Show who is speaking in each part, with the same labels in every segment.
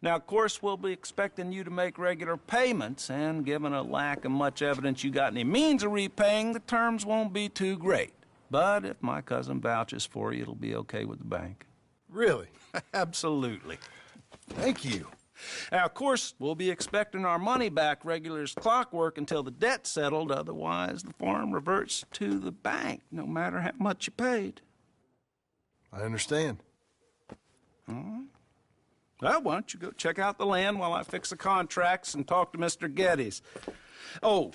Speaker 1: Now, of course, we'll be expecting you to make regular payments, and given a lack of much evidence you got any means of repaying, the terms won't be too great. But if my cousin vouches for you, it'll be okay with the bank.
Speaker 2: Really?
Speaker 1: Absolutely.
Speaker 2: Thank you.
Speaker 1: Now, of course, we'll be expecting our money back regular as clockwork until the debt's settled. Otherwise, the farm reverts to the bank, no matter how much you paid.
Speaker 2: I understand.
Speaker 1: All right. Well, why don't you go check out the land while I fix the contracts and talk to Mr. Geddes. Oh,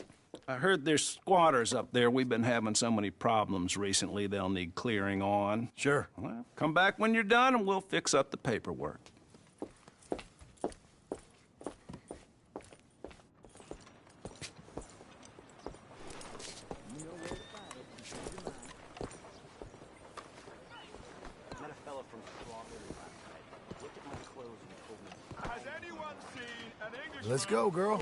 Speaker 1: I heard there's squatters up there. We've been having so many problems recently, they'll need clearing on.
Speaker 2: Sure.
Speaker 1: Well, come back when you're done and we'll fix up the paperwork.
Speaker 2: Let's go, girl.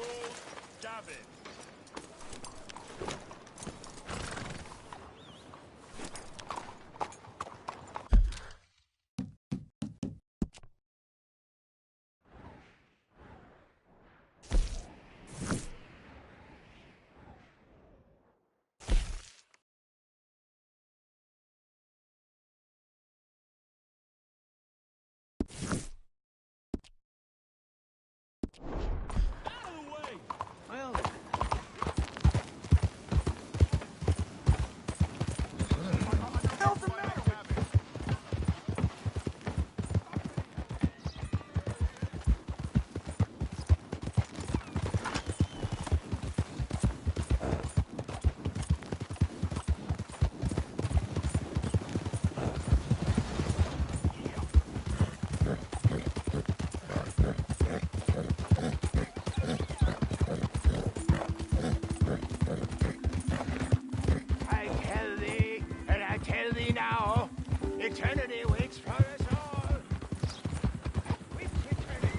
Speaker 3: Eternity waits for us all. With eternity.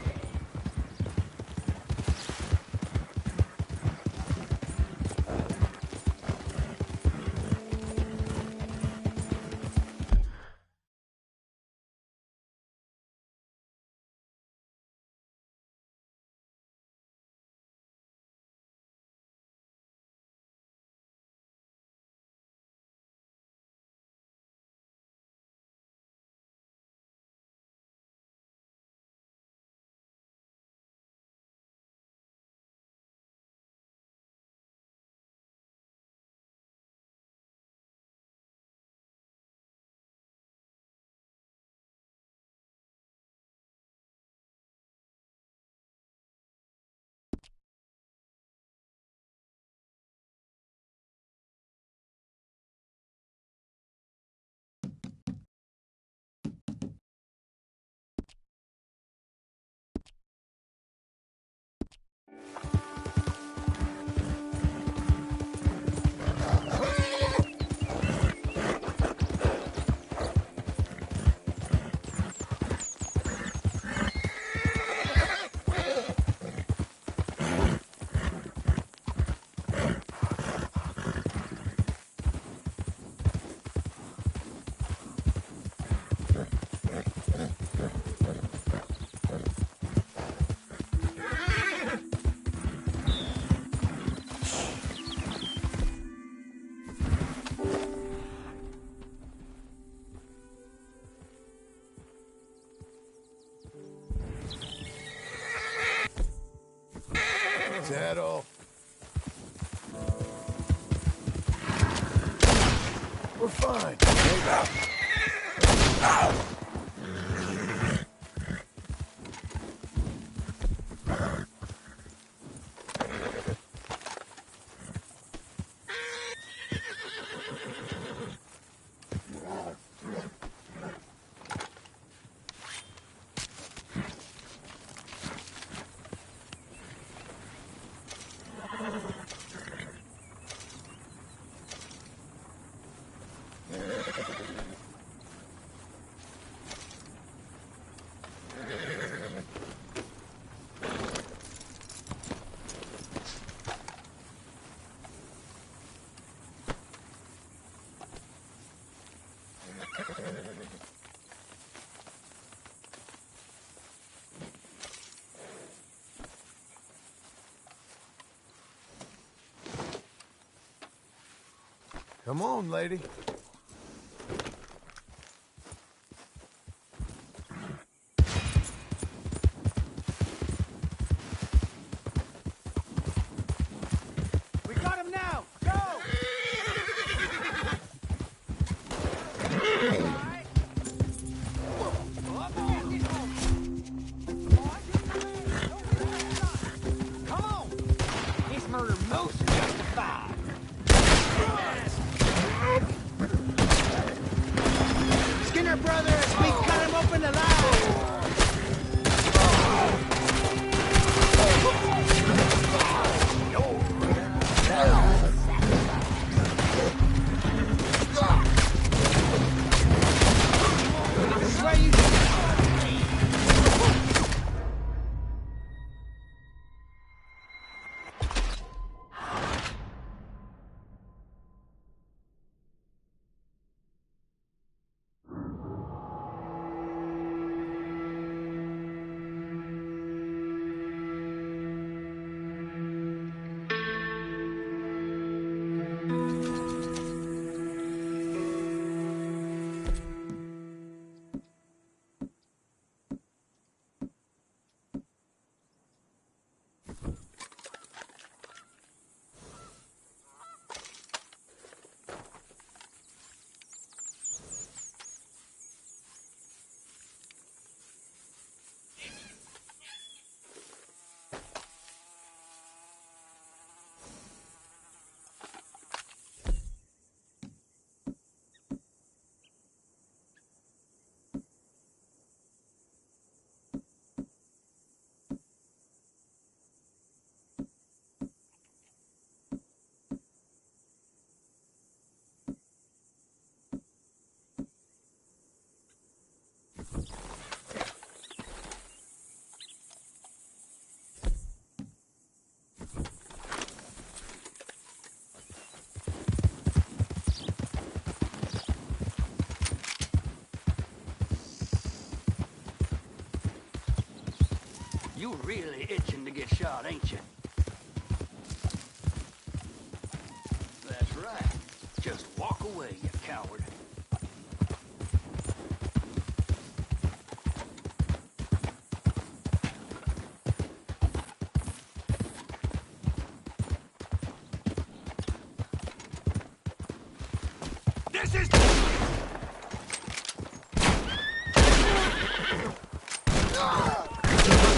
Speaker 2: Settle. We're fine. Come on, lady.
Speaker 3: We got him now! Go! Come on! This murder most justified. Skinner brothers, we cut him open alive! This is where you...
Speaker 4: You're really itching to get shot, ain't you? That's right. Just walk away, you coward. This is...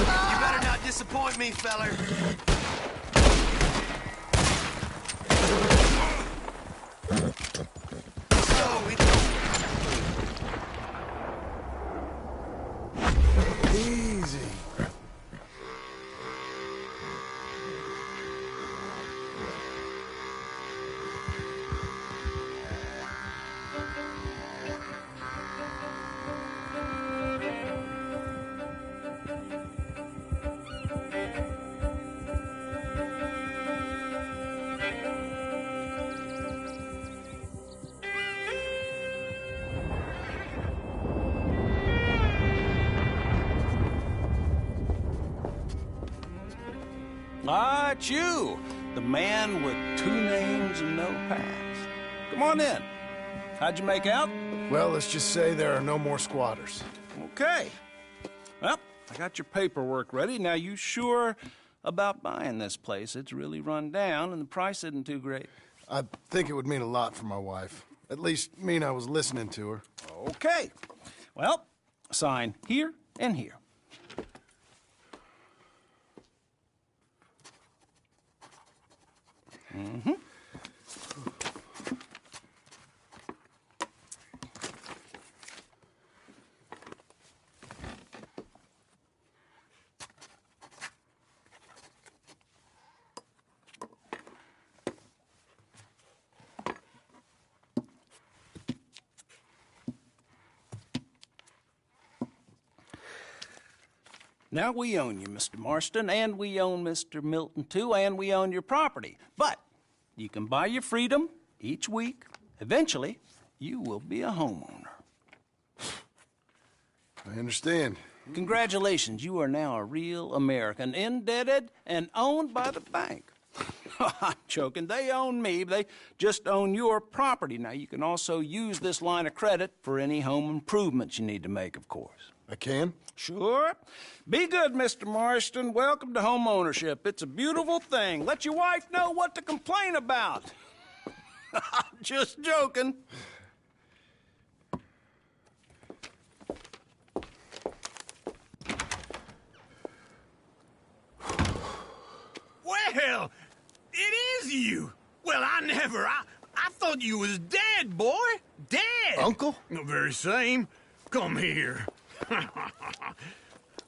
Speaker 4: You better not disappoint me, feller.
Speaker 2: Easy.
Speaker 1: Ah, it's you, the man with 2 names and no past. Come on in. How'd you make out?
Speaker 2: Well, let's just say there are no more squatters.
Speaker 1: Okay. Well, I got your paperwork ready. Now, you sure about buying this place? It's really run down, and the price isn't too great.
Speaker 2: I think it would mean a lot for my wife. At least mean I was listening to her.
Speaker 1: Okay. Well, sign here and here. Mm-hmm. Now, we own you, Mr. Marston, and we own Mr. Milton, too, and we own your property. But you can buy your freedom each week. Eventually, you will be a homeowner.
Speaker 2: I understand.
Speaker 1: Congratulations, you are now a real American, indebted and owned by the bank. I'm joking. They own me. They just own your property. Now, you can also use this line of credit for any home improvements you need to make, of course.
Speaker 2: I can?
Speaker 1: Sure. Be good, Mr. Marston. Welcome to home ownership. It's a beautiful thing. Let your wife know what to complain about. Just joking.
Speaker 4: Well, it is you. Well, I thought you was dead, boy. Dead.
Speaker 2: Uncle?
Speaker 4: The very same. Come here.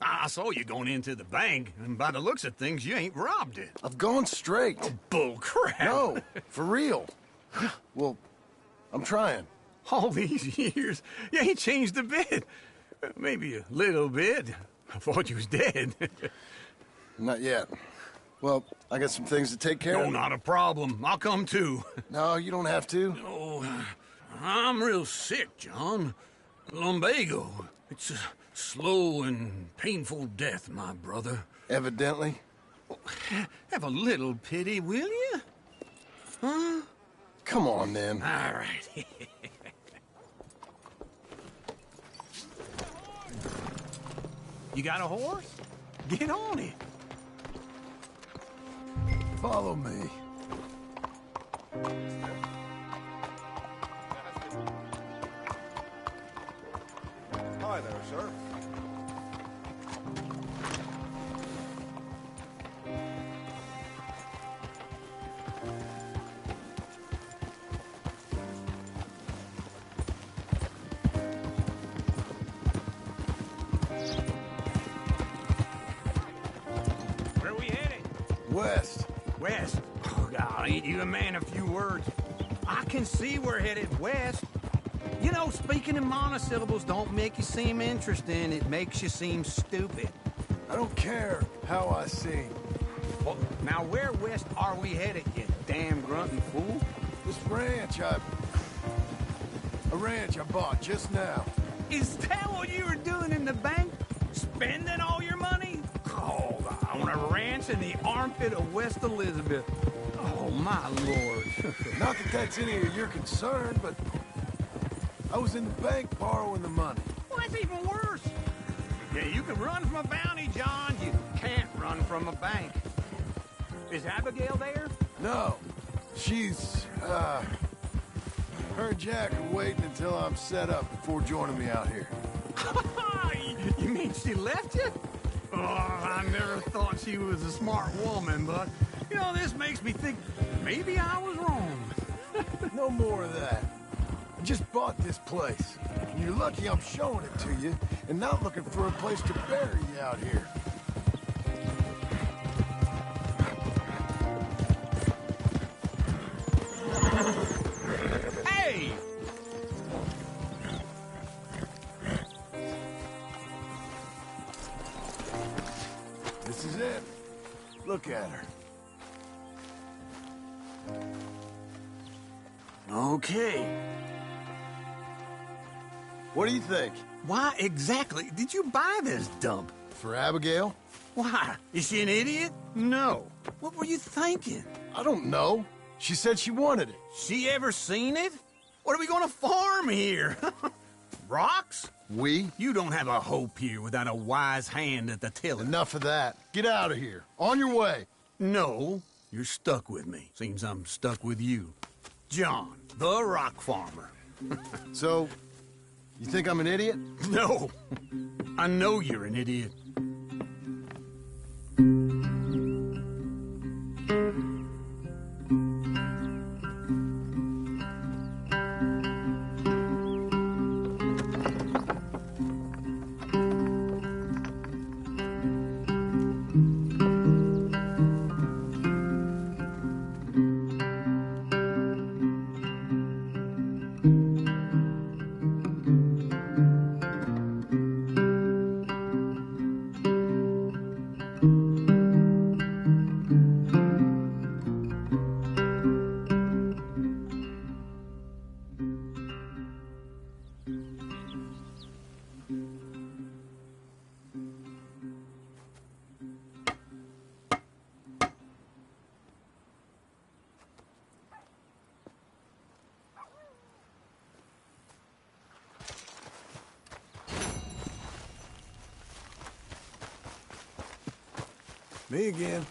Speaker 4: I saw you going into the bank, and by the looks of things, you ain't robbed it.
Speaker 2: I've gone straight.
Speaker 4: Bull crap.
Speaker 2: No, for real. Well, I'm trying.
Speaker 4: All these years, you ain't changed a bit. Maybe a little bit. I thought you was dead.
Speaker 2: Not yet. Well, I got some things to take care
Speaker 4: No,
Speaker 2: of.
Speaker 4: not a problem. I'll come too.
Speaker 2: No, you don't have to.
Speaker 4: Oh, I'm real sick, John. Lumbago. It's a slow and painful death, my brother.
Speaker 2: Evidently.
Speaker 4: Have a little pity, will you? Huh?
Speaker 2: Come on, then.
Speaker 4: All right. You got a horse? Get on it.
Speaker 2: Follow me.
Speaker 3: Hi there, sir.
Speaker 4: Where we headed?
Speaker 2: West.
Speaker 4: West. Oh, God, ain't you a man of few words? I can see we're headed west. You know, speaking in monosyllables don't make you seem interesting. It makes you seem stupid.
Speaker 2: I don't care how I sing.
Speaker 4: Well, now where west are we headed, you damn grunting fool?
Speaker 2: This ranch I bought just now.
Speaker 4: Is that what you were doing in the bank? Spending all your money? Oh, on a ranch in the armpit of West Elizabeth. Oh, my lord.
Speaker 2: Not that that's any of your concern, but I was in the bank borrowing the money.
Speaker 4: Well, that's even worse. Yeah, you can run from a bounty, John. You can't run from a bank. Is Abigail there?
Speaker 2: No, she's, her and Jack are waiting until I'm set up before joining me out here.
Speaker 4: You mean she left you? Oh, I never thought she was a smart woman, but, you know, this makes me think maybe I was wrong.
Speaker 2: No more of that. I just bought this place. And you're lucky I'm showing it to you and not looking for a place to bury you out here.
Speaker 4: Hey!
Speaker 2: This is it. Look at her.
Speaker 4: Okay.
Speaker 2: What do you think?
Speaker 4: Why exactly did you buy this dump?
Speaker 2: For Abigail?
Speaker 4: Why? Is she an idiot? No. What were you thinking?
Speaker 2: I don't know. She said she wanted it.
Speaker 4: She ever seen it? What are we gonna farm here? Rocks?
Speaker 2: We?
Speaker 4: You don't have a hope here without a wise hand at the tiller.
Speaker 2: Enough of that. Get out of here. On your way.
Speaker 4: No, you're stuck with me. Seems I'm stuck with you. John, the rock farmer.
Speaker 2: So, you think I'm an idiot?
Speaker 4: No, I know you're an idiot.
Speaker 2: Me again.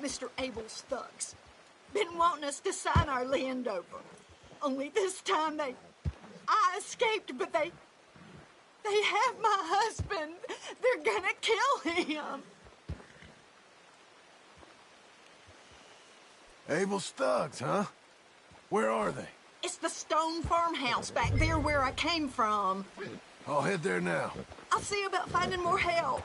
Speaker 5: Mr. Abel's thugs. Been wanting us to sign our land over. Only this time I escaped, but they have my husband. They're gonna kill him.
Speaker 2: Abel's thugs, huh? Where are they?
Speaker 5: It's the stone farmhouse back there where I came from.
Speaker 2: I'll head there now.
Speaker 5: I'll see about finding more help.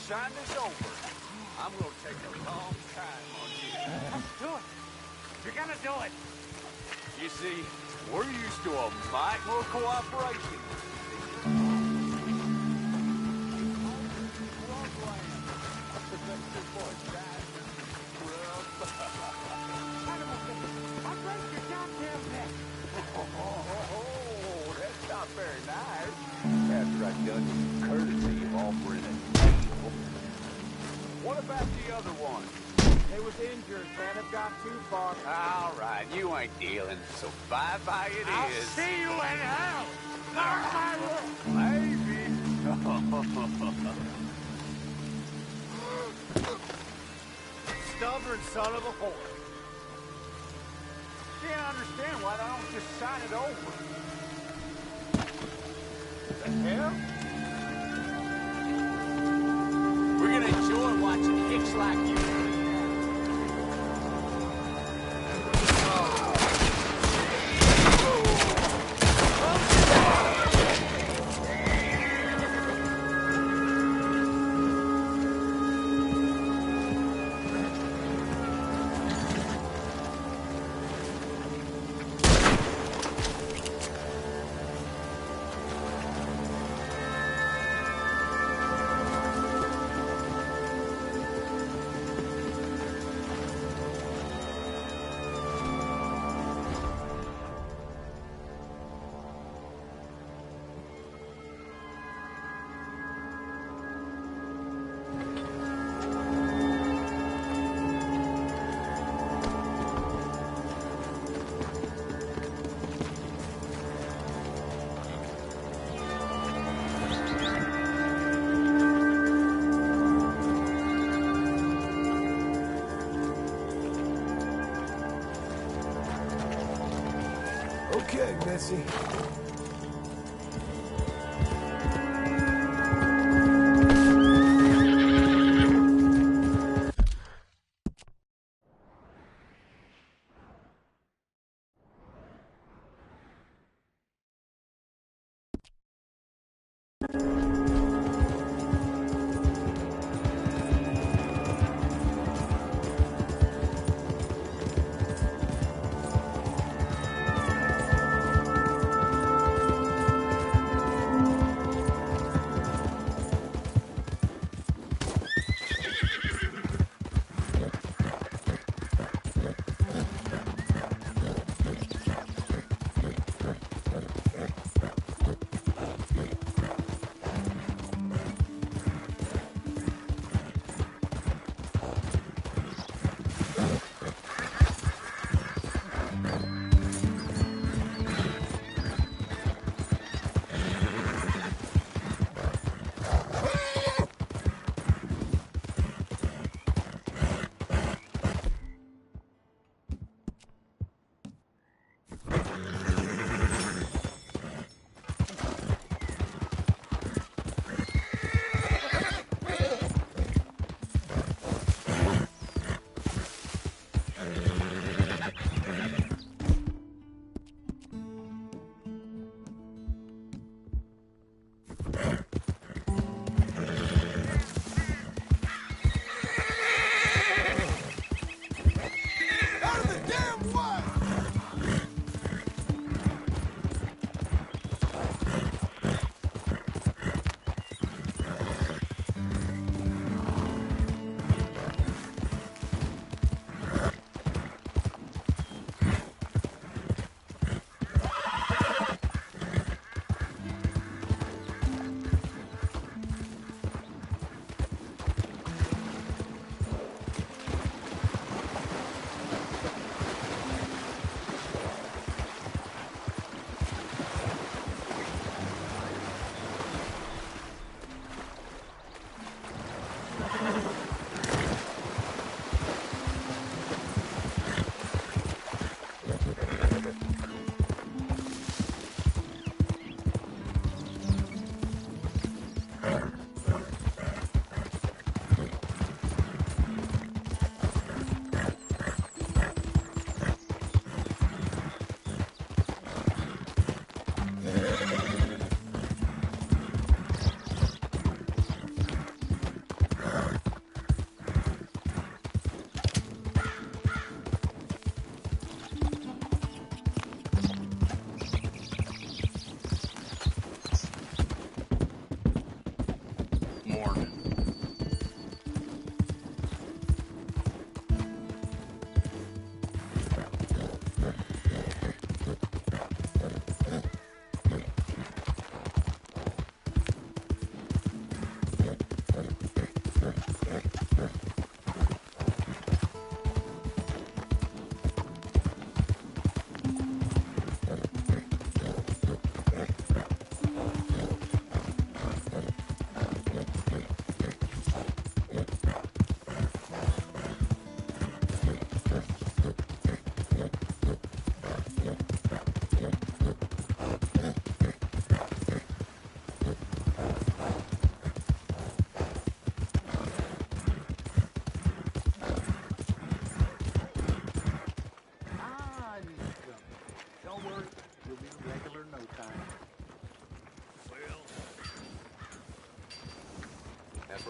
Speaker 3: Sign this over. I'm will take a long time on you.
Speaker 4: Let's do it. You're gonna do it.
Speaker 3: You see, we're used to a mite more cooperation.
Speaker 4: I break your goddamn neck.
Speaker 3: Oh, that's not very nice. After I've done you the courtesy of offering a table. What about the other one?
Speaker 4: They was injured, man. Have got too far.
Speaker 3: All right, you ain't dealing, so bye-bye it
Speaker 4: I'll
Speaker 3: is.
Speaker 4: see you in hell. Mark my words.
Speaker 3: Maybe.
Speaker 4: Stubborn son of a whore.
Speaker 3: Can't understand why they don't just sign it over. The hell? We're gonna enjoy watching hicks like you.
Speaker 2: Okay, Missy.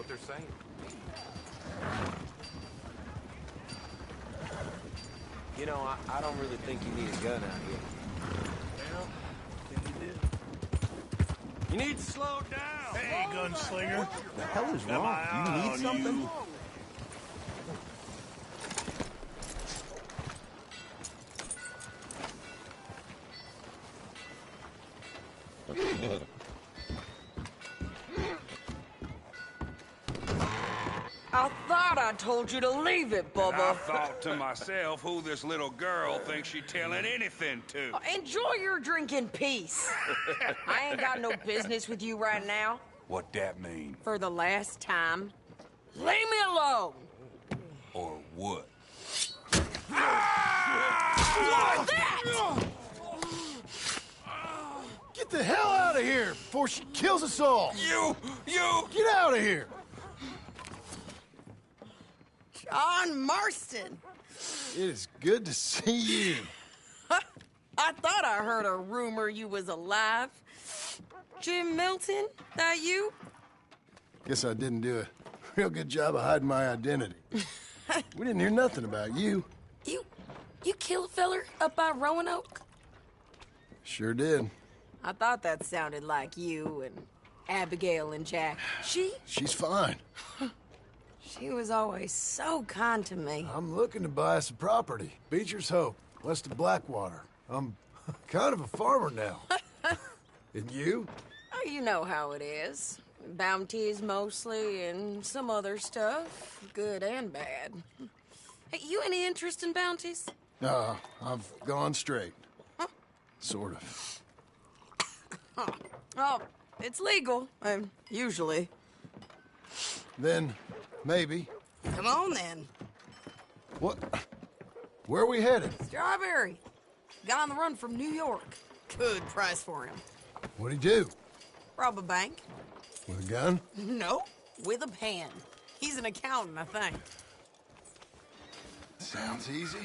Speaker 3: what they're saying.
Speaker 6: You know, I don't really think you need a gun out here.
Speaker 2: Well, I think you did.
Speaker 6: You need to slow down.
Speaker 7: Hey, gunslinger.
Speaker 6: What the hell is wrong? You need something?
Speaker 8: I thought I told you to leave it,
Speaker 3: I
Speaker 8: Bubba.
Speaker 3: thought to myself who this little girl thinks she's telling anything to.
Speaker 8: Enjoy your drink in peace. I ain't got no business with you right now.
Speaker 3: What that mean?
Speaker 8: For the last time, leave me alone.
Speaker 3: Or what?
Speaker 8: What's that?
Speaker 2: Get the hell out of here before she kills us all!
Speaker 3: You!
Speaker 2: Get out of here!
Speaker 8: John Marston.
Speaker 2: It is good to see you.
Speaker 8: I thought I heard a rumor you was alive. Jim Milton, that you?
Speaker 2: Guess I didn't do a real good job of hiding my identity. We didn't hear nothing about you.
Speaker 8: You kill a feller up by Roanoke?
Speaker 2: Sure did.
Speaker 8: I thought that sounded like you and Abigail and Jack.
Speaker 2: She's fine.
Speaker 8: She was always so kind to me.
Speaker 2: I'm looking to buy us a property. Beecher's Hope, west of Blackwater. I'm kind of a farmer now. And you?
Speaker 8: Oh, you know how it is. Bounties mostly, and some other stuff, good and bad. Hey, you any interest in bounties?
Speaker 2: I've gone straight. Sort of.
Speaker 8: Oh, it's legal, usually.
Speaker 2: Then, maybe.
Speaker 8: Come on, then.
Speaker 2: What? Where are we headed?
Speaker 8: Strawberry. Got on the run from New York. Good price for him.
Speaker 2: What'd he do?
Speaker 8: Rob a bank?
Speaker 2: With a gun?
Speaker 8: No, with a pen. He's an accountant, I think.
Speaker 2: Sounds easy.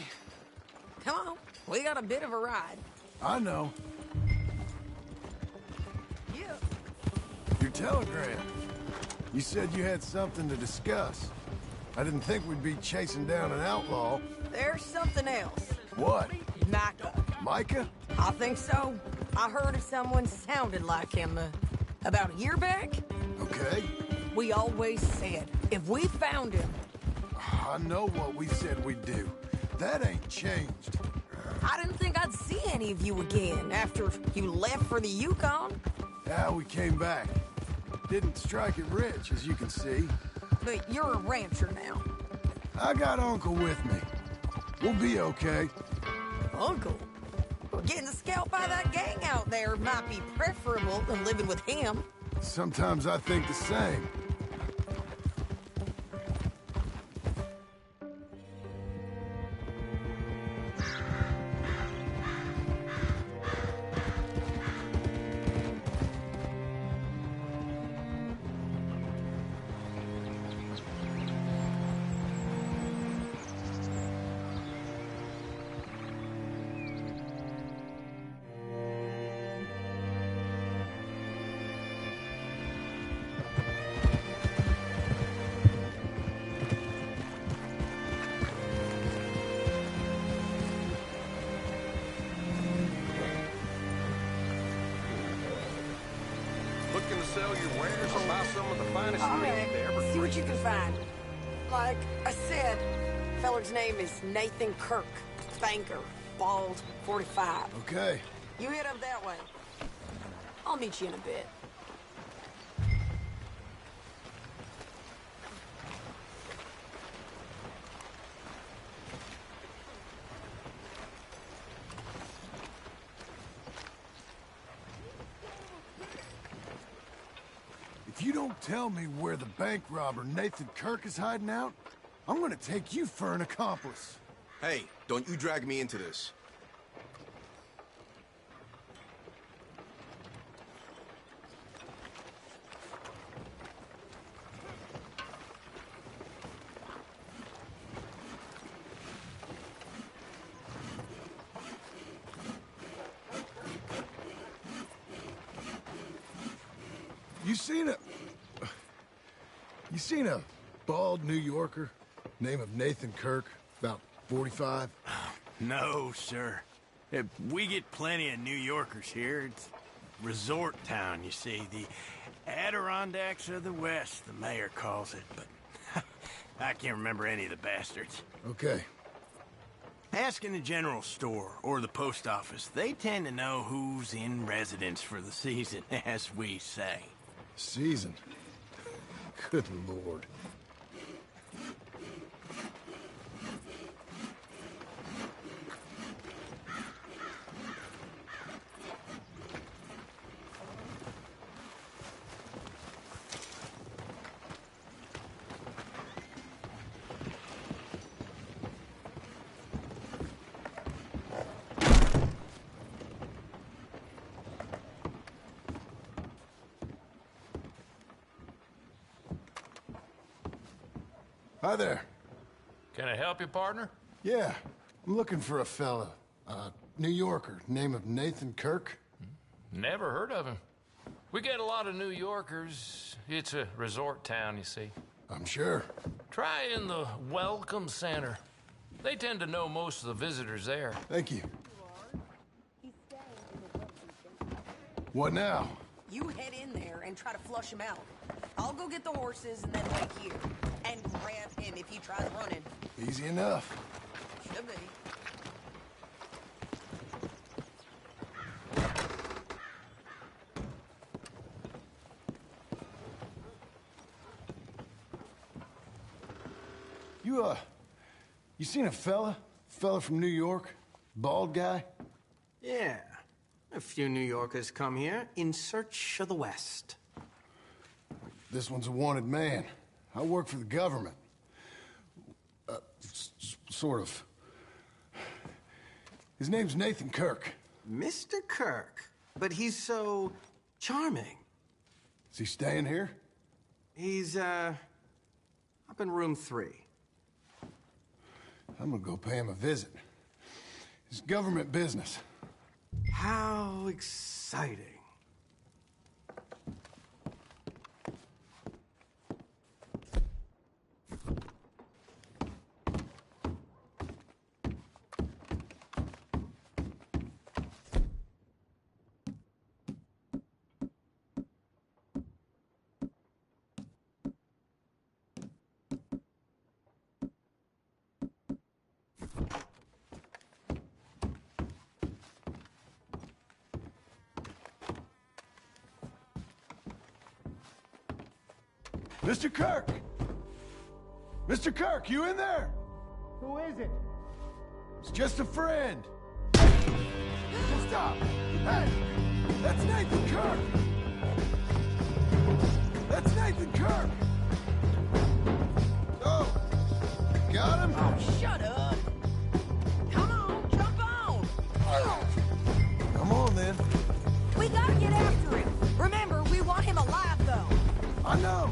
Speaker 8: Come on, we got a bit of a ride.
Speaker 2: I know.
Speaker 8: Yeah.
Speaker 2: Your telegram. You said you had something to discuss. I didn't think we'd be chasing down an outlaw.
Speaker 8: There's something else.
Speaker 2: What?
Speaker 8: Micah.
Speaker 2: Micah?
Speaker 8: I think so. I heard of someone sounded like him about a year back.
Speaker 2: Okay.
Speaker 8: We always said, if we found him,
Speaker 2: I know what we said we'd do. That ain't changed.
Speaker 8: I didn't think I'd see any of you again after you left for the Yukon.
Speaker 2: Now we came back. Didn't strike it rich, as you can see.
Speaker 8: But you're a rancher now.
Speaker 2: I got Uncle with me. We'll be okay.
Speaker 8: Uncle? Well, getting scalped by that gang out there might be preferable than living with him.
Speaker 2: Sometimes I think the same.
Speaker 3: Looking to sell your wares or buy some of the finest
Speaker 8: All
Speaker 3: meat
Speaker 8: right,
Speaker 3: they ever
Speaker 8: see what you can find. Like I said, feller's name is Nathan Kirk. Banker, bald, 45.
Speaker 2: Okay.
Speaker 8: You head up that way. I'll meet you in a bit.
Speaker 2: If you don't tell me where the bank robber Nathan Kirk is hiding out, I'm gonna take you for an accomplice.
Speaker 9: Hey, don't you drag me into this.
Speaker 2: You seen a bald New Yorker, name of Nathan Kirk, about 45?
Speaker 4: No, sir. We get plenty of New Yorkers here. It's resort town, you see. The Adirondacks of the West, the mayor calls it, but I can't remember any of the bastards.
Speaker 2: Okay.
Speaker 4: Ask in the general store or the post office. They tend to know who's in residence for the season, as we say.
Speaker 2: Season? Good Lord. Hi there.
Speaker 7: Can I help you, partner?
Speaker 2: Yeah, I'm looking for a fella. New Yorker, name of Nathan Kirk.
Speaker 7: Never heard of him. We get a lot of New Yorkers. It's a resort town, you see.
Speaker 2: I'm sure.
Speaker 7: Try in the Welcome Center. They tend to know most of the visitors there.
Speaker 2: Thank you. What now?
Speaker 8: You head in there and try to flush him out. I'll go get the horses and then wait here. And grab him if he tries running.
Speaker 2: Easy enough.
Speaker 8: Should be.
Speaker 2: You seen a fella? Fella from New York? Bald guy?
Speaker 10: Yeah. A few New Yorkers come here in search of the West.
Speaker 2: This one's a wanted man. I work for the government. Sort of. His name's Nathan Kirk.
Speaker 10: Mr. Kirk? But he's so charming.
Speaker 2: Is he staying here?
Speaker 10: He's, up in room 3.
Speaker 2: I'm gonna go pay him a visit. It's government business.
Speaker 10: How exciting.
Speaker 2: Mr. Kirk! Mr. Kirk, you in there?
Speaker 11: Who is it?
Speaker 2: It's just a friend. Stop! Hey! That's Nathan Kirk! That's Nathan Kirk! Oh! Got him?
Speaker 8: Oh, shut up! Come on, jump on!
Speaker 2: Come on, then.
Speaker 8: We gotta get after him. Remember, we want him alive, though.
Speaker 2: I know!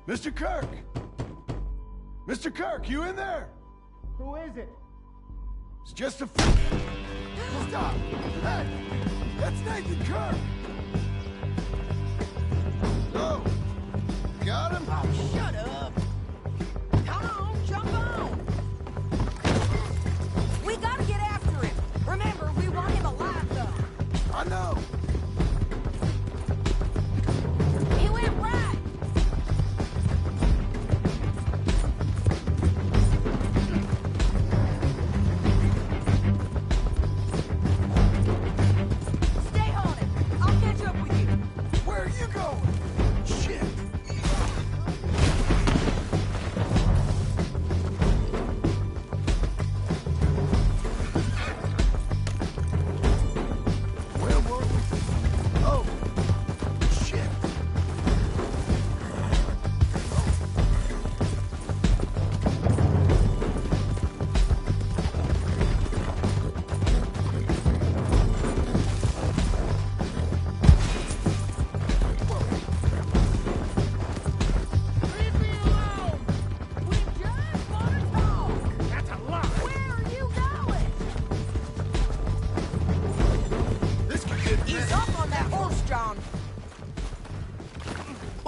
Speaker 2: Mr. Kirk! Mr. Kirk, you in there?
Speaker 11: Who is it?
Speaker 2: It's just a Stop! Hey! That's Nathan Kirk! Oh! Got him?
Speaker 8: Oh, shut up! Come on, jump on!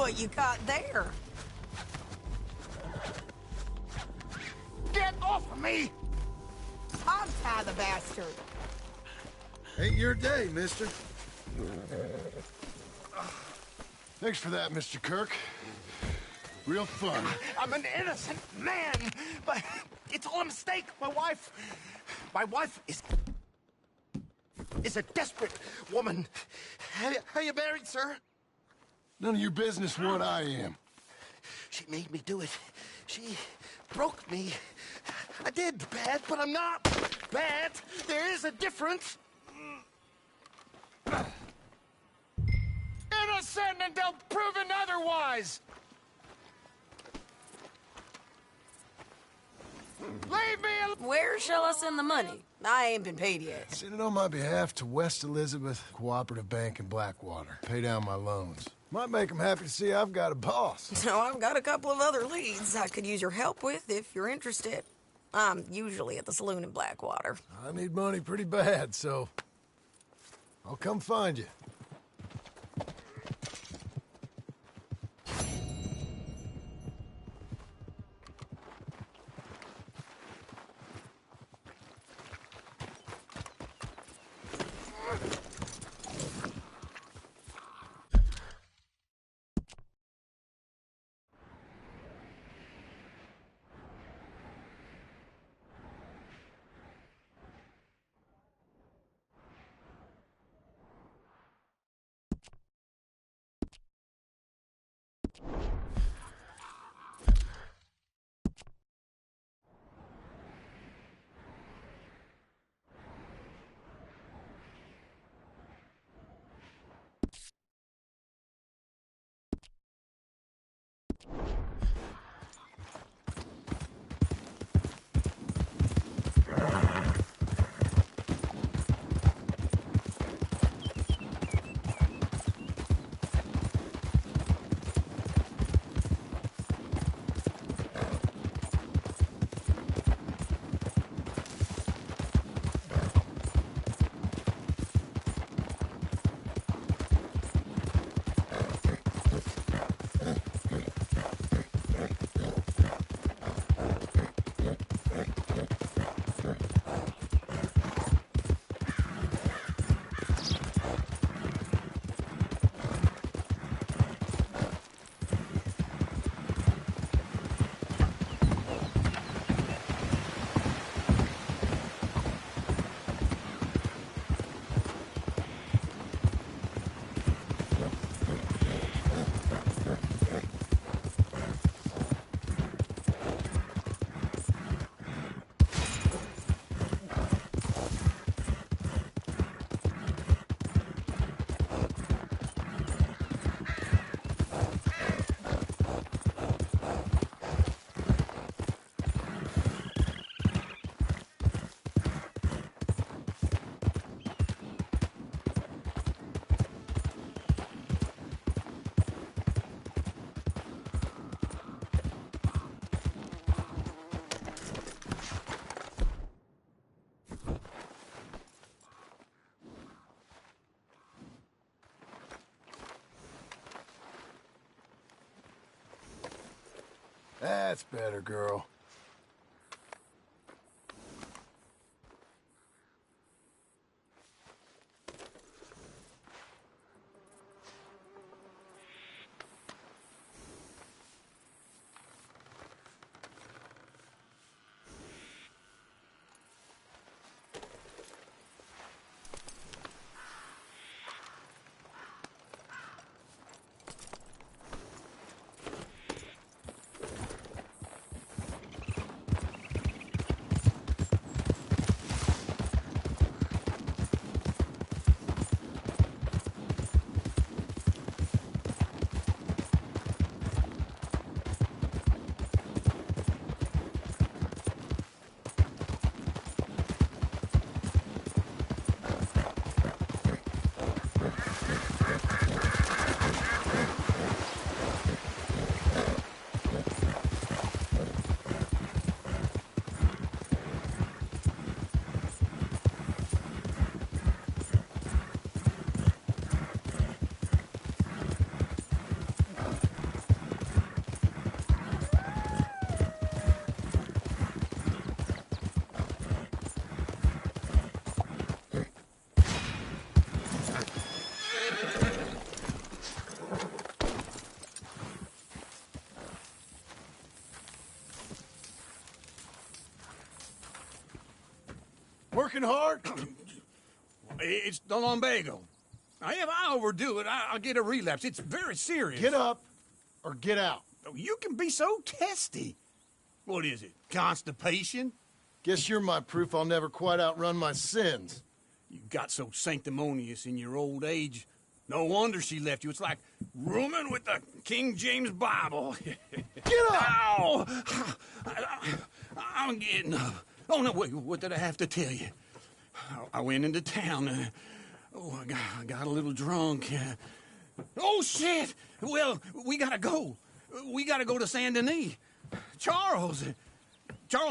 Speaker 8: what you got there.
Speaker 2: Get off of me!
Speaker 5: Untie the bastard.
Speaker 2: Ain't your day, mister. Thanks for that, Mr. Kirk. Real fun.
Speaker 12: I'm an innocent man, but it's all a mistake. My wife is a desperate woman. Are you married, sir?
Speaker 2: None of your business what I am.
Speaker 12: She made me do it. She broke me. I did bad, but I'm not bad. There is a difference. Innocent until proven otherwise. Leave me alone.
Speaker 8: Where shall I send the money? I ain't been paid yet.
Speaker 2: Send it on my behalf to West Elizabeth Cooperative Bank in Blackwater. Pay down my loans. Might make them happy to see I've got a boss.
Speaker 8: So I've got a couple of other leads I could use your help with if you're interested. I'm usually at the saloon in Blackwater.
Speaker 2: I need money pretty bad, so I'll come find you. That's better, girl. working hard?
Speaker 4: It's the lumbago. If I overdo it, I'll get a relapse. It's very serious.
Speaker 2: Get up or get out.
Speaker 4: You can be so testy. What is it, constipation?
Speaker 2: Guess you're my proof I'll never quite outrun my sins.
Speaker 4: You got so sanctimonious in your old age. No wonder she left you. It's like rooming with the King James Bible.
Speaker 2: Get up!
Speaker 4: Ow! I'm getting up. Oh, no, wait, what did I have to tell you? I went into town. I got a little drunk. Oh, shit! Well, we gotta go. We gotta go to Saint Denis. Charles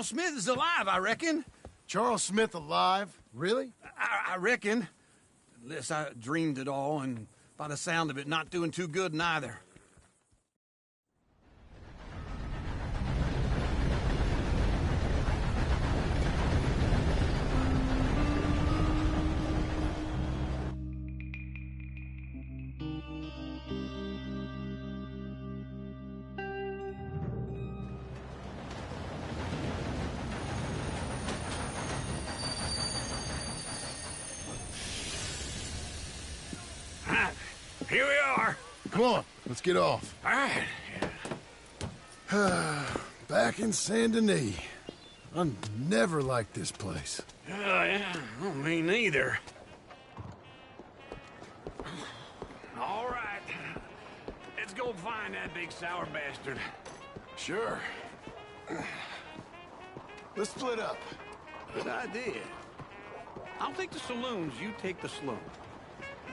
Speaker 4: Smith is alive, I reckon.
Speaker 2: Charles Smith alive? Really?
Speaker 4: I reckon. Unless I dreamed it all, and by the sound of it, not doing too good neither. Here we are.
Speaker 2: Come on, let's get off.
Speaker 4: All right.
Speaker 2: Back in Saint Denis. I never liked this place.
Speaker 4: Yeah, well, me neither. All right. Let's go find that big sour bastard.
Speaker 2: Sure. Let's split up.
Speaker 4: Good idea. I'll take the saloons, you take the slums.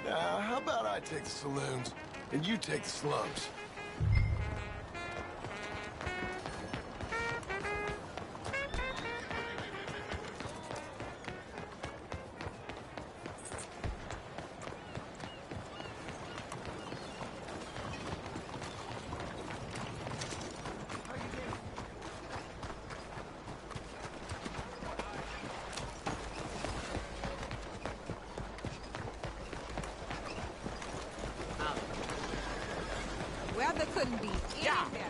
Speaker 2: How about I take the saloons and you take the slums?
Speaker 13: Weather couldn't be any better.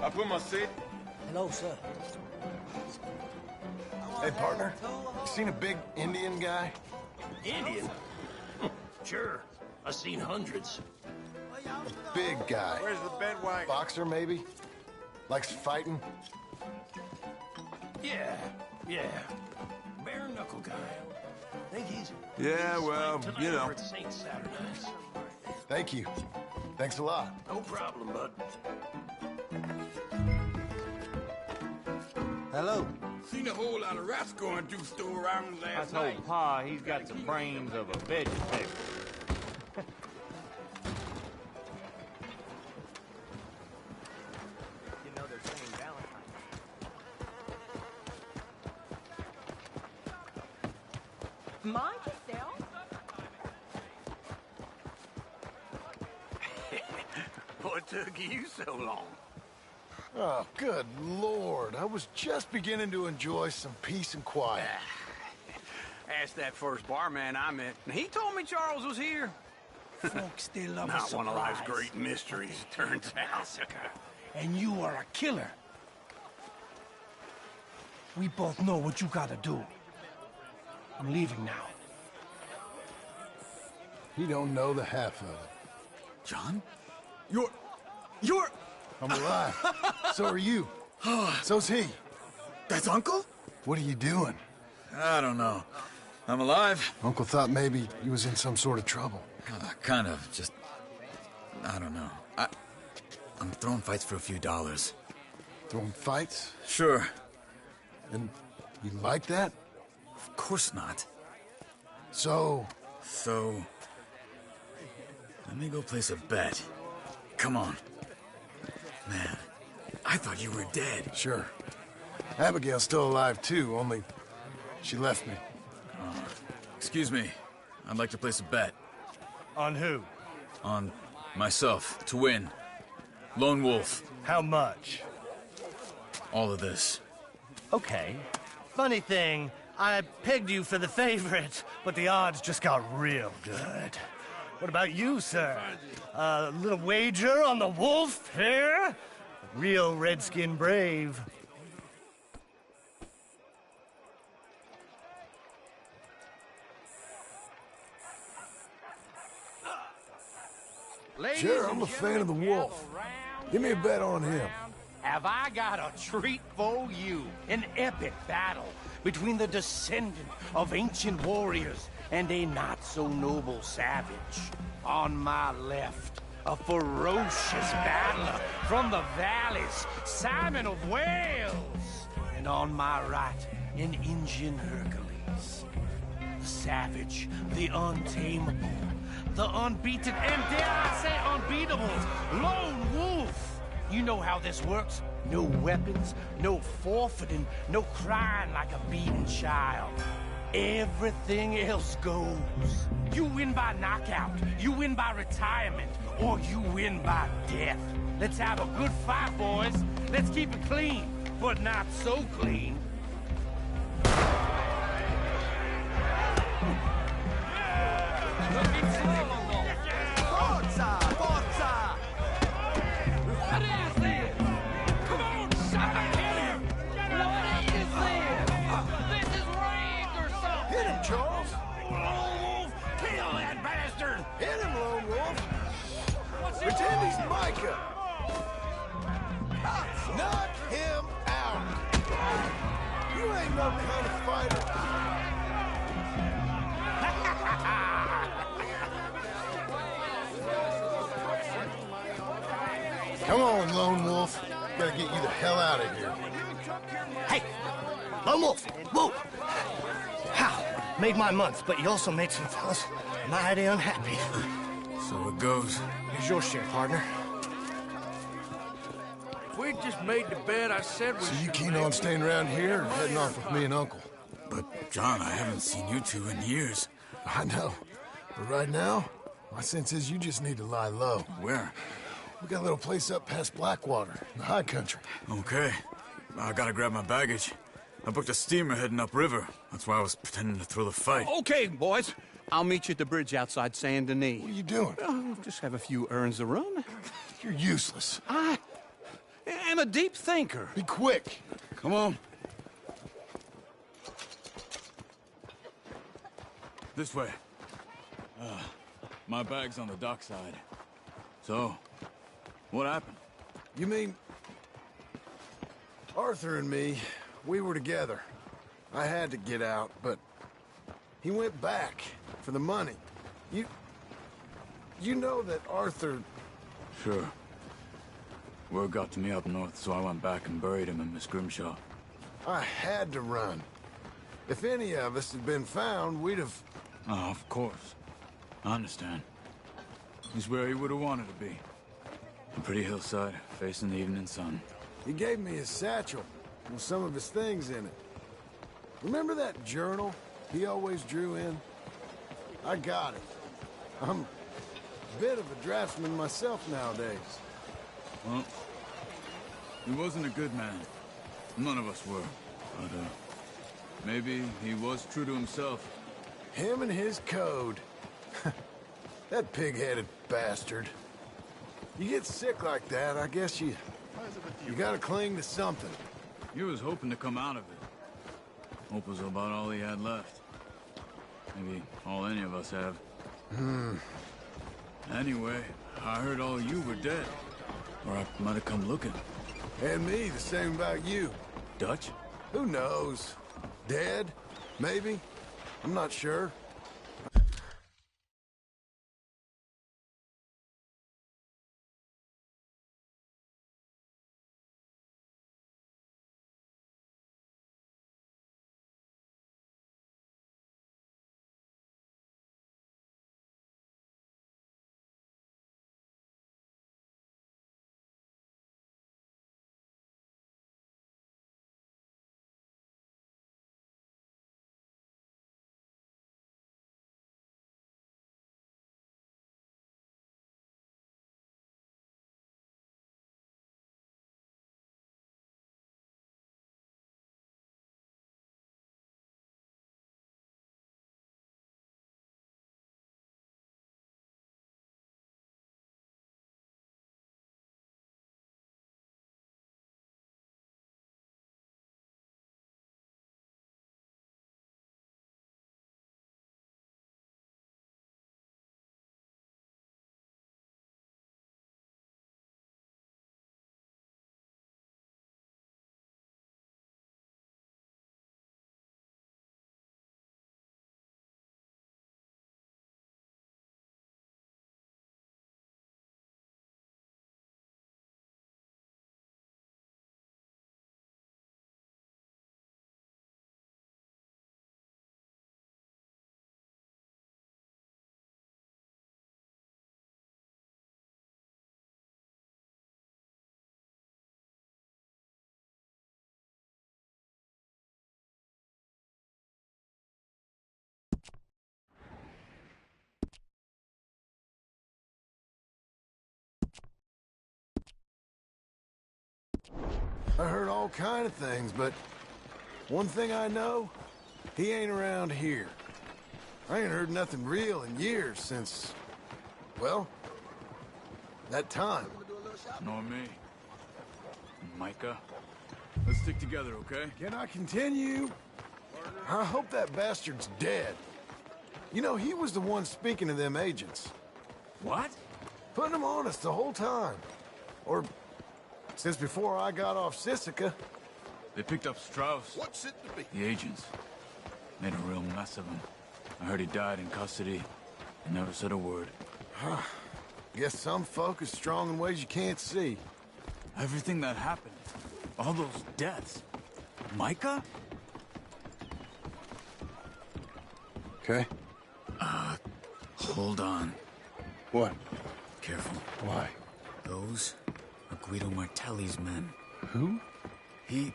Speaker 14: I put my seat.
Speaker 12: Hello, sir.
Speaker 2: Hey, partner. You seen a big Indian guy?
Speaker 12: Indian? Sure. I've seen hundreds.
Speaker 2: A big guy.
Speaker 14: Where's the bed wagon?
Speaker 2: Boxer, maybe? Likes fighting?
Speaker 12: Yeah. Bare knuckle guy. Think he's...
Speaker 14: Yeah, well, you know.
Speaker 12: Saint Saturdays.
Speaker 2: Thank you. Thanks a lot.
Speaker 12: No problem, bud.
Speaker 15: Hello.
Speaker 4: Seen a whole lot of rats going through store around
Speaker 15: I
Speaker 4: last night.
Speaker 15: told Pa he's got the brains of a vegetable.
Speaker 6: You know they're saying Valentine's.
Speaker 13: Mind yourself.
Speaker 4: What took you so long?
Speaker 2: Oh, good Lord. I was just beginning to enjoy some peace and quiet.
Speaker 4: Asked that first barman I met, and he told me Charles was here.
Speaker 12: Folks, they love a
Speaker 4: Not one of life's
Speaker 12: surprise.
Speaker 4: great mysteries, it turns out.
Speaker 12: And you are a killer. We both know what you gotta do. I'm leaving now.
Speaker 2: You don't know the half of it.
Speaker 12: John?
Speaker 2: You're... I'm alive. So are you. So's he.
Speaker 16: That's Uncle?
Speaker 2: What are you doing?
Speaker 16: I don't know. I'm alive.
Speaker 2: Uncle thought maybe he was in some sort of trouble.
Speaker 16: Kind of. Just... I don't know. I'm throwing fights for a few dollars.
Speaker 2: Throwing fights?
Speaker 16: Sure.
Speaker 2: And you like that?
Speaker 16: Of course not.
Speaker 2: So...
Speaker 16: Let me go place a bet. Come on. Man, I thought you were dead.
Speaker 2: Sure. Abigail's still alive, too, only she left me.
Speaker 16: Excuse me. I'd like to place a bet.
Speaker 11: On who?
Speaker 16: On myself, to win. Lone Wolf.
Speaker 11: How much?
Speaker 16: All of this.
Speaker 11: Okay. Funny thing, I pegged you for the favorite, but the odds just got real good. What about you, sir? A little wager on the wolf here? Real redskin brave.
Speaker 2: Sure, I'm a fan of the wolf. Give me a bet on him.
Speaker 17: Have I got a treat for you? An epic battle between the descendant of ancient warriors and a not-so-noble savage. On my left, a ferocious battler from the valleys, Simon of Wales. And on my right, an Indian Hercules. The savage, the untamable, the unbeaten, and dare I say unbeatable, Lone Wolf. You know how this works. No weapons, no forfeiting, no crying like a beaten child. Everything else goes. You win by knockout, you win by retirement, or you win by death. Let's have a good fight, boys. Let's keep it clean, but not so clean. Looking slow. Forza! Forza! What is this? Come on, shot! Kill him! What is this? This is rigged or something!
Speaker 2: Hit him, Charles!
Speaker 17: Lone Wolf! Kill that bastard!
Speaker 2: Hit him, Lone Wolf! Pretend he's Micah! Knock him out! You ain't no kind of fighter. Come on, Lone Wolf. Gotta get you the hell out of here.
Speaker 11: Hey! Lone Wolf! Whoa! How? Made my month, but you also made some fellas mighty unhappy.
Speaker 16: So it goes.
Speaker 11: Here's your share, partner.
Speaker 14: If we just made the bet I said we
Speaker 2: So you keen on staying around here or heading off with me and Uncle?
Speaker 16: But, John, I haven't seen you two in years.
Speaker 2: I know. But right now, my sense is you just need to lie low.
Speaker 16: Where?
Speaker 2: We got a little place up past Blackwater, in the high country.
Speaker 16: Okay. I gotta grab my baggage. I booked a steamer heading upriver. That's why I was pretending to throw the fight.
Speaker 4: Okay, boys. I'll meet you at the bridge outside Saint Denis.
Speaker 2: What are you doing?
Speaker 4: Oh, just have a few errands to run.
Speaker 2: You're useless.
Speaker 4: I am a deep thinker.
Speaker 2: Be quick.
Speaker 16: Come on. This way. My bag's on the dockside. So, what happened?
Speaker 2: You mean... Arthur and me, we were together. I had to get out, but he went back for the money. You know that Arthur...
Speaker 16: Sure. Word got to me up north, so I went back and buried him in Miss Grimshaw.
Speaker 2: I had to run. If any of us had been found, we'd have...
Speaker 16: Oh, of course. I understand. He's where he would have wanted to be. A pretty hillside, facing the evening sun.
Speaker 2: He gave me his satchel with some of his things in it. Remember that journal he always drew in? I got it. I'm a bit of a draftsman myself nowadays.
Speaker 16: Well, he wasn't a good man. None of us were. But, maybe he was true to himself.
Speaker 2: Him and his code. That pig-headed bastard. You get sick like that, I guess you gotta cling to something.
Speaker 16: He was hoping to come out of it. Hope was about all he had left. Maybe all any of us have. Anyway, I heard all you were dead. Or I might have come looking.
Speaker 2: And me, the same about you.
Speaker 16: Dutch?
Speaker 2: Who knows? Dead? Maybe? I'm not sure. I heard all kind of things, but one thing I know, he ain't around here. I ain't heard nothing real in years since, well, that time.
Speaker 16: Nor me. Micah, let's stick together, okay?
Speaker 2: Can I continue? I hope that bastard's dead. You know, he was the one speaking to them agents.
Speaker 16: What?
Speaker 2: Putting them on us the whole time. Or since before I got off Sisika.
Speaker 16: They picked up Strauss.
Speaker 12: What's it to be?
Speaker 16: The agents. Made a real mess of him. I heard he died in custody. I never said a word.
Speaker 2: Guess some folk is strong in ways you can't see.
Speaker 16: Everything that happened. All those deaths. Micah?
Speaker 2: Okay.
Speaker 16: Hold on.
Speaker 2: What?
Speaker 16: Careful.
Speaker 2: Why?
Speaker 16: Those are Guido Martelli's men.
Speaker 2: Who?
Speaker 16: He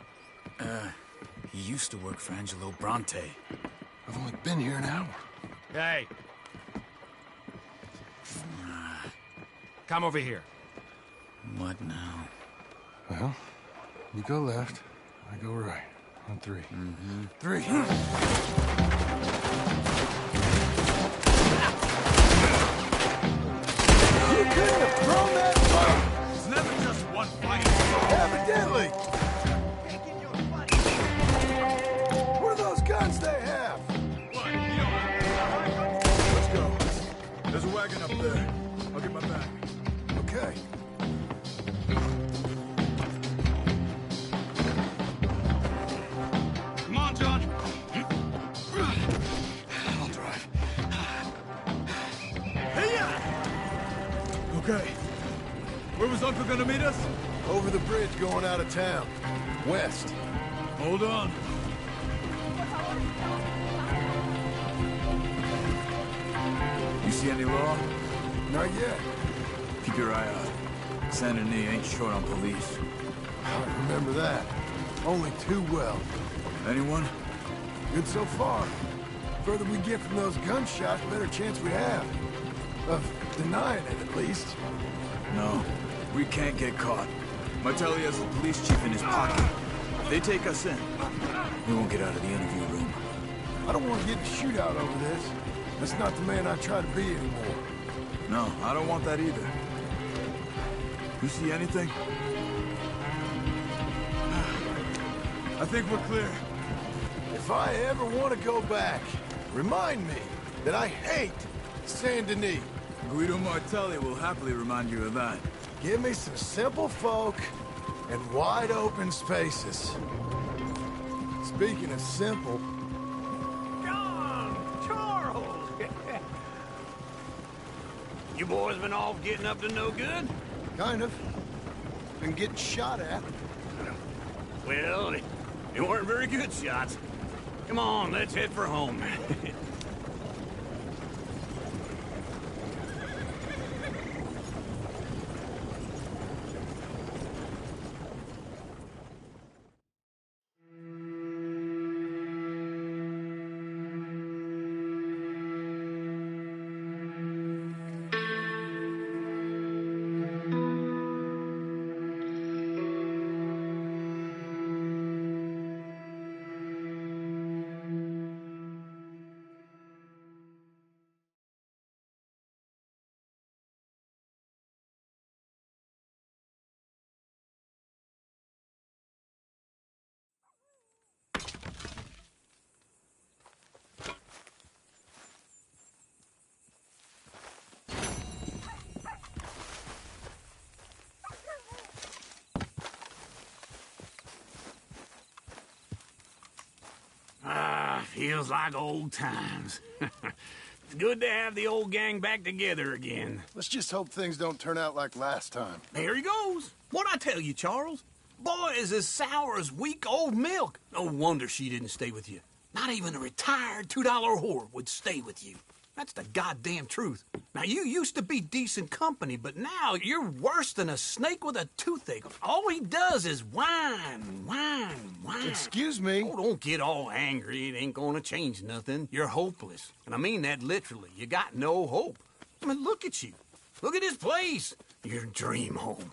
Speaker 16: used to work for Angelo Bronte.
Speaker 2: I've only been here an hour.
Speaker 18: Hey. Come over here.
Speaker 16: What now?
Speaker 2: Well, you go left, I go right. On three.
Speaker 16: Mm-hmm.
Speaker 2: 3. You couldn't have thrown that fight!
Speaker 16: It's never just one fight!
Speaker 2: Evidently! What are those guns they have?
Speaker 16: What? You don't... Let's go. There's a wagon up there. I'll get my back.
Speaker 2: Okay.
Speaker 16: Come on, John. I'll drive. Hey-ya! Okay. Where was Uncle gonna meet us?
Speaker 2: Over the bridge going out of town. West.
Speaker 16: Hold on. You see any law?
Speaker 2: Not yet.
Speaker 16: Keep your eye out. Saint Denis ain't short on police.
Speaker 2: I remember that. Only too well.
Speaker 16: Anyone?
Speaker 2: Good so far. Further we get from those gunshots, better chance we have. Of denying it, at least.
Speaker 16: No, we can't get caught. Martelli has the police chief in his pocket. If they take us in, we won't get out of the interview room.
Speaker 2: I don't want to get in a shootout over this. That's not the man I try to be anymore.
Speaker 16: No, I don't want that either. You see anything? I think we're clear.
Speaker 2: If I ever want to go back, remind me that I hate Saint Denis.
Speaker 16: Guido Martelli will happily remind you of that.
Speaker 2: Give me some simple folk and wide open spaces. Speaking of simple...
Speaker 4: John! Charles! You boys been off getting up to no good?
Speaker 2: Kind of. Been getting shot at.
Speaker 4: Well, they weren't very good shots. Come on, let's head for home. Feels like old times. It's good to have the old gang back together again.
Speaker 2: Let's just hope things don't turn out like last time.
Speaker 4: There he goes. What'd I tell you, Charles? Boy is as sour as week-old milk. No wonder she didn't stay with you. Not even a retired $2 whore would stay with you. That's the goddamn truth. Now, you used to be decent company, but now you're worse than a snake with a toothache. All he does is whine, whine, whine.
Speaker 2: Excuse me?
Speaker 4: Oh, don't get all angry. It ain't gonna change nothing. You're hopeless. And I mean that literally. You got no hope. I mean, look at you. Look at this place. Your dream home.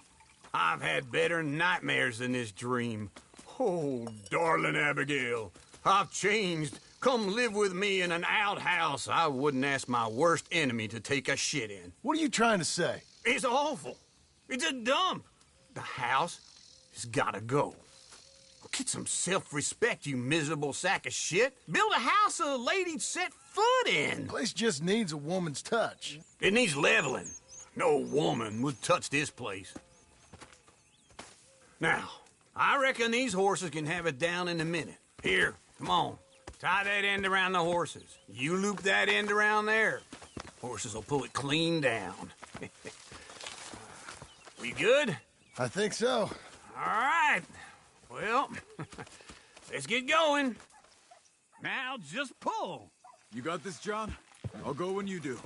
Speaker 4: I've had better nightmares than this dream. Oh, darling Abigail, I've changed. Come live with me in an outhouse I wouldn't ask my worst enemy to take a shit in.
Speaker 2: What are you trying to say?
Speaker 4: It's awful. It's a dump. The house has gotta go. Get some self-respect, you miserable sack of shit. Build a house a lady'd set foot in.
Speaker 2: The place just needs a woman's touch.
Speaker 4: It needs leveling. No woman would touch this place. Now, I reckon these horses can have it down in a minute. Here, come on. Tie that end around the horses. You loop that end around there. Horses will pull it clean down. We good?
Speaker 2: I think so.
Speaker 4: All right. Well, let's get going. Now just pull.
Speaker 16: You got this, John? I'll go when you do.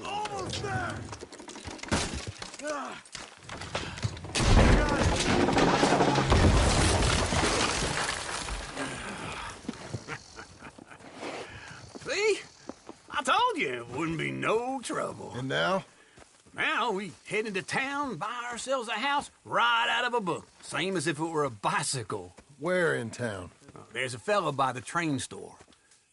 Speaker 2: Almost there!
Speaker 4: See? I told you it wouldn't be no trouble.
Speaker 2: And now?
Speaker 4: Now we head into town, buy ourselves a house right out of a book. Same as if it were a bicycle.
Speaker 2: Where in town?
Speaker 4: There's a fella by the train store.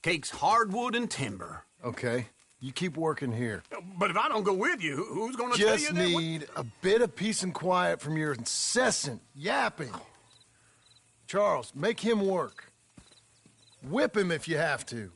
Speaker 4: Cakes hardwood and timber.
Speaker 2: Okay. You keep working here.
Speaker 4: But if I don't go with you, who's gonna tell you
Speaker 2: Just
Speaker 4: that?
Speaker 2: need a bit of peace and quiet from your incessant yapping. Charles, make him work. Whip him if you have to.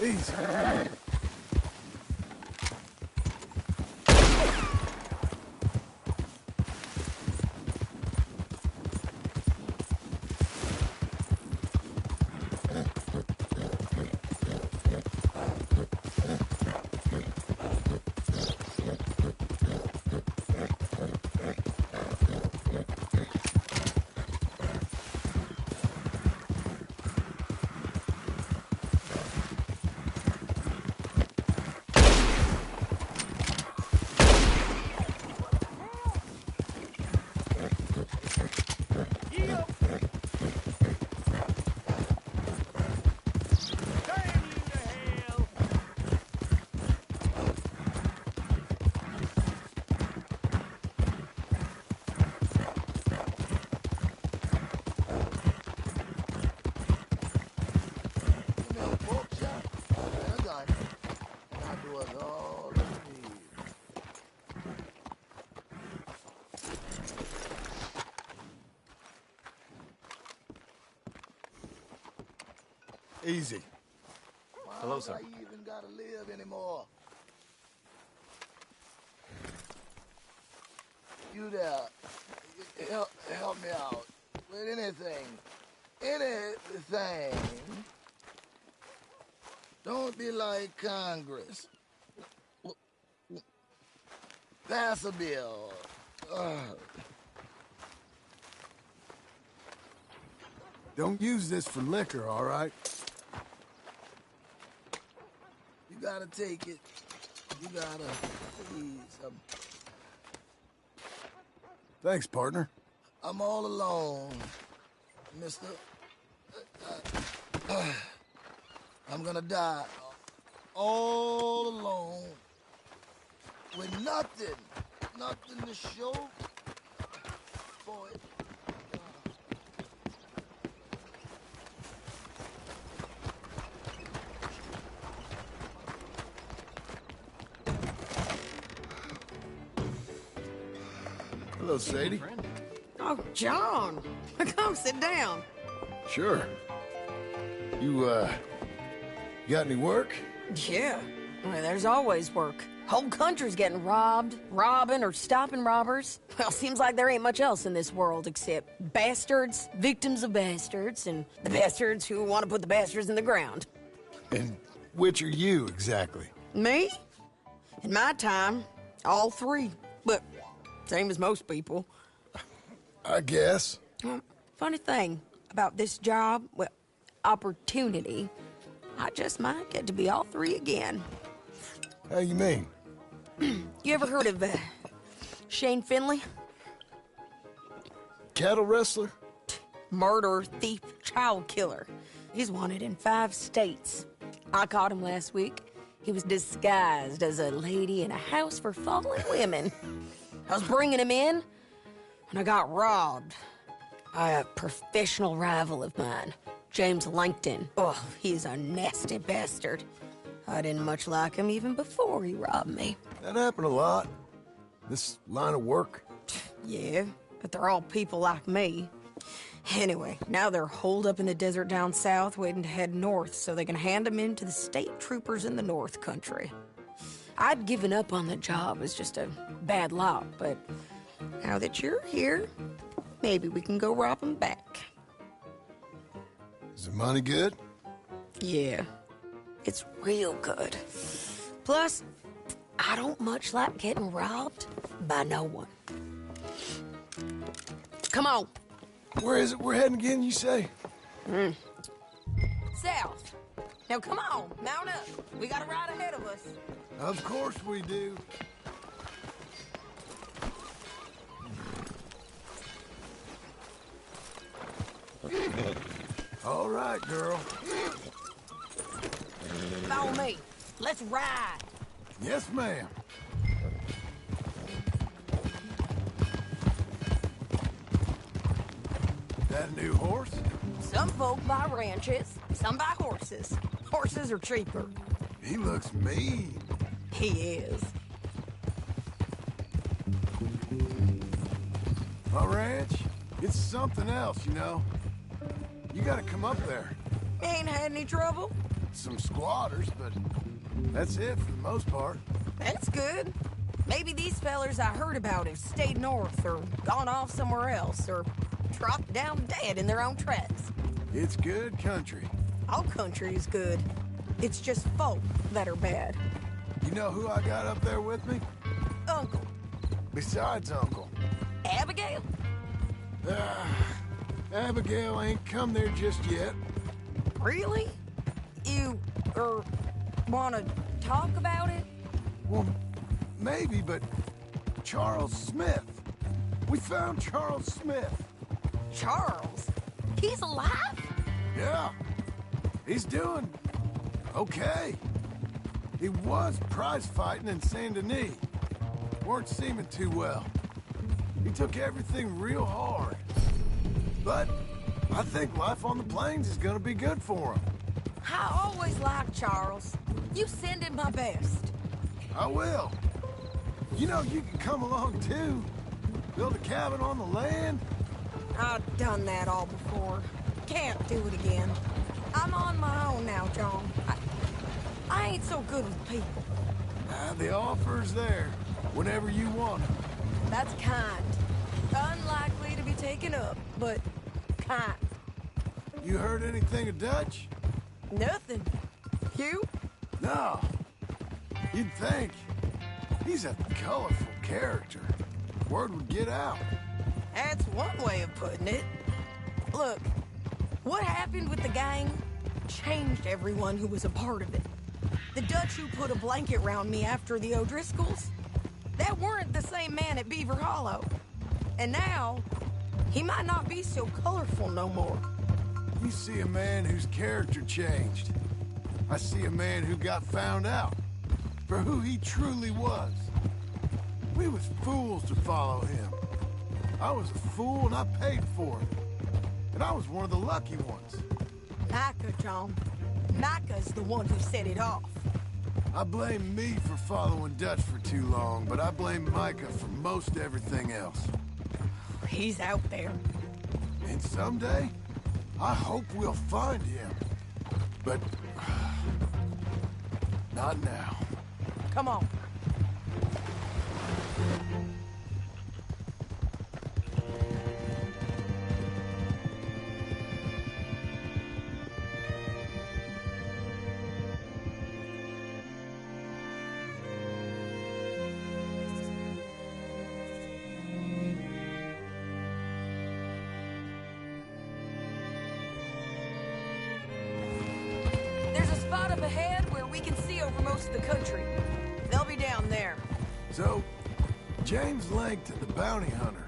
Speaker 2: Easy. Easy.
Speaker 12: Hello, sir. Why you even gotta live anymore? You there? Help me out with anything. Anything. Don't be like Congress. Pass a bill.
Speaker 2: Don't use this for liquor, all right?
Speaker 12: You gotta take it. You gotta please.
Speaker 2: Thanks, partner.
Speaker 12: I'm all alone, mister. I'm gonna die all alone with nothing to show for it.
Speaker 2: Hello, Sadie.
Speaker 8: Oh, John. Come sit down.
Speaker 2: Sure. You got any work?
Speaker 8: Yeah. Well, there's always work. Whole country's getting robbed, robbing, or stopping robbers. Well, seems like there ain't much else in this world except bastards, victims of bastards, and the bastards who want to put the bastards in the ground.
Speaker 2: And which are you, exactly?
Speaker 8: Me? In my time, all three. But same as most people.
Speaker 2: I guess.
Speaker 8: Funny thing about this job, well, opportunity, I just might get to be all three again.
Speaker 2: How you mean?
Speaker 8: You ever heard of Shane Finley?
Speaker 2: Cattle wrestler?
Speaker 8: Murderer, thief, child killer. He's wanted in 5 states. I caught him last week. He was disguised as a lady in a house for fallen women. I was bringing him in, and I got robbed by a professional rival of mine, James Langton. Oh, he's a nasty bastard. I didn't much like him even before he robbed me.
Speaker 2: That happened a lot. This line of work.
Speaker 8: Yeah, but they're all people like me. Anyway, now they're holed up in the desert down south, waiting to head north so they can hand them in to the state troopers in the north country. I'd given up on the job as just a bad lot, but now that you're here, maybe we can go rob them back.
Speaker 2: Is the money good?
Speaker 8: Yeah, it's real good. Plus, I don't much like getting robbed by no one. Come on.
Speaker 2: Where is it we're heading again, you say?
Speaker 8: South. Now come on, mount up. We got a ride ahead of us.
Speaker 2: Of course we do. All right, girl.
Speaker 8: Follow me. Let's ride.
Speaker 2: Yes, ma'am. That a new horse?
Speaker 8: Some folk buy ranches, some buy horses. Horses are cheaper.
Speaker 2: He looks mean.
Speaker 8: He is.
Speaker 2: My ranch, it's something else, you know. You gotta come up there.
Speaker 8: Ain't had any trouble?
Speaker 2: Some squatters, but that's it for the most part.
Speaker 8: That's good. Maybe these fellers I heard about have stayed north or gone off somewhere else or dropped down dead in their own tracks.
Speaker 2: It's good country.
Speaker 8: All country is good. It's just folk that are bad.
Speaker 2: You know who I got up there with me?
Speaker 8: Uncle.
Speaker 2: Besides Uncle.
Speaker 8: Abigail?
Speaker 2: Abigail ain't come there just yet.
Speaker 8: Really? You, wanna talk about it?
Speaker 2: Well, maybe, but Charles Smith. We found Charles Smith.
Speaker 8: Charles? He's alive?
Speaker 2: Yeah. He's doing okay. He was prize fighting in Saint Denis. Weren't seeming too well. He took everything real hard. But I think life on the plains is gonna be good for him.
Speaker 8: I always liked Charles. You send him my best.
Speaker 2: I will. You know, you can come along too. Build a cabin on the land.
Speaker 8: I've done that all before. Can't do it again. I'm on my own now, John. I ain't so good with people.
Speaker 2: The offer's there, whenever you want it.
Speaker 8: That's kind. Unlikely to be taken up, but kind.
Speaker 2: You heard anything of Dutch?
Speaker 8: Nothing. You?
Speaker 2: No. You'd think. He's a colorful character. Word would get out.
Speaker 8: That's one way of putting it. Look, what happened with the gang changed everyone who was a part of it. The Dutch who put a blanket round me after the O'Driscolls, that weren't the same man at Beaver Hollow. And now, he might not be so colorful no more.
Speaker 2: You see a man whose character changed. I see a man who got found out for who he truly was. We was fools to follow him. I was a fool and I paid for it. And I was one of the lucky ones.
Speaker 8: Micah, John. Micah's the one who set it off.
Speaker 2: I blame me for following Dutch for too long, but I blame Micah for most everything else.
Speaker 8: He's out there.
Speaker 2: And someday, I hope we'll find him. But... not now.
Speaker 8: Come on. Up ahead where we can see over most of the country. They'll be down there.
Speaker 2: So, James Langton, the bounty hunter,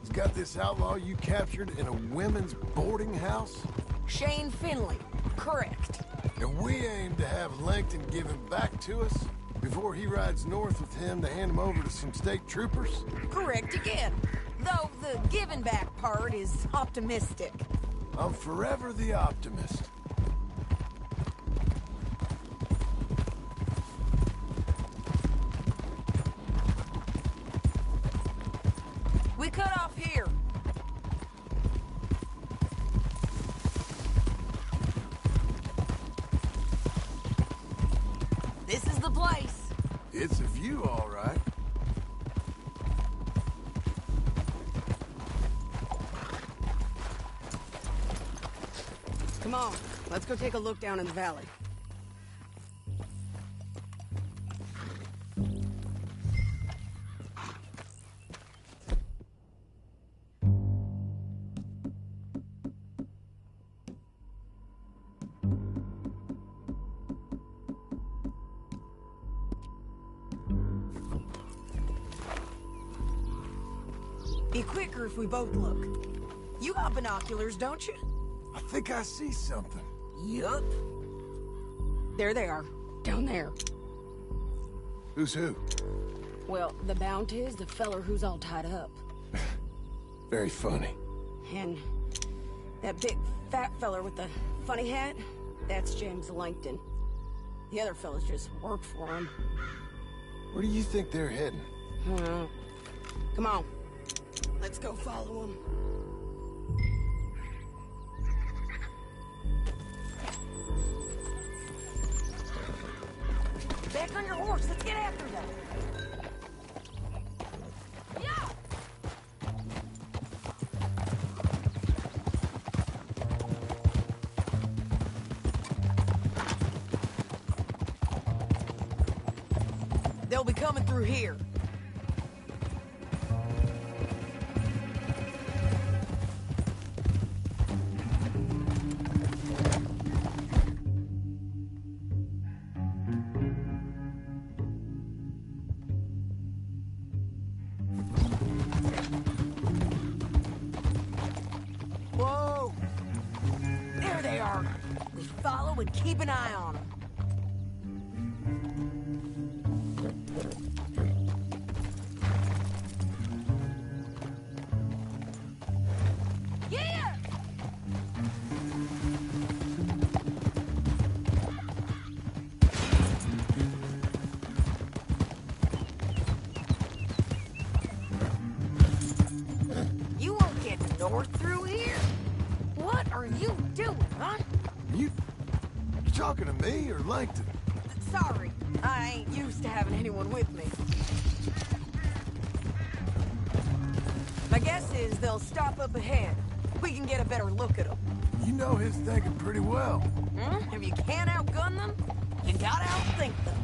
Speaker 2: has got this outlaw you captured in a women's boarding house?
Speaker 8: Shane Finley, correct.
Speaker 2: And we aim to have Langton give him back to us before he rides north with him to hand him over to some state troopers?
Speaker 8: Correct again. Though the giving back part is optimistic.
Speaker 2: I'm forever the optimist.
Speaker 8: We cut off here. This is the place.
Speaker 2: It's a view, all right.
Speaker 8: Come on, let's go take a look down in the valley. Be quicker if we both look. You got binoculars, don't you?
Speaker 2: I think I see something.
Speaker 8: Yup. There they are, down there.
Speaker 2: Who's who?
Speaker 8: Well, the Bounty is the feller who's all tied up.
Speaker 2: Very funny.
Speaker 8: And that big fat feller with the funny hat, that's James Langton. The other fellas just work for him.
Speaker 2: Where do you think they're heading?
Speaker 8: Come on. Let's go follow him. Back on your horse. Let's get after them. Yeah! They'll be coming through here. Whoa! There they are. We follow and keep an eye on them. Yeah! You won't get north through here. What are you doing, huh?
Speaker 2: You talking to me or Langton?
Speaker 8: Sorry, I ain't used to having anyone with me. My guess is they'll stop up ahead. We can get a better look at them.
Speaker 2: You know his thinking pretty well.
Speaker 8: If you can't outgun them, you gotta outthink them.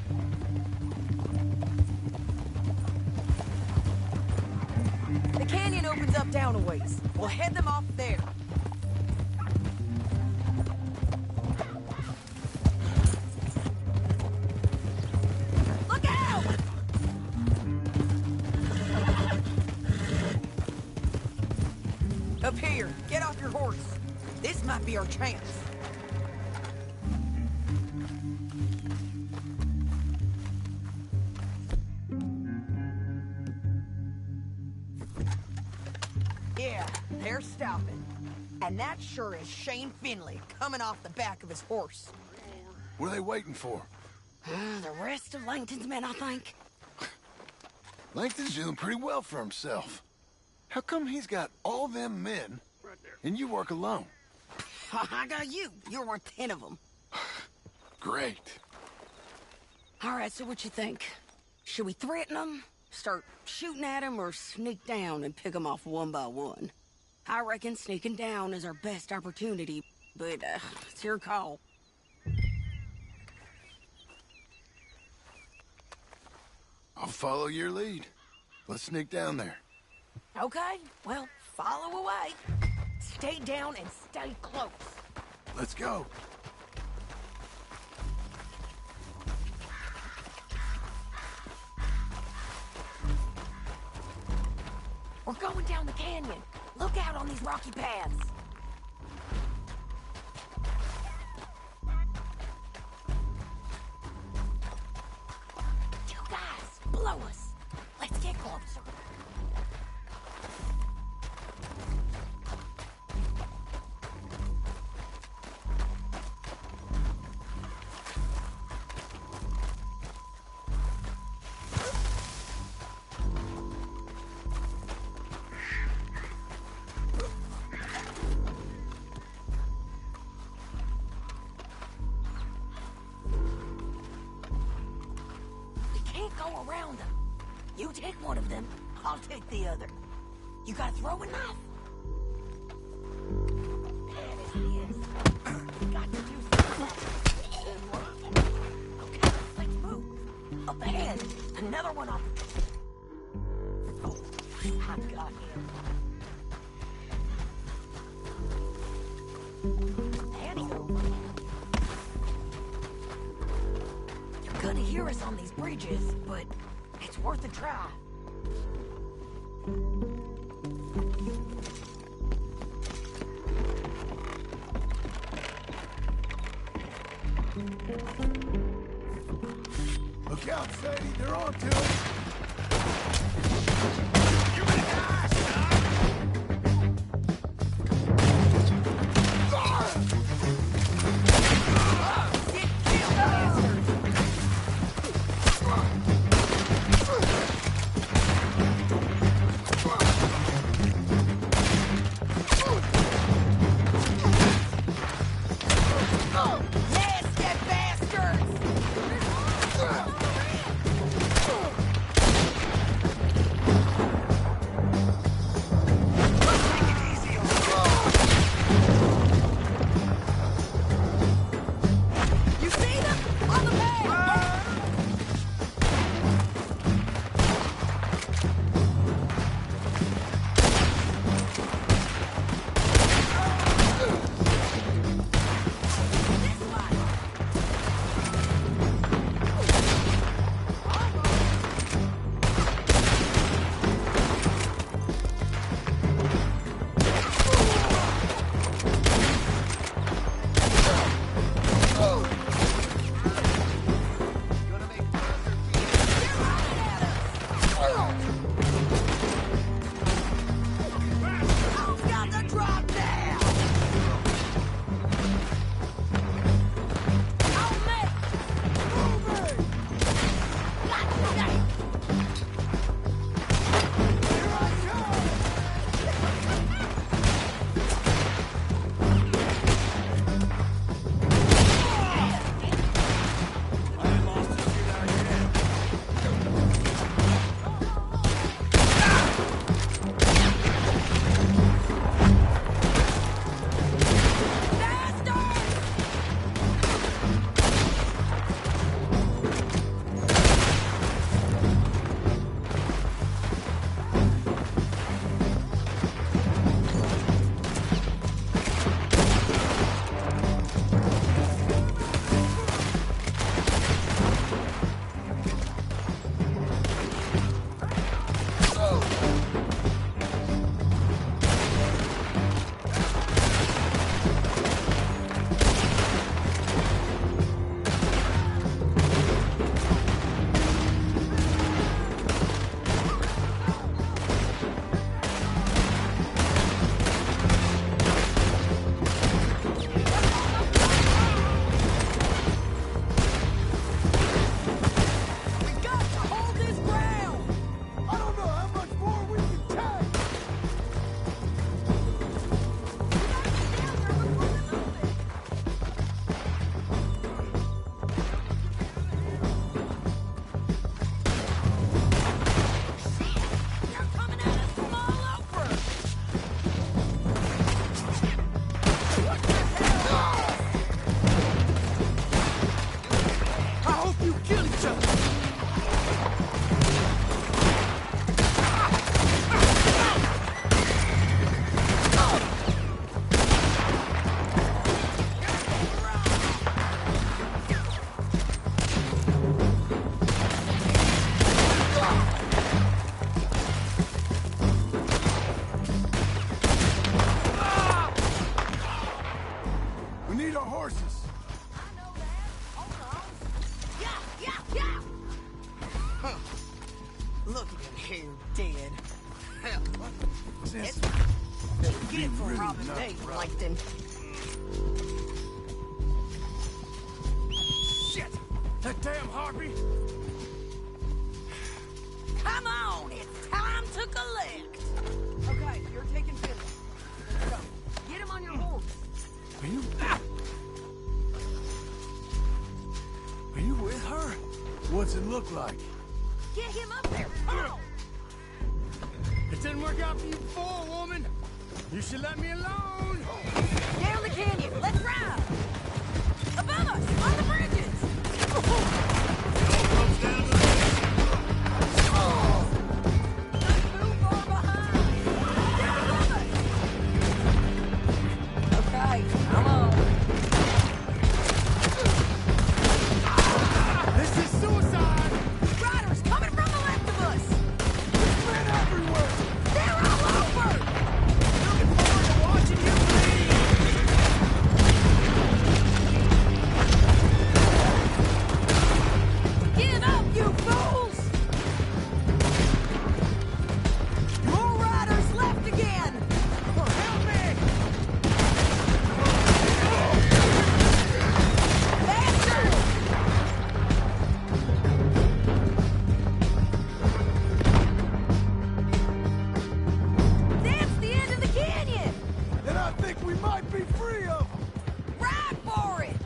Speaker 8: The canyon opens up down a ways. We'll head them off there. Look out! Up here. Get off your horse. This might be our chance. Yeah, they're stopping. And that sure is Shane Finley coming off the back of his horse.
Speaker 2: What are they waiting for?
Speaker 8: The rest of Langton's men, I think.
Speaker 2: Langton's doing pretty well for himself. How come he's got all them men, and you work alone?
Speaker 8: I got you. You're worth 10 of them.
Speaker 2: Great.
Speaker 8: All right, so what you think? Should we threaten them, start shooting at them, or sneak down and pick them off one by one? I reckon sneaking down is our best opportunity, but it's your call.
Speaker 2: I'll follow your lead. Let's sneak down there.
Speaker 8: Okay, well, follow away. Stay down and stay close.
Speaker 2: Let's go.
Speaker 8: We're going down the canyon. Look out on these rocky paths. You guys, below us. Let's get closer. Go around them. You take one of them, I'll take the other. You got a throwing knife? There it is. Got to do something. Okay, let's move. Up ahead, another one up. Oh, I got him. And he's over. You're gonna hear us on these bridges, but it's worth a try.
Speaker 2: Look out, Sadie. They're on to us.
Speaker 12: You're gonna die, son!
Speaker 2: We need our horses.
Speaker 8: Look at him here, dead. Hell,
Speaker 2: What's this?
Speaker 8: that's what you get for robbing me, Langton.
Speaker 14: Shit! That damn harpy!
Speaker 8: Come on, it's time to collect. Okay, you're taking Philip. Let's go. Get him on your horse.
Speaker 2: Are you with her? What's it look like?
Speaker 8: Get him up there. Come on.
Speaker 14: It didn't work out for you before, woman! You should let me alone!
Speaker 8: Down the canyon. Let's ride. Above us, on the bridges. Okay, come on.
Speaker 14: This is suicide!
Speaker 8: Riders coming from the left of us.
Speaker 2: Men everywhere!
Speaker 8: They're all over.
Speaker 14: Looking forward to watching you bleed!
Speaker 8: Give up, you fools! More riders left again.
Speaker 14: Help me!
Speaker 8: Faster! That's the end of the canyon.
Speaker 2: And I think we might be free of them.
Speaker 8: Ride for it.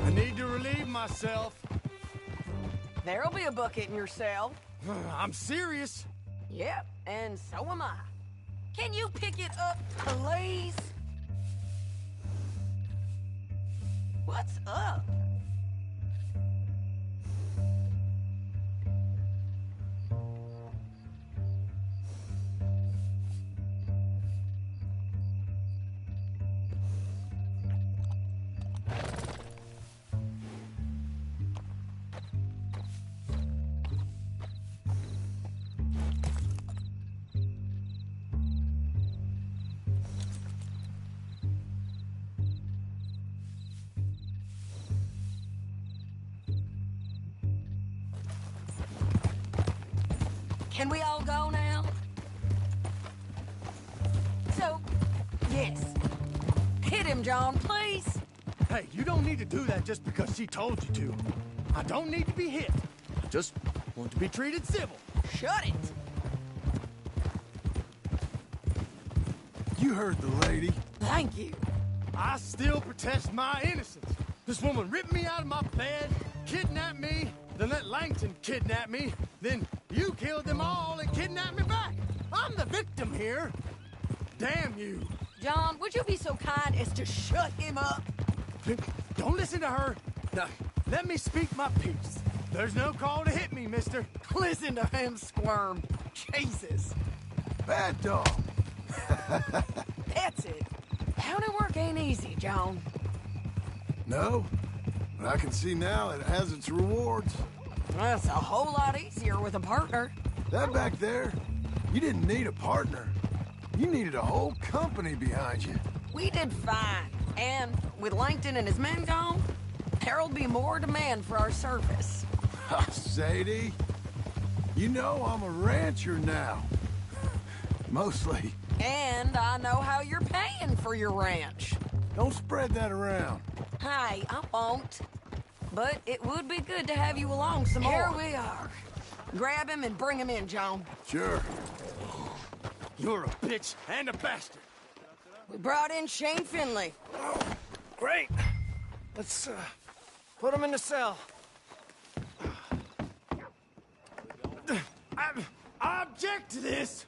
Speaker 14: I need to relieve myself.
Speaker 8: There'll be a bucket in your cell.
Speaker 14: I'm serious.
Speaker 8: Yep, and so am I. Can you pick it up, please? What's up? Can we all go now? So, yes. Hit him, John, please.
Speaker 14: Hey, you don't need to do that just because she told you to. I don't need to be hit. I just want to be treated civil.
Speaker 8: Shut it.
Speaker 2: You heard the lady.
Speaker 8: Thank you.
Speaker 14: I still protest my innocence. This woman ripped me out of my bed, kidnapped me, then let Langton kidnap me, then you killed them all and kidnapped me back. I'm the victim here. Damn you.
Speaker 8: John, would you be so kind as to shut him up?
Speaker 14: Don't listen to her. Now, let me speak my piece. There's no call to hit me, mister.
Speaker 8: Listen to him squirm. Jesus.
Speaker 2: Bad dog.
Speaker 8: That's it. County work ain't easy, John.
Speaker 2: No, but I can see now it has its rewards.
Speaker 8: That's a whole lot easier with a partner.
Speaker 2: That back there, you didn't need a partner. You needed a whole company behind you.
Speaker 8: We did fine. And with Langton and his men gone, there'll be more demand for our service.
Speaker 2: Sadie, you know I'm a rancher now. Mostly.
Speaker 8: And I know how you're paying for your ranch.
Speaker 2: Don't spread that around.
Speaker 8: Hey, I won't. But it would be good to have you along some more. Here we are. Grab him and bring him in, John.
Speaker 2: Sure.
Speaker 14: You're a bitch and a bastard.
Speaker 8: We brought in Shane Finley.
Speaker 14: Great. Let's, put him in the cell. I object to this.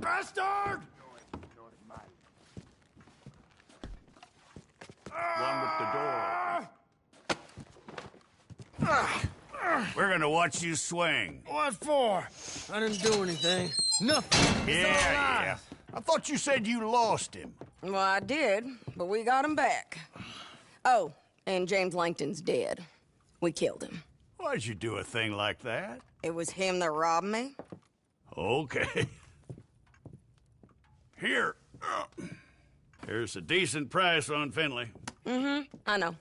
Speaker 14: Bastard!
Speaker 15: One with the door. We're gonna watch you swing.
Speaker 14: What for? I didn't do anything. Nothing. It's all lies.
Speaker 15: I thought you said you lost him.
Speaker 8: Well, I did, but we got him back. Oh, and James Langton's dead. We killed him.
Speaker 15: Why'd you do a thing like that?
Speaker 8: It was him that robbed me.
Speaker 15: Okay. Here. Here's a decent price on Finley.
Speaker 8: Mm-hmm, I know.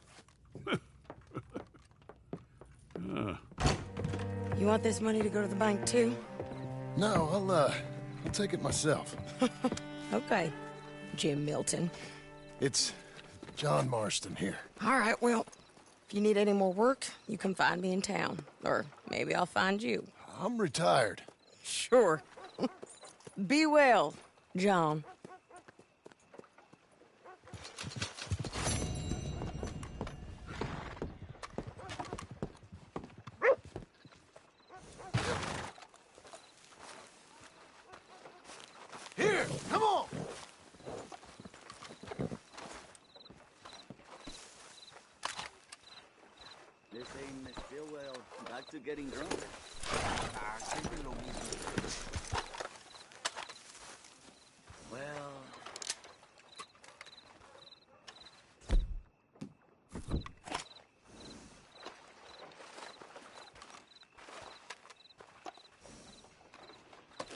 Speaker 8: You want this money to go to the bank, too?
Speaker 2: No, I'll take it myself.
Speaker 8: Okay, Jim Milton.
Speaker 2: It's John Marston here.
Speaker 8: All right, well, if you need any more work, you can find me in town. Or maybe I'll find you.
Speaker 2: I'm retired.
Speaker 8: Sure. Be well, John.
Speaker 2: Here, come on!
Speaker 19: This ain't Miss Stillwell. Back to getting drunk. Well...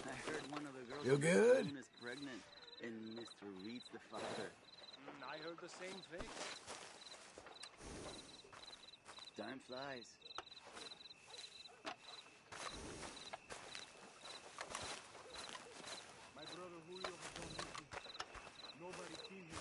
Speaker 19: I heard one of the girls...
Speaker 2: You good?
Speaker 19: Is pregnant, and Mr. Reed's the father.
Speaker 14: I heard the same thing.
Speaker 19: Time flies.
Speaker 14: My brother Julio was on duty. Nobody seen him.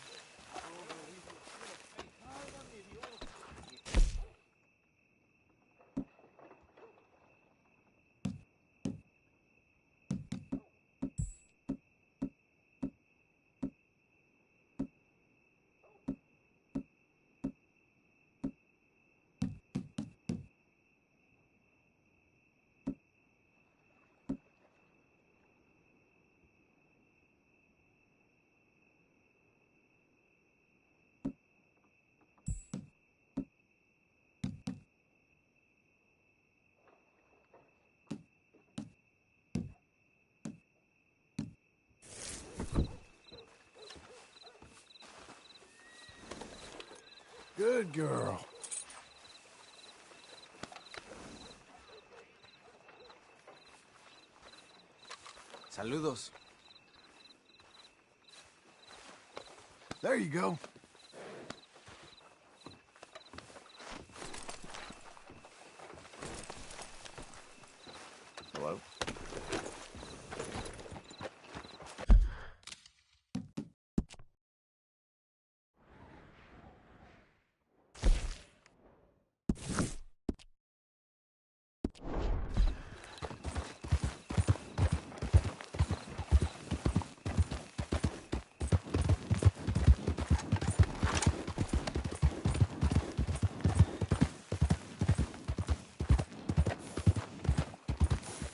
Speaker 2: Good girl.
Speaker 6: Saludos.
Speaker 2: There you go.
Speaker 15: Hello?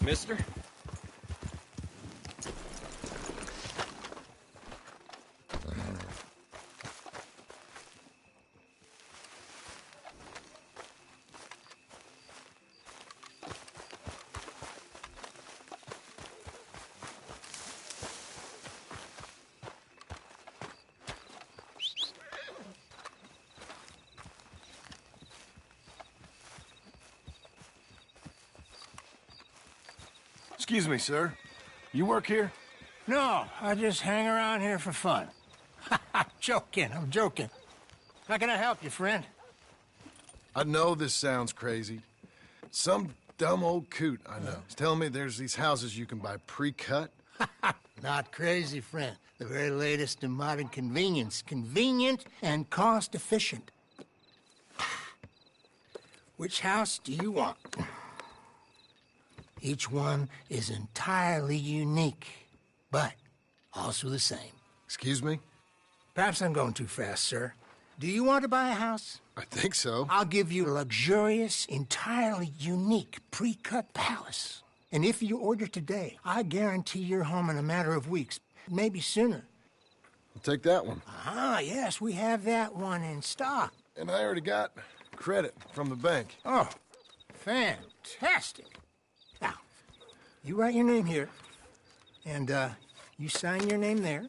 Speaker 18: Mister?
Speaker 2: Excuse me, sir. You work here?
Speaker 17: No, I just hang around here for fun. I'm joking. How can I help you, friend?
Speaker 2: I know this sounds crazy. Some dumb old coot I know is telling me there's these houses you can buy pre-cut.
Speaker 17: Not crazy, friend. The very latest in modern convenience. Convenient and cost-efficient.
Speaker 20: Which house do you want? Each one is entirely unique, but also the same.
Speaker 2: Excuse me?
Speaker 20: Perhaps I'm going too fast, sir. Do you want to buy a house?
Speaker 2: I think so.
Speaker 20: I'll give you a luxurious, entirely unique pre-cut palace. And if you order today, I guarantee you're home in a matter of weeks, maybe sooner.
Speaker 2: I'll take that one.
Speaker 20: Ah, yes, we have that one in stock.
Speaker 2: And I already got credit from the bank.
Speaker 20: Oh, fantastic. Now, you write your name here, and you sign your name there,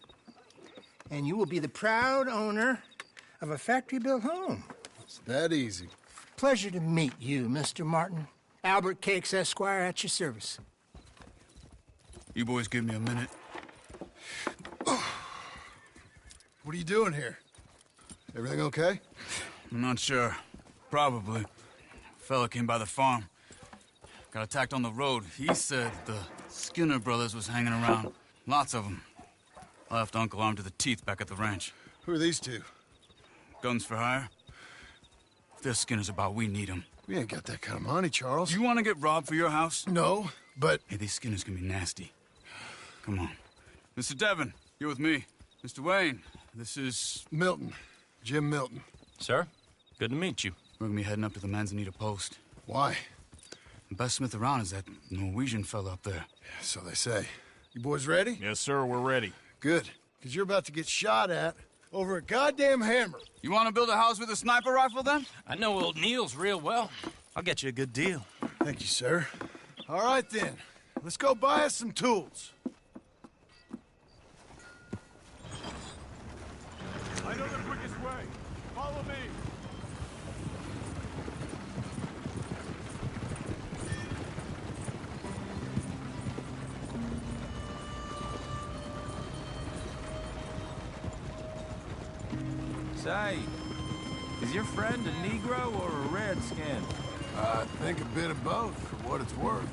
Speaker 20: and you will be the proud owner of a factory-built home.
Speaker 2: It's that easy.
Speaker 20: Pleasure to meet you, Mr. Martin. Albert Cakes, Esquire, at your service.
Speaker 16: You boys give me a minute.
Speaker 2: What are you doing here? Everything okay?
Speaker 16: I'm not sure. Probably. Fella came by the farm. Got attacked on the road. He said the Skinner brothers was hanging around. Lots of them. I left Uncle armed to the teeth back at the ranch.
Speaker 2: Who are these two?
Speaker 16: Guns for hire. If they're Skinner's about, we need them.
Speaker 2: We ain't got that kind of money, Charles.
Speaker 16: You want to get robbed for your house?
Speaker 2: No, but...
Speaker 16: Hey, these Skinners can be nasty. Come on. Mr. Devon, you're with me. Mr. Wayne, this is...
Speaker 2: Milton. Jim Milton.
Speaker 18: Sir, good to meet you.
Speaker 16: We're gonna be heading up to the Manzanita post.
Speaker 2: Why?
Speaker 16: The best smith around is that Norwegian fella up there.
Speaker 2: Yeah, so they say. You boys ready?
Speaker 18: Yes, sir, we're ready.
Speaker 2: Good, because you're about to get shot at over a goddamn hammer.
Speaker 16: You want to build a house with a sniper rifle, then?
Speaker 18: I know old Neil's real well. I'll get you a good deal.
Speaker 2: Thank you, sir. All right, then. Let's go buy us some tools.
Speaker 3: I know the quickest way. Follow me.
Speaker 6: Say, is your friend a Negro or a Redskin?
Speaker 2: I think a bit of both, for what it's worth.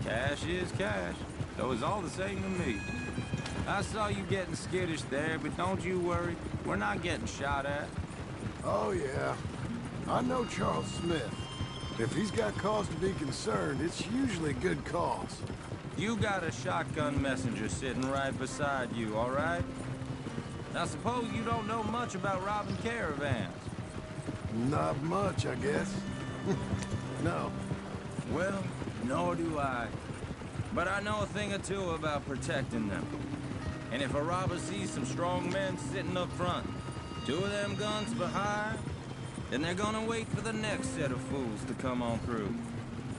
Speaker 6: Cash is cash, so it's all the same to me. I saw you getting skittish there, but don't you worry. We're not getting shot at.
Speaker 2: Oh, yeah. I know Charles Smith. If he's got cause to be concerned, it's usually good cause.
Speaker 6: You got a shotgun messenger sitting right beside you, all right? Now, suppose you don't know much about robbing caravans.
Speaker 2: Not much, I guess. No.
Speaker 6: Well, nor do I. But I know a thing or two about protecting them. And if a robber sees some strong men sitting up front, 2 of them guns for hire, then they're gonna wait for the next set of fools to come on through.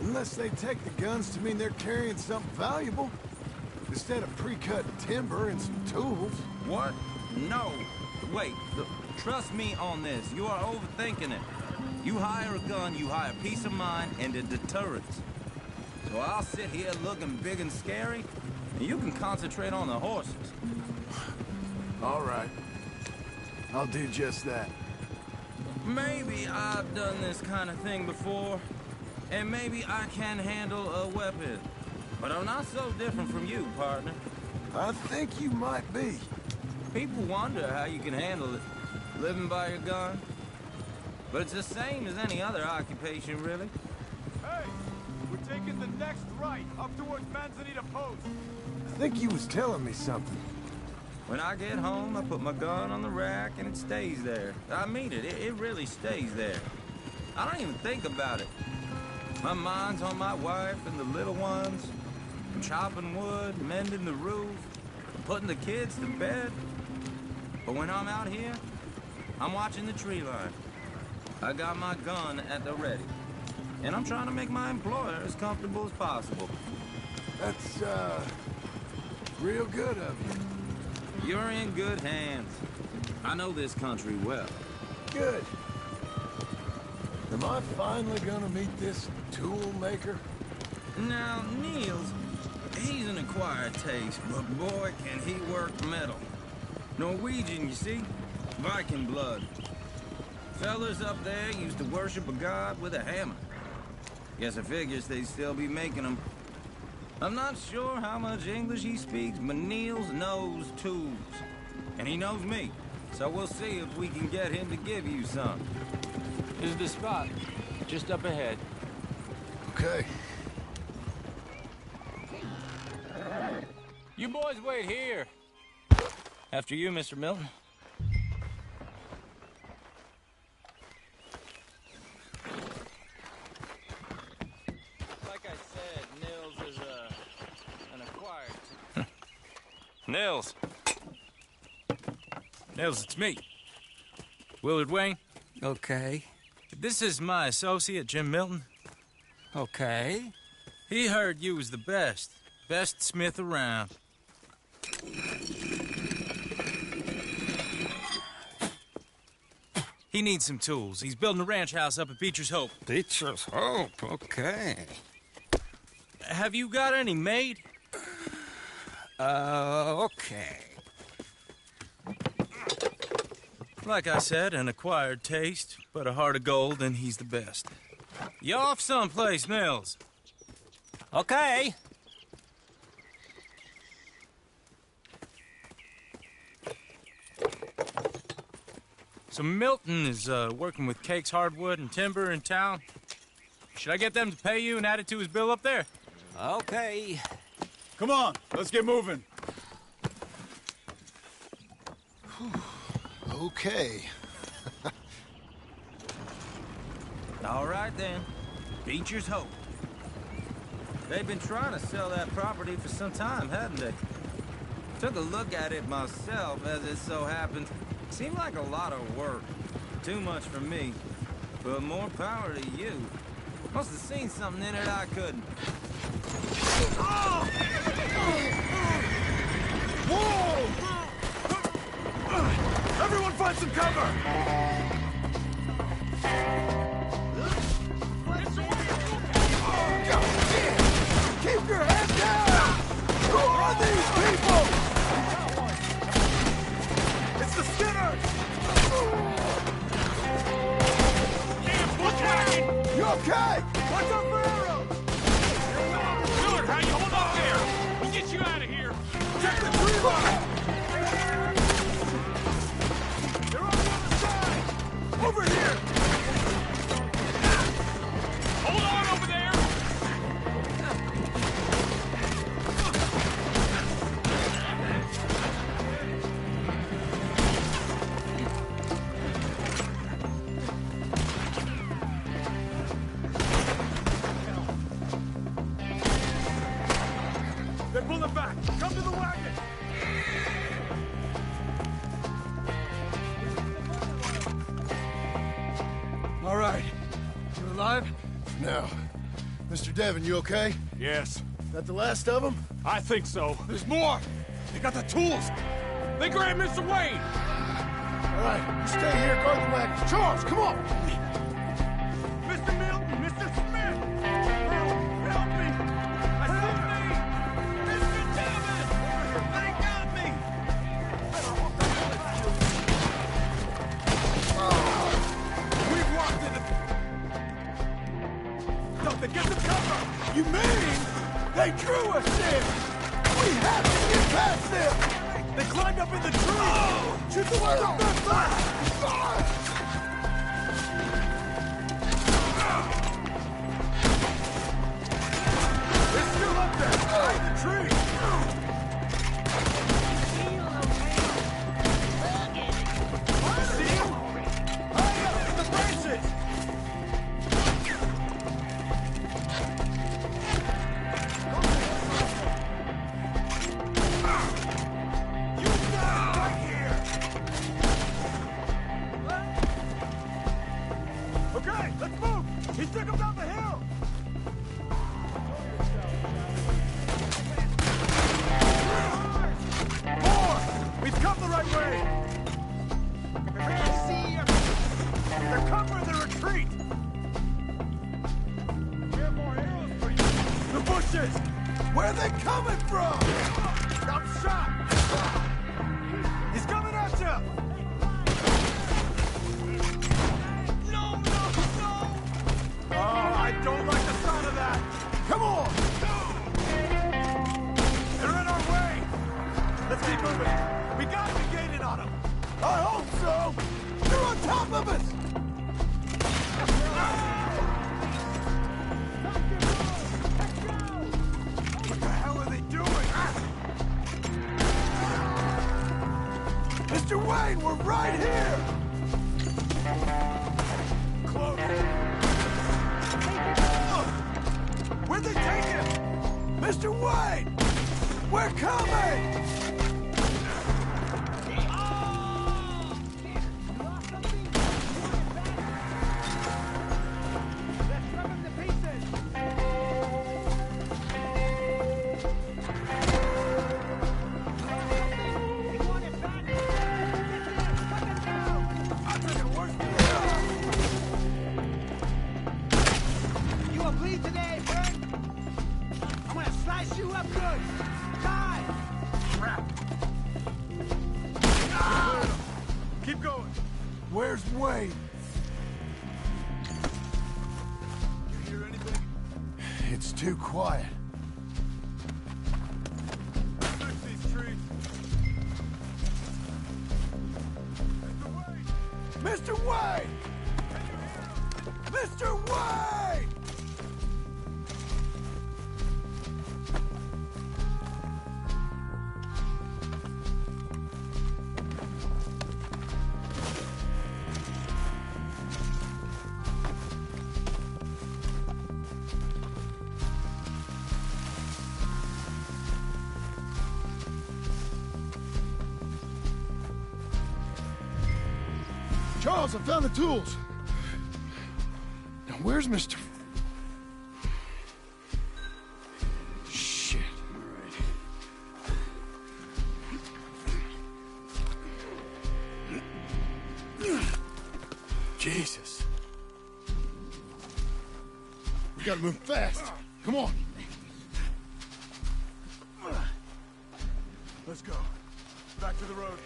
Speaker 2: Unless they take the guns to mean they're carrying something valuable. Instead of pre-cut timber and some tools.
Speaker 6: What? No. Wait. Trust me on this. You are overthinking it. You hire a gun, you hire peace of mind and a deterrence. So I'll sit here looking big and scary, and you can concentrate on the horses.
Speaker 2: All right. I'll do just that.
Speaker 6: Maybe I've done this kind of thing before, and maybe I can handle a weapon. But I'm not so different from you, partner.
Speaker 2: I think you might be.
Speaker 6: People wonder how you can handle it, living by your gun. But it's the same as any other occupation, really.
Speaker 3: Hey, we're taking the next right, up towards Manzanita Post.
Speaker 2: I think he was telling me something.
Speaker 6: When I get home, I put my gun on the rack and it stays there. I mean it, it really stays there. I don't even think about it. My mind's on my wife and the little ones. I'm chopping wood, mending the roof, putting the kids to bed. But when I'm out here, I'm watching the tree line. I got my gun at the ready. And I'm trying to make my employer as comfortable as possible.
Speaker 2: That's, real good of you.
Speaker 6: You're in good hands. I know this country well.
Speaker 2: Good. Am I finally gonna meet this tool maker?
Speaker 6: Now, Niels, he's an acquired taste, but boy, can he work metal. Norwegian, you see? Viking blood. Fellas up there used to worship a god with a hammer. Guess I figures they'd still be making them. I'm not sure how much English he speaks, but Niels knows tools. And he knows me. So we'll see if we can get him to give you some.
Speaker 18: Here's the spot.
Speaker 7: just up ahead.
Speaker 2: Okay.
Speaker 6: You boys wait here. After you, Mr. Milton. Like I said, Nils is an acquired... Nils. Nils, it's me. Willard Wayne.
Speaker 4: Okay.
Speaker 6: This is my associate, Jim Milton.
Speaker 4: Okay.
Speaker 6: He heard you was the best. Best smith around. He needs some tools. He's building a ranch house up at Beecher's Hope.
Speaker 4: Beecher's Hope, okay.
Speaker 6: Have you got any made?
Speaker 4: Okay.
Speaker 6: Like I said, an acquired taste, but a heart of gold, and he's the best. You off someplace, Nils?
Speaker 4: Okay.
Speaker 6: So Milton is working with Cake's Hardwood and Timber in town. Should I get them to pay you and add it to his bill up there?
Speaker 4: Okay.
Speaker 15: Come on, let's get moving.
Speaker 2: Okay.
Speaker 6: All right, then. Beecher's Hope. They've been trying to sell that property for some time, hadn't they? Took a look at it myself, as it so happened. Seemed like a lot of work. Too much for me. But more power to you. Must have seen something in it I couldn't.
Speaker 15: Whoa! Everyone find some cover! Keep your head down! Who are these people? It's the Skinners! Damn bushwhacking! You okay? Watch out for arrows!
Speaker 7: Willard, how you hold up there? We'll get you out of here.
Speaker 15: Check the tree line! They're on the other side! Over here!
Speaker 7: Hold on over there.
Speaker 15: They're pulling back! Come to the wagon! All right. You alive?
Speaker 2: No. Mr. Devon, you okay?
Speaker 15: Yes.
Speaker 2: That the last of them?
Speaker 15: I think so. There's more! They got the tools! They grabbed Mr. Wayne!
Speaker 2: All right, you stay here, guard the wagons. Charles, come on!
Speaker 15: Mr. Milton! Mr. Smith! Help me! I see me! Mr. Devon! They got me! We've walked into... Something, get some cover! You mean they drew us in? We have to get past them! They climbed up in the tree! Oh! Shoot the one up there first! They're still up there! Behind the tree! See him? Hurry up in the branches! Okay, let's move! He took him down the hill! More! We've come the right way! I can't see you! They're covering the retreat! We have more arrows for you! The bushes! Where are they coming from? I'm shot! He's coming at you! Oh, I don't like the sound of that! Come on! They're in our way! Let's keep moving! We gotta be gaining on them! I hope so! They're on top of us! Wayne, we're right here! Close. Where'd they take him? Mr. Wayne! We're coming! Where's Wayne? You hear anything? It's too quiet. Fix these trees. Mr. Wayne! Mr. Wayne! Charles, I found the tools. Now, where's Mr. Shit. All right. Jesus. We gotta move fast. Come on. Let's go. Back to the road.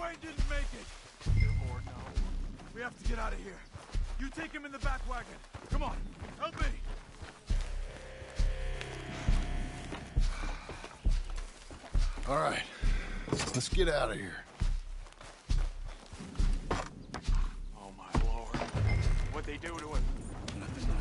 Speaker 15: Wayne didn't make it. Dear Lord, no. We have to get out of here. You take him in the back wagon. Come on, help me. All right, let's get out of here. Oh my Lord, what'd they do to him? Nothing nice.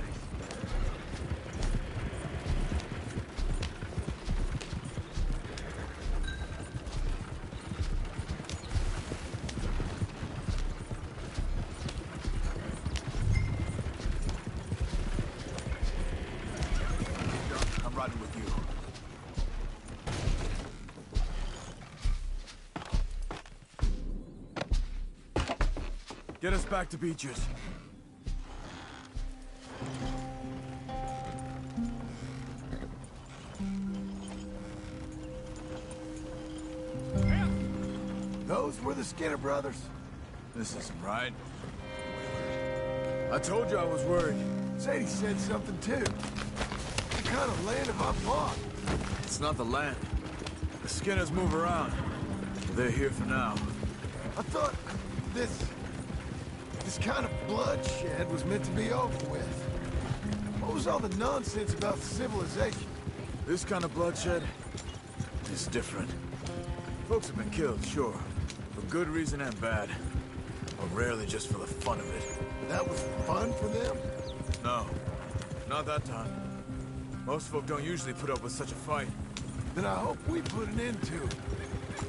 Speaker 15: Get us back to Beaches. Those were the Skinner brothers? This isn't right. I told you I was worried. Sadie said something too. What kind of land have I bought? It's not the land. The Skinners move around. They're here for now. I thought this kind of bloodshed was meant to be over with. What was all the nonsense about civilization? This kind of bloodshed is different. Folks have been killed, sure. For good reason and bad. But rarely just for the fun of it. That was fun for them? No. Not that time. Most folk don't usually put up with such a fight. Then I hope we put an end to it.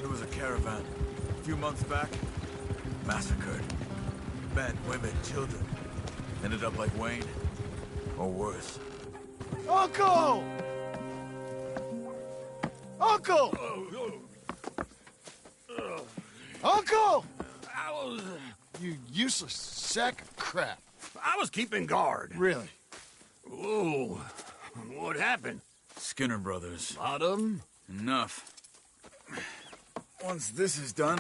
Speaker 15: There was a caravan. A few months back. Massacred. Men, women, children. Ended up like Wayne. Or worse. Uncle! Uncle! Uncle! You useless sack of crap.
Speaker 17: I was keeping guard.
Speaker 2: Really?
Speaker 17: Whoa. What happened?
Speaker 16: Skinner brothers.
Speaker 17: Lot of them?
Speaker 16: Enough.
Speaker 15: once this is done,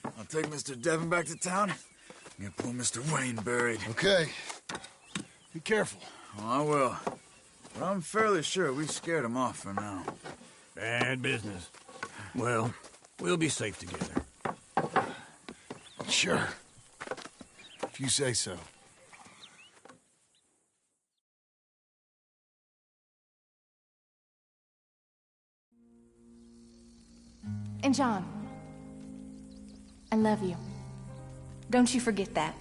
Speaker 15: I'll take Mr. Devon back to town and get poor Mr. Wayne buried.
Speaker 2: Okay. Be careful.
Speaker 15: Oh, I will. But I'm fairly sure we scared him off for now.
Speaker 4: Bad business. Well, we'll be safe together.
Speaker 2: Sure. If you say so.
Speaker 21: And John, I love you. Don't you forget that.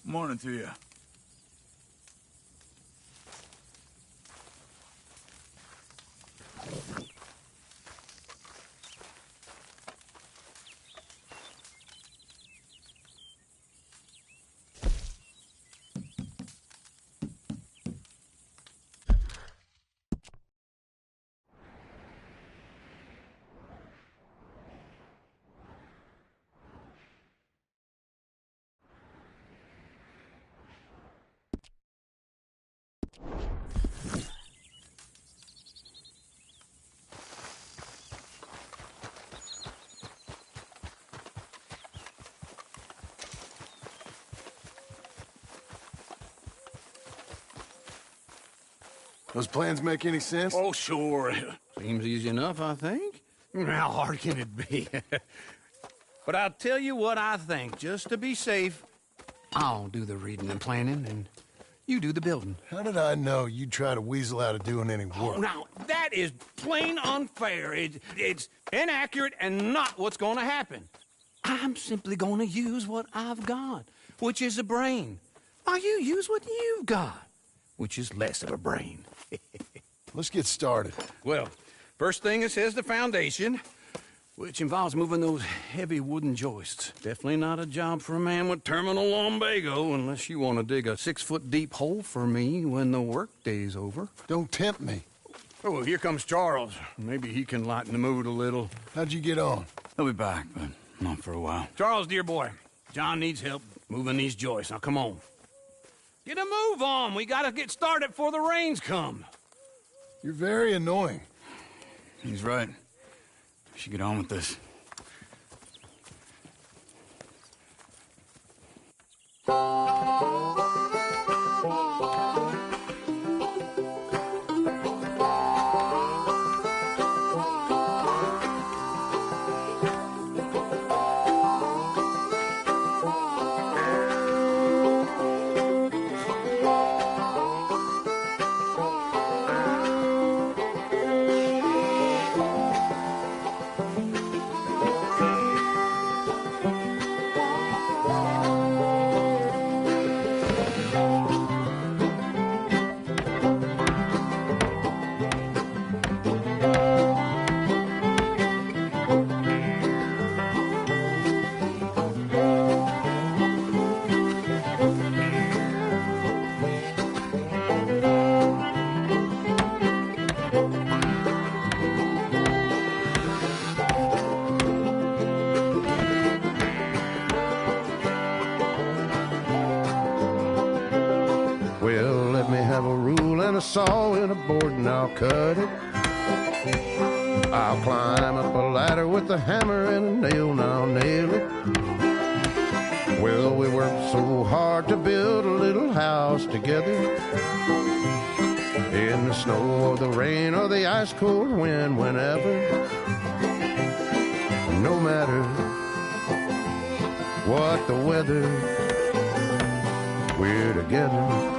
Speaker 15: Morning to you.
Speaker 2: Those plans make any sense?
Speaker 4: Oh, sure. Seems easy enough, I think. How hard can it be? But I'll tell you what I think. Just to be safe, I'll do the reading and planning, and you do the building.
Speaker 2: How did I know you'd try to weasel out of doing any work?
Speaker 4: Oh, now, that is plain unfair. It's inaccurate and not what's going to happen. I'm simply going to use what I've got, which is a brain. While you use what you've got, which is less of a brain.
Speaker 2: Let's get started.
Speaker 4: Well, first thing it says the foundation, which involves moving those heavy wooden joists. Definitely not a job for a man with terminal lumbago unless you want to dig a 6-foot deep hole for me when the workday's over.
Speaker 2: Don't tempt me.
Speaker 4: Oh, here comes Charles. Maybe he can lighten the mood a little.
Speaker 2: How'd you get on?
Speaker 16: He'll be back, but not for a while.
Speaker 4: Charles, dear boy, John needs help moving these joists. Now, come on. Get a move on. We gotta get started before the rains come.
Speaker 2: You're very annoying.
Speaker 16: He's right. We should get on with this.
Speaker 22: A saw and a board and I'll cut it. I'll climb up a ladder with a hammer and a nail and I'll nail it. Well, we worked so hard to build a little house together. In the snow or the rain or the ice cold wind, whenever. No matter what the weather, we're together.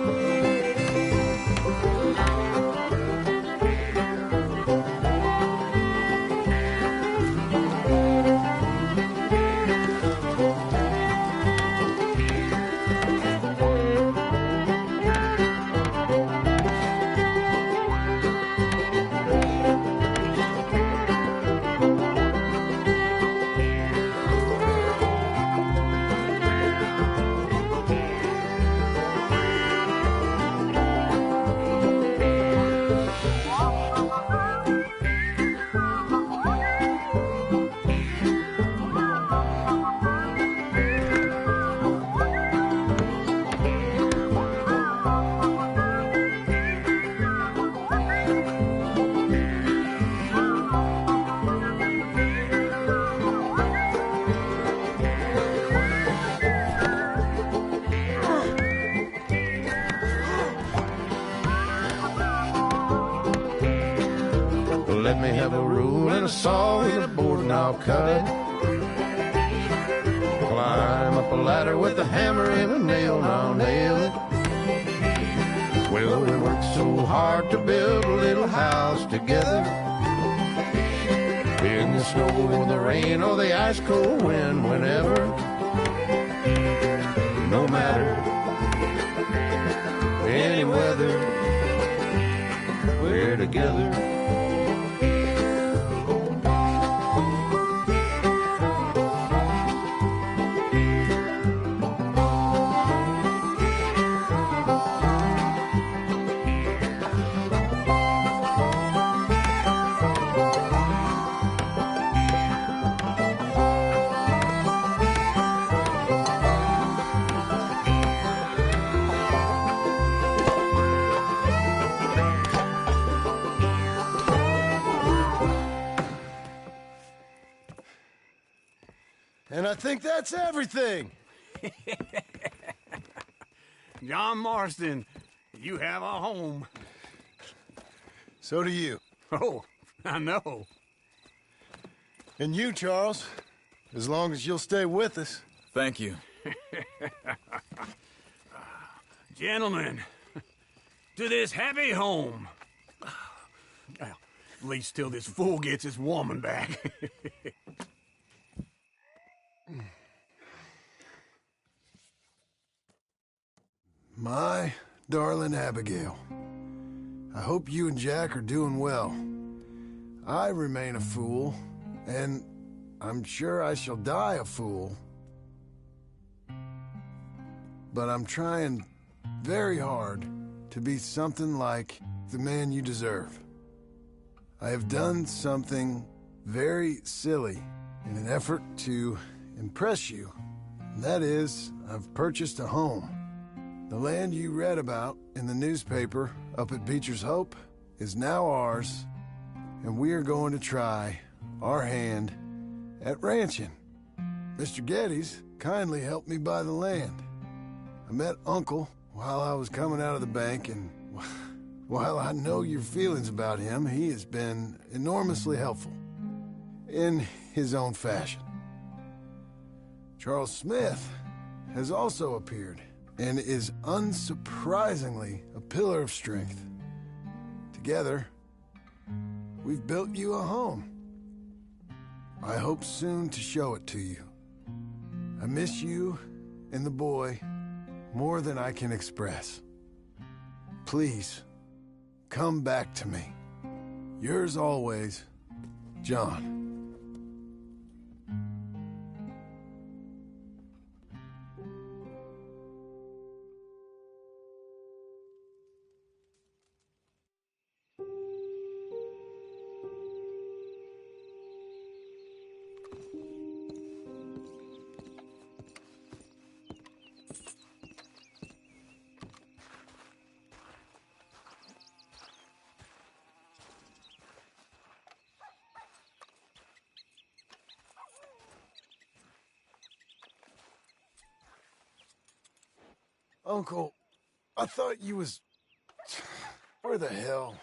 Speaker 22: Let me have a rule and a saw and a board and I'll cut it. Climb up a ladder with a hammer and a nail and I'll nail it. Well, we worked so hard to build a little house together. In the snow, the rain, or the ice cold wind, whenever. No matter any weather, we're together.
Speaker 2: And I think that's everything.
Speaker 4: John Marston, you have a home.
Speaker 2: So do you.
Speaker 4: Oh, I know.
Speaker 2: And you, Charles, as long as you'll stay with us.
Speaker 16: Thank you.
Speaker 4: Gentlemen, to this happy home. Well, at least till this fool gets his woman back.
Speaker 2: My darling Abigail, I hope you and Jack are doing well. I remain a fool, and I'm sure I shall die a fool. But I'm trying very hard to be something like the man you deserve. I have done something very silly in an effort to impress you. And that is, I've purchased a home. The land you read about in the newspaper up at Beecher's Hope is now ours, and we are going to try our hand at ranching. Mr. Geddes kindly helped me buy the land. I met Uncle while I was coming out of the bank, and while I know your feelings about him, he has been enormously helpful in his own fashion. Charles Smith has also appeared and is unsurprisingly a pillar of strength. Together, we've built you a home. I hope soon to show it to you. I miss you and the boy more than I can express. Please, come back to me. Yours always, John. Uncle, I thought you was... Where the hell?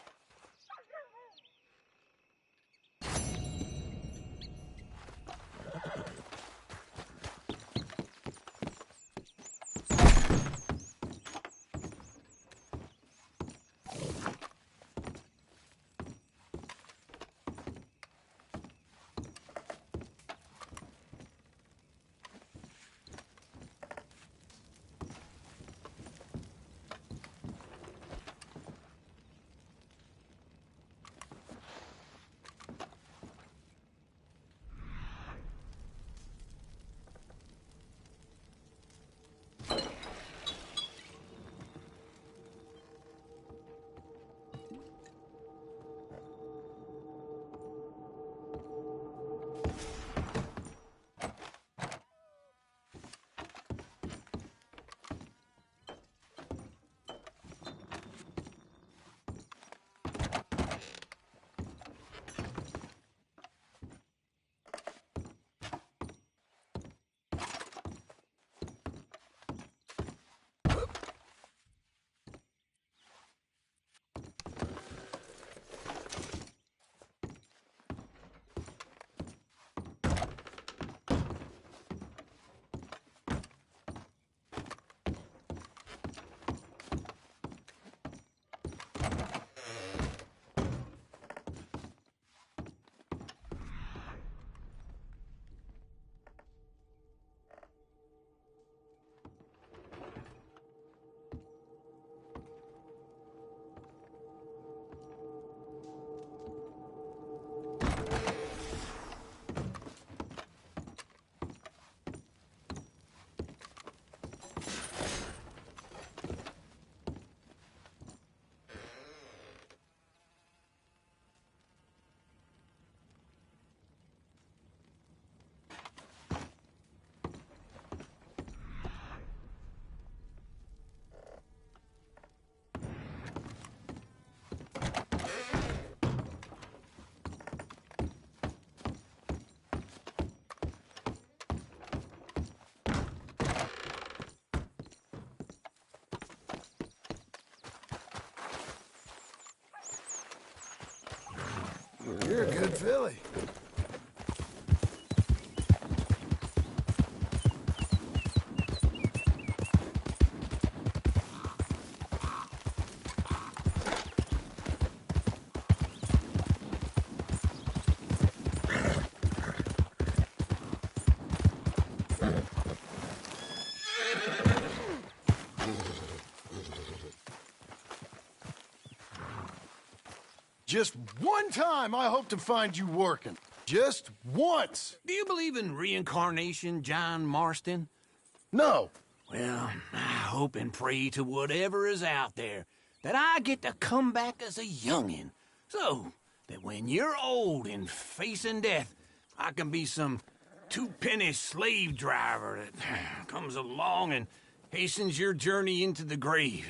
Speaker 2: You're a good filly. Just one time I hope to find you working. Just once.
Speaker 4: Do you believe in reincarnation, John Marston?
Speaker 2: No.
Speaker 4: Well, I hope and pray to whatever is out there that I get to come back as a youngin', so that when you're old and facing death, I can be some two-penny slave driver that comes along and hastens your journey into the grave.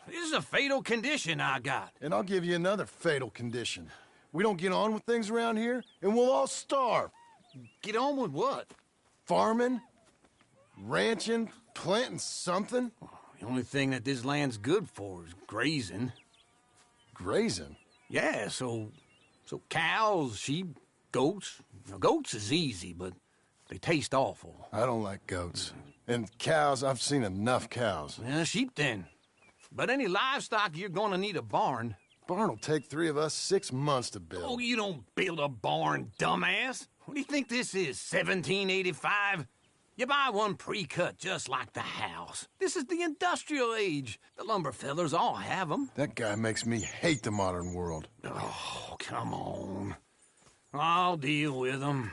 Speaker 4: This is a fatal condition I got.
Speaker 2: And I'll give you another fatal condition. We don't get on with things around here, and we'll all starve.
Speaker 4: Get on with what?
Speaker 2: Farming, ranching, planting something.
Speaker 4: The only thing that this land's good for is grazing.
Speaker 2: Grazing?
Speaker 4: Yeah, so cows, sheep, goats. Now, goats is easy, but they taste awful.
Speaker 2: I don't like goats. And cows, I've seen enough cows.
Speaker 4: Yeah, sheep then. But any livestock, you're gonna need a barn.
Speaker 2: Barn will take 3 of us 6 months to build.
Speaker 4: Oh, you don't build a barn, dumbass. What do you think this is, 1785? You buy one pre-cut just like the house. This is the industrial age. The lumber fellers all have them.
Speaker 2: That guy makes me hate the modern world.
Speaker 4: Oh, come on. I'll deal with them.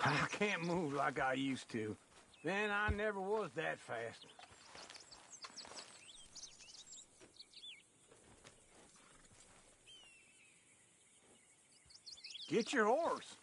Speaker 4: I can't move like I used to. Then I never was that fast. Get your horse.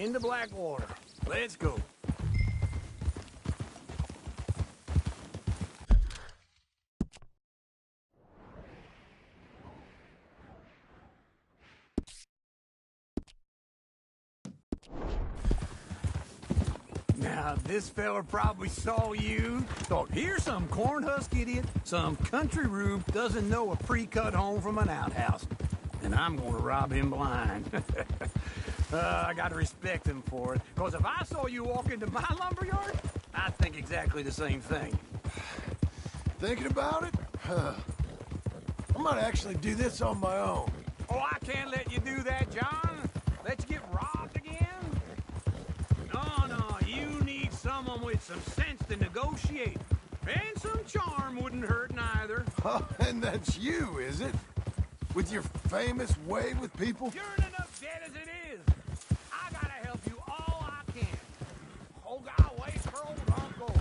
Speaker 4: into Blackwater. Let's go. Now, this fella probably saw you, thought, here's some cornhusk idiot, some country rube doesn't know a pre-cut home from an outhouse. And I'm gonna rob him blind. I gotta respect him for it, because if I saw you walk into my lumberyard, I'd think exactly the same thing.
Speaker 2: Thinking about it? I might actually do this on my own.
Speaker 4: Oh, I can't let you do that, John. Let you get robbed again? No, you need someone with some sense to negotiate. And some charm wouldn't hurt neither.
Speaker 2: Oh, and that's you, is it? With your famous way with people?
Speaker 4: You're in enough debt as it is. I gotta help you all I can. Oh, God, wait for old Uncle.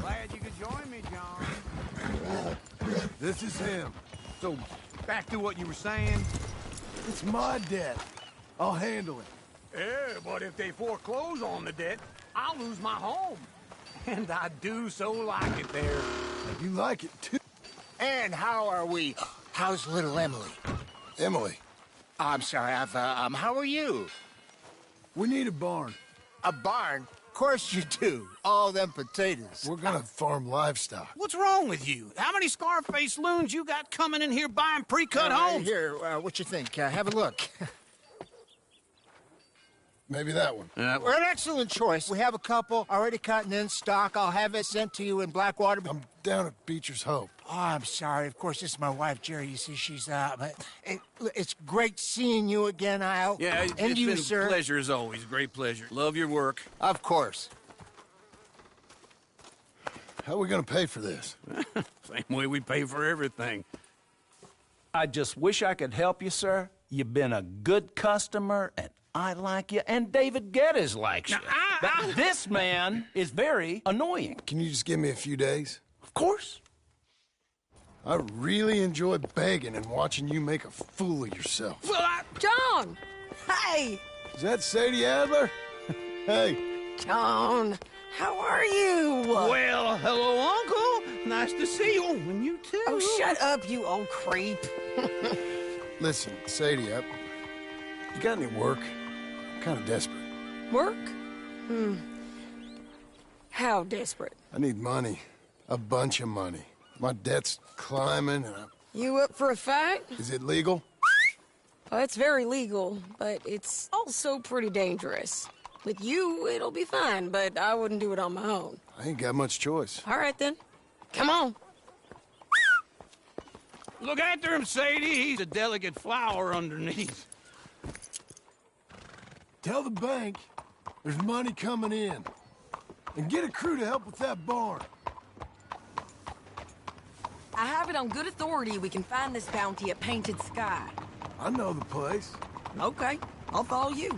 Speaker 4: Glad you could join me, John.
Speaker 2: This is him.
Speaker 4: So, back to what you were saying.
Speaker 2: It's my debt. I'll handle it.
Speaker 4: Yeah, but if they foreclose on the debt, I'll lose my home. And I do so like it there.
Speaker 2: You like it, too.
Speaker 20: And how are we? How's little Emily?
Speaker 2: Emily.
Speaker 20: I'm sorry, how are you?
Speaker 2: We need a barn.
Speaker 20: A barn? Of course you do. All them potatoes.
Speaker 2: We're gonna farm livestock.
Speaker 4: What's wrong with you? How many Scarface loons you got coming in here buying pre-cut homes?
Speaker 20: Here, what you think? Have a look.
Speaker 2: Maybe that one.
Speaker 20: We're an excellent choice. We have a couple already cut and in stock. I'll have it sent to you in Blackwater.
Speaker 2: I'm down at Beecher's Hope.
Speaker 20: Oh, I'm sorry. Of course, this is my wife, Jerry. You see, she's but it's great seeing you again, Al.
Speaker 6: Yeah,
Speaker 20: and
Speaker 6: it's
Speaker 20: you,
Speaker 6: been
Speaker 20: sir.
Speaker 6: a pleasure as always. Great pleasure. Love your work.
Speaker 20: Of course.
Speaker 2: How are we gonna pay for this?
Speaker 4: Same way we pay for everything.
Speaker 17: I just wish I could help you, sir. You've been a good customer, and I like you, and David Geddes likes you. But this man is very annoying.
Speaker 2: Can you just give me a few days?
Speaker 17: Of course.
Speaker 2: I really enjoy begging and watching you make a fool of yourself.
Speaker 8: Well, John! Hey!
Speaker 2: Is that Sadie Adler? Hey.
Speaker 8: John, how are you?
Speaker 4: Well, hello, Uncle. Nice to see you. And you too.
Speaker 8: Oh, shut up, you old creep.
Speaker 2: Listen, Sadie, you got any work? I'm kind of desperate.
Speaker 8: Work? How desperate?
Speaker 2: I need money. A bunch of money. My debt's climbing and
Speaker 8: You up for a fight?
Speaker 2: Is it legal?
Speaker 8: Well, it's very legal, but it's also pretty dangerous. With you, it'll be fine, but I wouldn't do it on my own.
Speaker 2: I ain't got much choice.
Speaker 8: All right, then. Come on.
Speaker 4: Look after him, Sadie. He's a delicate flower underneath.
Speaker 2: Tell the bank there's money coming in. And get a crew to help with that barn.
Speaker 8: I have it on good authority we can find this bounty at Painted Sky.
Speaker 2: I know the place.
Speaker 8: Okay, I'll follow you.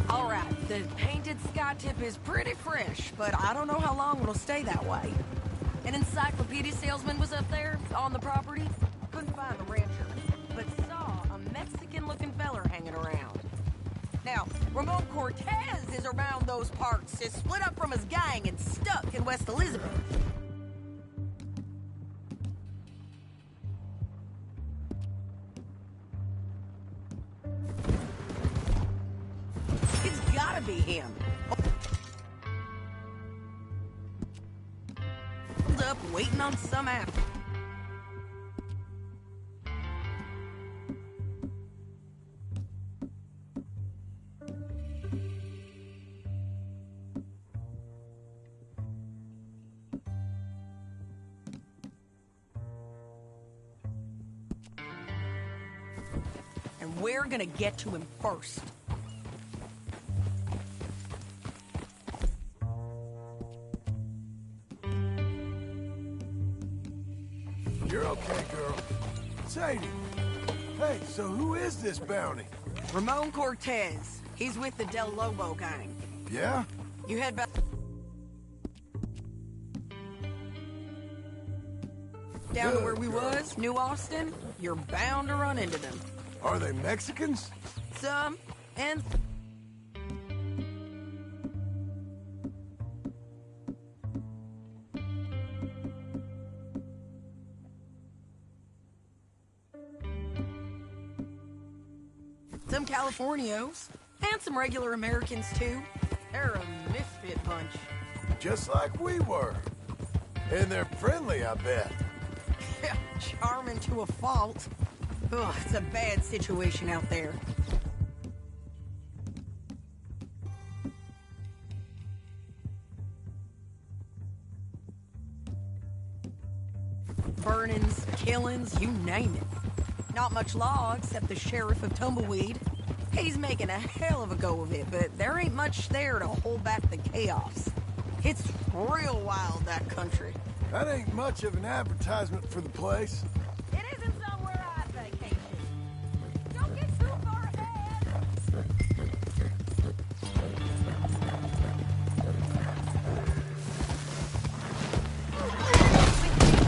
Speaker 8: All right, the Painted Sky tip is pretty fresh, but I don't know how long it'll stay that way. An encyclopedia salesman was up there on the property. Couldn't find the rancher, but saw a Mexican-looking feller hanging around. Now, Ramon Cortez is around those parts, is split up from his gang and stuck in West Elizabeth. It's gotta be him. Hold up, waiting on some apple. And we're gonna get to him first.
Speaker 2: Okay, girl. Sadie. Hey, so who is this bounty?
Speaker 8: Ramon Cortez. He's with the Del Lobo gang.
Speaker 2: Yeah?
Speaker 8: You head back down to where we was, New Austin, you're bound to run into them.
Speaker 2: Are they Mexicans?
Speaker 8: Some, and... some Californios, and some regular Americans, too. They're a misfit bunch.
Speaker 2: Just like we were. And they're friendly, I bet.
Speaker 8: Yeah, charming to a fault. Ugh, it's a bad situation out there. Burnings, killings, you name it. Not much law except the sheriff of Tumbleweed. He's making a hell of a go of it, but there ain't much there to hold back the chaos. It's real wild, that country.
Speaker 2: That ain't much of an advertisement for the place.
Speaker 13: It isn't somewhere I vacation. Don't get too far ahead.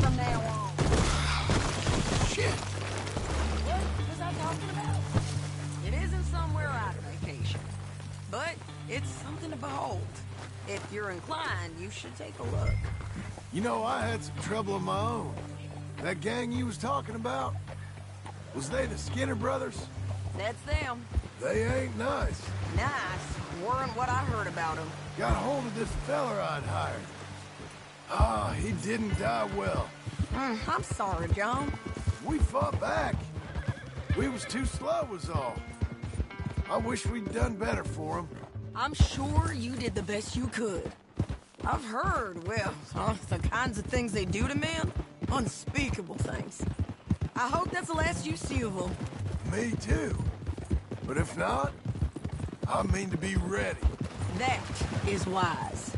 Speaker 8: From now on.
Speaker 2: Shit.
Speaker 8: What was I talking about? It isn't somewhere I vacation, but it's something to behold. If you're inclined, you should take a look.
Speaker 2: You know, I had some trouble of my own. That gang you was talking about, was they the Skinner brothers?
Speaker 8: That's them.
Speaker 2: They ain't nice.
Speaker 8: Nice. Weren't what I heard about them.
Speaker 2: Got hold of this feller I'd hired. Ah, he didn't die well.
Speaker 8: I'm sorry, John.
Speaker 2: We fought back. We was too slow was all. I wish we'd done better for him.
Speaker 8: I'm sure you did the best you could. I've heard, well, the kinds of things they do to men. Unspeakable things. I hope that's the last you see of them.
Speaker 2: Me too. But if not, I mean to be ready.
Speaker 8: That is wise.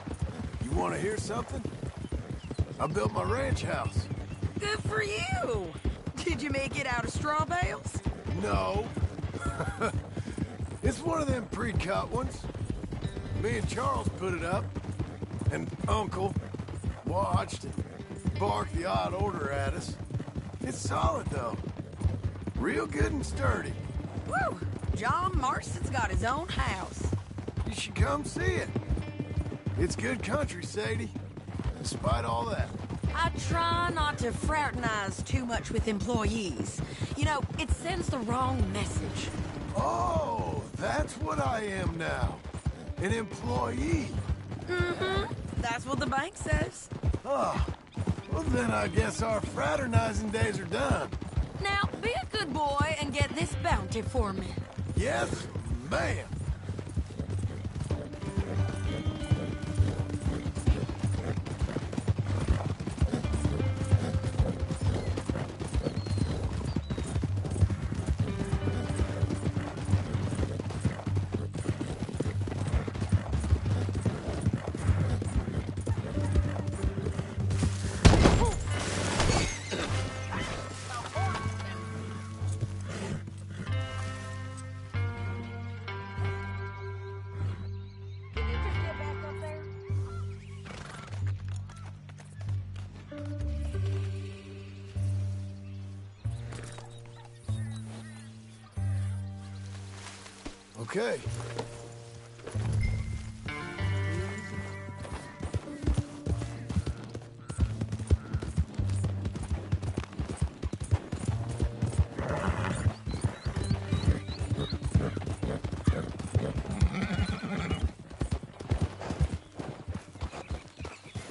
Speaker 2: You want to hear something? I built my ranch house.
Speaker 8: Good for you. Did you make it out of straw bales?
Speaker 2: No. It's one of them pre-cut ones. Me and Charles put it up. And Uncle watched and barked the odd order at us. It's solid, though. Real good and sturdy.
Speaker 8: Woo! John Marston's got his own house.
Speaker 2: You should come see it. It's good country, Sadie. Despite all that.
Speaker 8: I try not to fraternize too much with employees. You know, it sends the wrong message.
Speaker 2: Oh, that's what I am now. An employee.
Speaker 8: Mm-hmm. That's what the bank says.
Speaker 2: Oh, well then I guess our fraternizing days are done.
Speaker 8: Now, be a good boy and get this bounty for me.
Speaker 2: Yes, ma'am. Okay.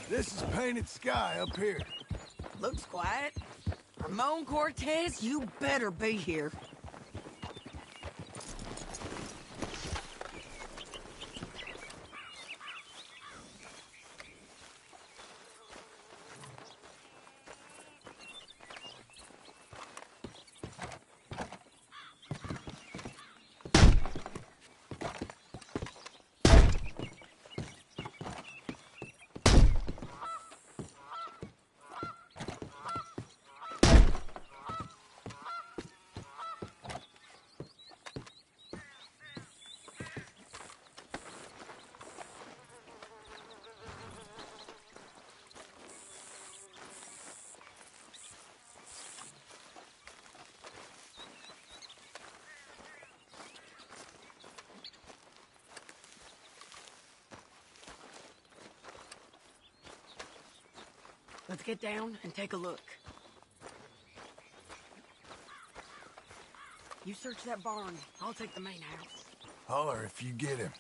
Speaker 2: This is painted sky up here.
Speaker 8: Looks quiet. Ramon Cortez, you better be here. Let's get down and take a look. You search that barn. I'll take the main house.
Speaker 15: Holler if you get him.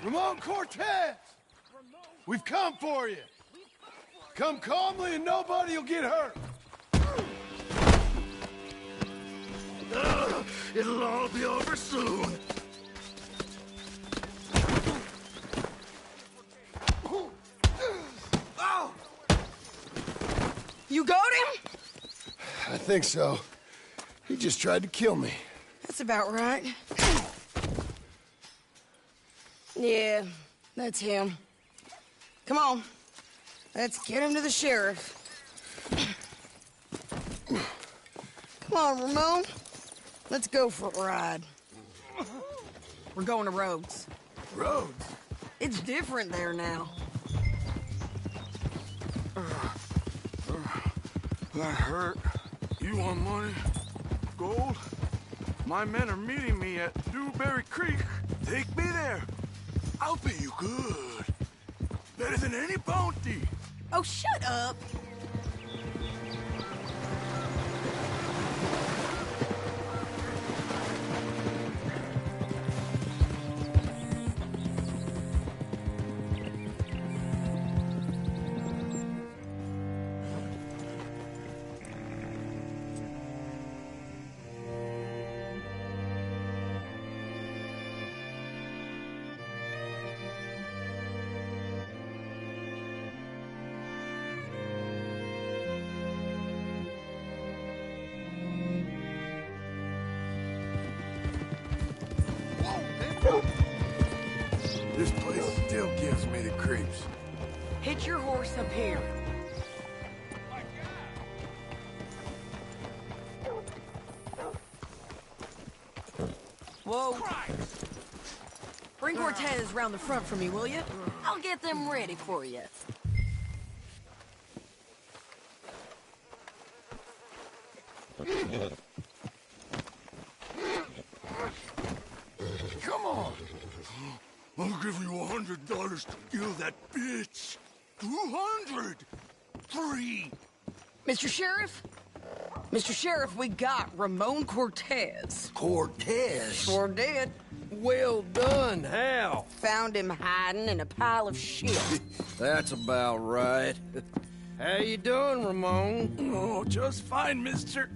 Speaker 15: Ramon Cortez! We've come for you! Come calmly and nobody will get hurt!
Speaker 12: It'll all be over soon.
Speaker 8: You got him?
Speaker 2: I think so. He just tried to kill me.
Speaker 8: That's about right. Yeah, that's him. Come on. Let's get him to the sheriff. Come on, Ramon. Let's go for a ride. We're going to Rhodes.
Speaker 2: Rhodes?
Speaker 8: It's different there now.
Speaker 1: That hurt. You want money? Gold? My men are meeting me at Dewberry Creek. Take me there. I'll pay you good. Better than any bounty.
Speaker 8: Oh, shut up.
Speaker 2: This place still gives me the creeps.
Speaker 8: Hitch your horse up here. Whoa. Bring Cortez round the front for me, will you? I'll get them ready for you.
Speaker 1: Come on. I'll give you $100 to kill that bitch. 200. 3.
Speaker 8: Mr. Sheriff? Mr. Sheriff, we got Ramon Cortez.
Speaker 12: Cortez?
Speaker 8: Sure did.
Speaker 9: Well done, Hal.
Speaker 8: Found him hiding in a pile of shit.
Speaker 9: That's about right. How you doing, Ramon?
Speaker 1: Oh, just fine, mister.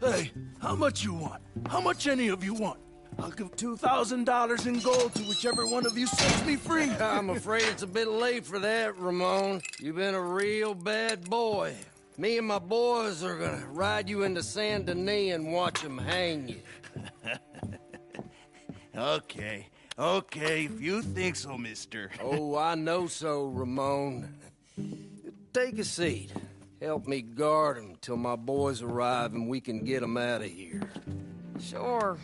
Speaker 1: Hey, how much you want? How much any of you want? I'll give $2,000 in gold to whichever one of you sets me free.
Speaker 9: I'm afraid it's a bit late for that, Ramon. You've been a real bad boy. Me and my boys are gonna ride you into Saint Denis and watch them hang you.
Speaker 1: Okay, if you think so, mister.
Speaker 9: Oh, I know so, Ramon. Take a seat. Help me guard them till my boys arrive and we can get them out of here.
Speaker 8: Sure.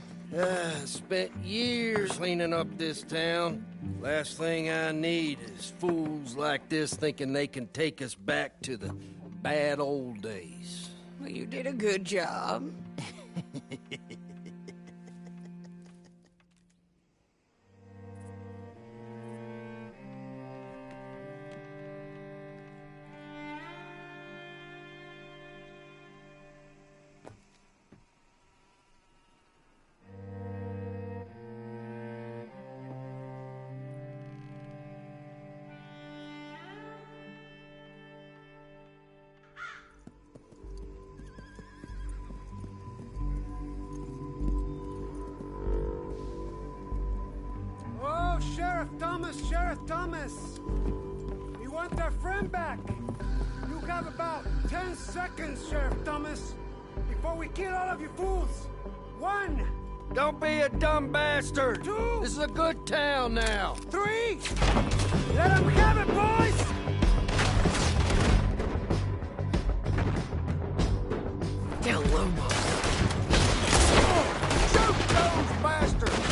Speaker 9: Spent years cleaning up this town. Last thing I need is fools like this thinking they can take us back to the bad old days.
Speaker 8: Well, you did a good job.
Speaker 14: Sheriff Thomas! We want our friend back! You have about 10 seconds, Sheriff Thomas, before we kill all of you fools! 1!
Speaker 9: Don't be a dumb bastard!
Speaker 14: 2!
Speaker 9: This is a good town now!
Speaker 14: 3! Let them have it, boys!
Speaker 8: Down low,
Speaker 9: Shoot those bastards!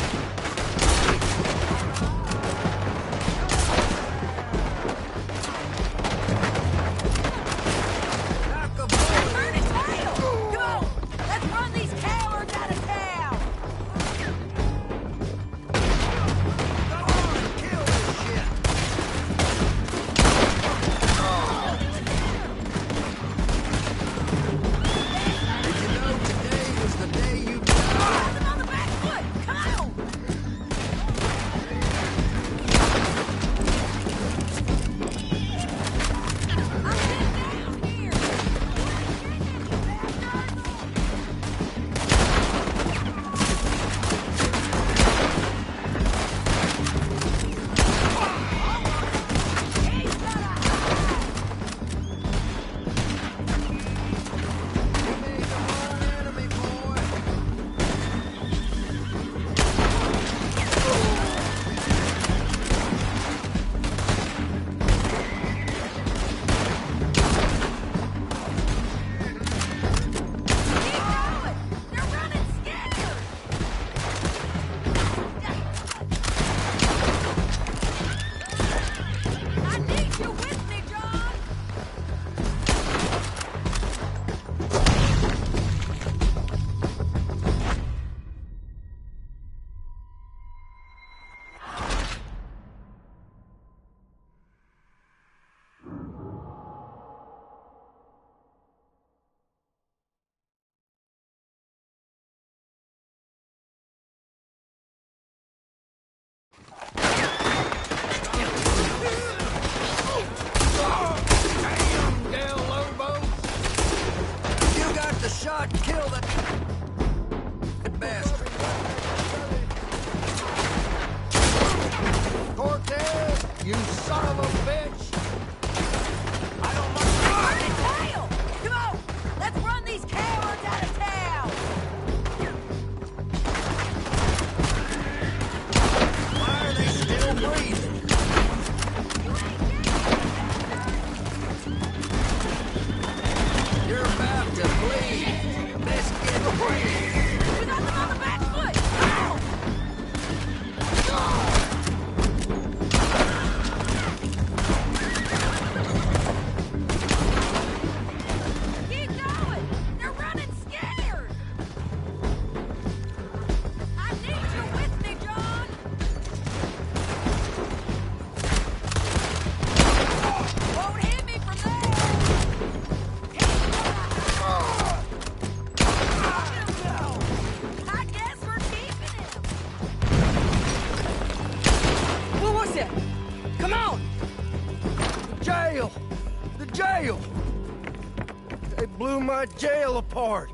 Speaker 9: my jail apart.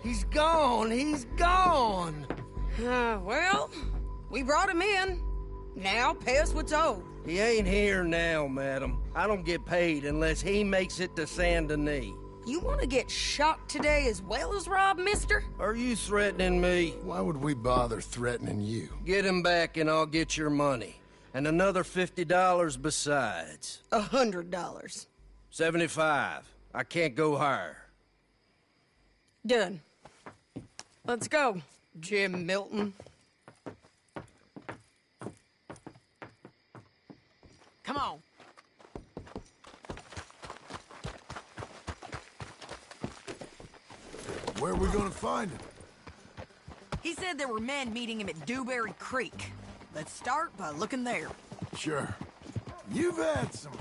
Speaker 9: He's gone. He's gone.
Speaker 8: Well, we brought him in. Now pay us what's owed.
Speaker 9: He ain't here now, madam. I don't get paid unless he makes it to Saint Denis.
Speaker 8: You want to get shot today as well as Rob, mister?
Speaker 9: Are you threatening me?
Speaker 2: Why would we bother threatening you?
Speaker 9: Get him back and I'll get your money. And another $50 besides.
Speaker 8: $100.
Speaker 9: 75. I can't go higher.
Speaker 8: Done. Let's go, Jim Milton. Come on.
Speaker 2: Where are we gonna find him?
Speaker 8: He said there were men meeting him at Dewberry Creek. Let's start by looking there.
Speaker 2: Sure. You've had some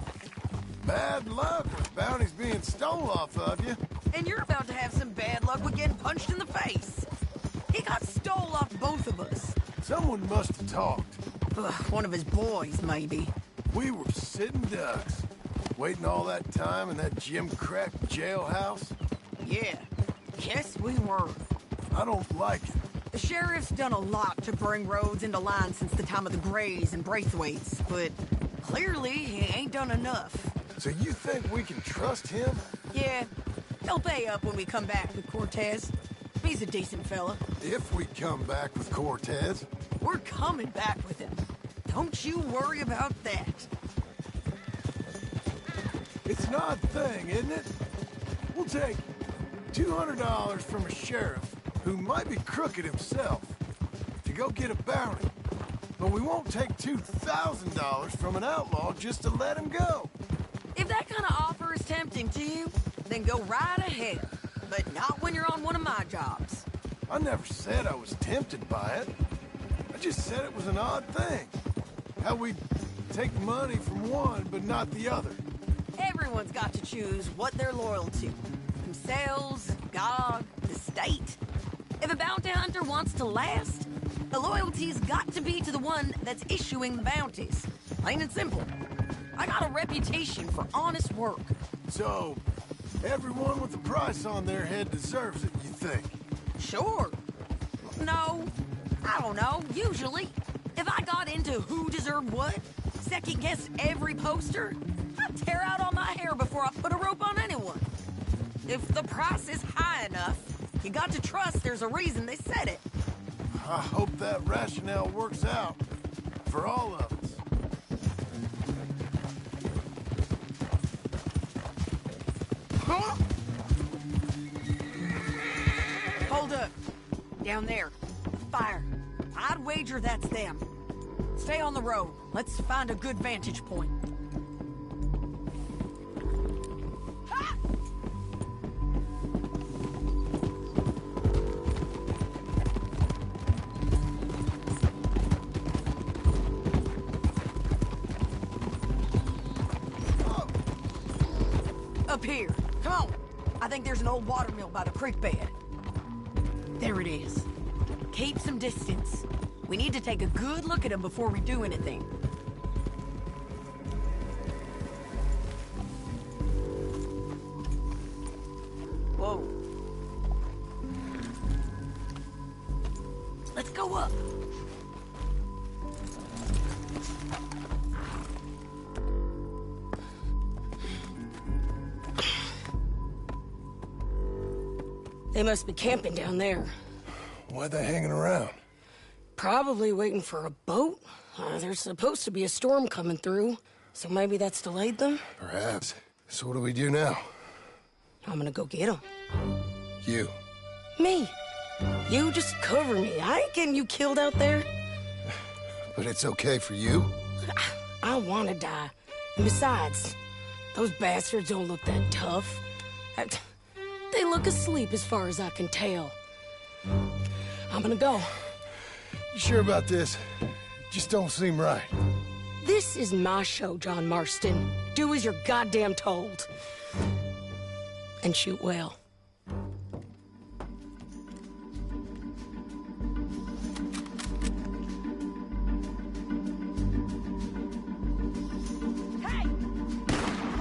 Speaker 2: bad luck with bounties being stole off of you.
Speaker 8: And you're about to have some bad luck with getting punched in the face. He got stole off both of us.
Speaker 2: Someone must have talked.
Speaker 8: One of his boys, maybe.
Speaker 2: We were sitting ducks, waiting all that time in that Jim Crack jailhouse.
Speaker 8: Yeah. Yes, we were.
Speaker 2: I don't like it.
Speaker 8: The sheriff's done a lot to bring roads into line since the time of the Grays and Braithwaites, but clearly he ain't done enough.
Speaker 2: So you think we can trust him?
Speaker 8: Yeah. He'll pay up when we come back with Cortez. He's a decent fella.
Speaker 2: If we come back with Cortez.
Speaker 8: We're coming back with him. Don't you worry about that.
Speaker 2: It's an odd thing, isn't it? We'll take $200 from a sheriff who might be crooked himself to go get a bounty. But we won't take $2,000 from an outlaw just to let him go.
Speaker 8: If that kind of offer is tempting to you, then go right ahead. But not when you're on one of my jobs.
Speaker 2: I never said I was tempted by it. I just said it was an odd thing. How we take money from one but not the other.
Speaker 8: Everyone's got to choose what they're loyal to. Themselves, God, the state. If a bounty hunter wants to last, the loyalty's got to be to the one that's issuing the bounties. Plain and simple. I got a reputation for honest work.
Speaker 2: So, everyone with a price on their head deserves it, you think?
Speaker 8: Sure. No, I don't know, usually. If I got into who deserved what, second-guessed every poster, I'd tear out all my hair before I put a rope on anyone. If the price is high enough, you got to trust there's a reason they said it.
Speaker 2: I hope that rationale works out for all of us.
Speaker 8: Huh? Hold up. Down there. Fire. I'd wager that's them. Stay on the road. Let's find a good vantage point. Ha! Up here. Come on. I think there's an old water mill by the creek bed. There it is. Keep some distance. We need to take a good look at him before we do anything. Whoa. Let's go up. They must be camping down there.
Speaker 2: Why are they hanging around?
Speaker 8: Probably waiting for a boat. There's supposed to be a storm coming through, so maybe that's delayed them?
Speaker 2: Perhaps. So what do we do now?
Speaker 8: I'm gonna go get them.
Speaker 2: You.
Speaker 8: Me. You just cover me. I ain't getting you killed out there.
Speaker 2: But it's okay for you?
Speaker 8: I want to die. And besides, those bastards don't look that tough. They look asleep as far as I can tell. I'm gonna go.
Speaker 2: You sure about this? Just don't seem right.
Speaker 8: This is my show, John Marston. Do as you're goddamn told. And shoot well.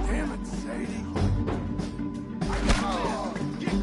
Speaker 2: Damn it, Sadie. Oh, get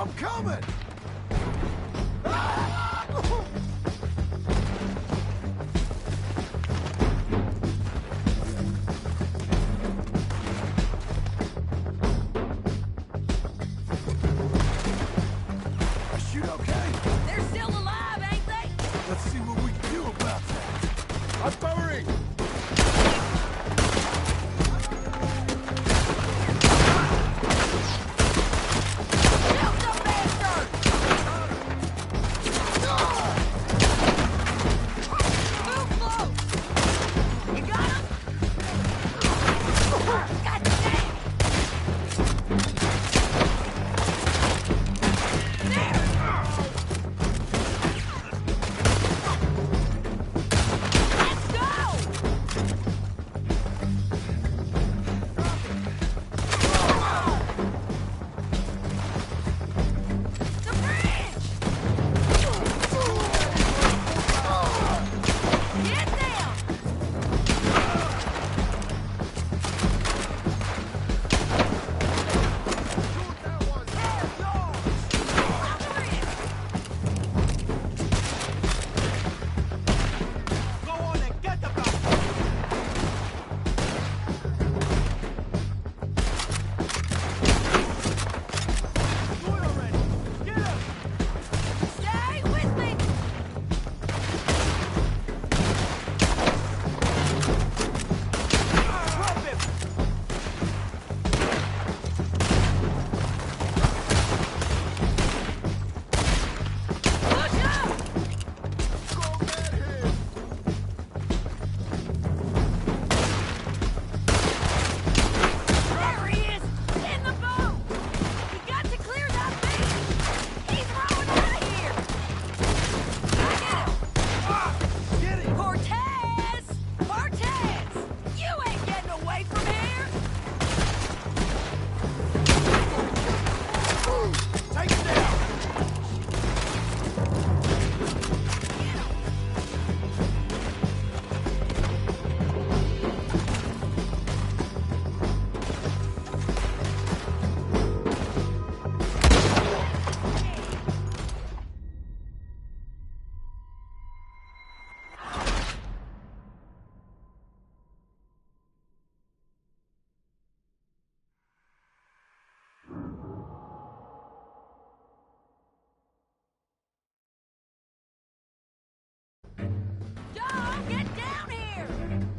Speaker 2: I'm coming! Shoot okay?
Speaker 13: They're still alive, ain't they?
Speaker 2: Let's see what we can do about that. I'm firing!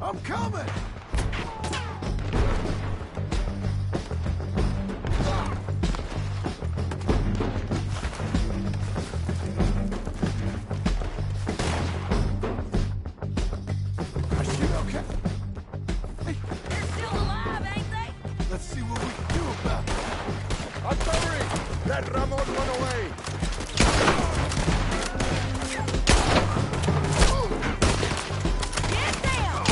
Speaker 2: I'm coming! I shoot okay? Hey.
Speaker 13: They're still alive, ain't they?
Speaker 2: Let's see what we can do about it.
Speaker 3: I'm covering! Let Ramon run away!
Speaker 13: Get down!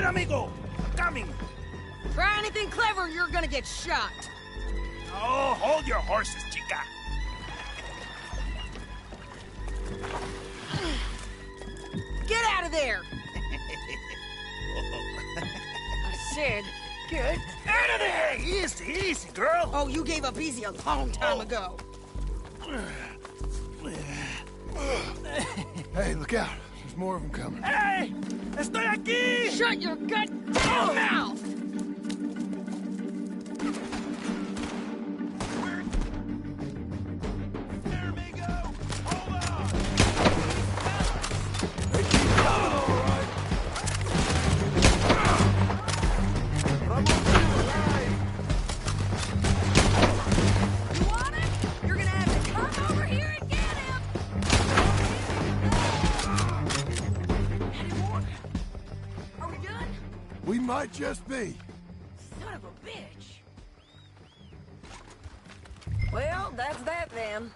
Speaker 17: amigo! Coming!
Speaker 8: Try anything clever and you're gonna get shot.
Speaker 17: Oh, hold your horses, chica.
Speaker 8: Get out of there! I said, get out of there!
Speaker 17: Easy, easy, girl.
Speaker 8: Oh, you gave up easy a long time ago.
Speaker 2: Hey, look out. There's more of them coming.
Speaker 17: Hey! Estoy aquí!
Speaker 8: Shut your goddamn mouth!
Speaker 2: We might just be.
Speaker 8: Son of a bitch. Well, that's that then.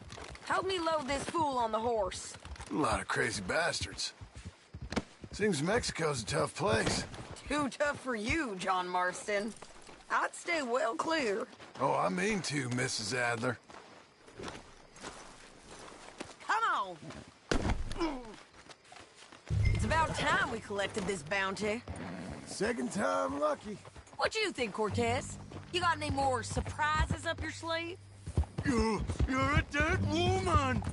Speaker 8: Help me load this fool on the horse.
Speaker 2: A lot of crazy bastards. Seems Mexico's a tough place.
Speaker 8: Too tough for you, John Marston. I'd stay well clear.
Speaker 2: Oh, I mean to, Mrs. Adler.
Speaker 8: Come on! It's about time we collected this bounty.
Speaker 2: Second time lucky.
Speaker 8: What you think, Cortez? You got any more surprises up your sleeve?
Speaker 1: You're a dead woman!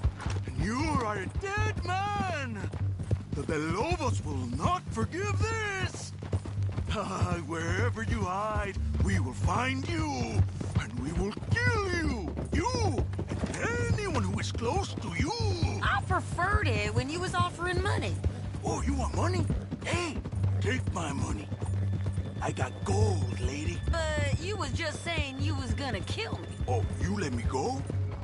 Speaker 1: And you are a dead man! The Lobos will not forgive this! Wherever you hide, we will find you! And we will kill you! You! And anyone who is close to you!
Speaker 8: I preferred it when you was offering money.
Speaker 1: Oh, you want money? Hey, take my money. I got gold, lady.
Speaker 8: But you was just saying you was gonna kill me.
Speaker 1: Oh, you let me go?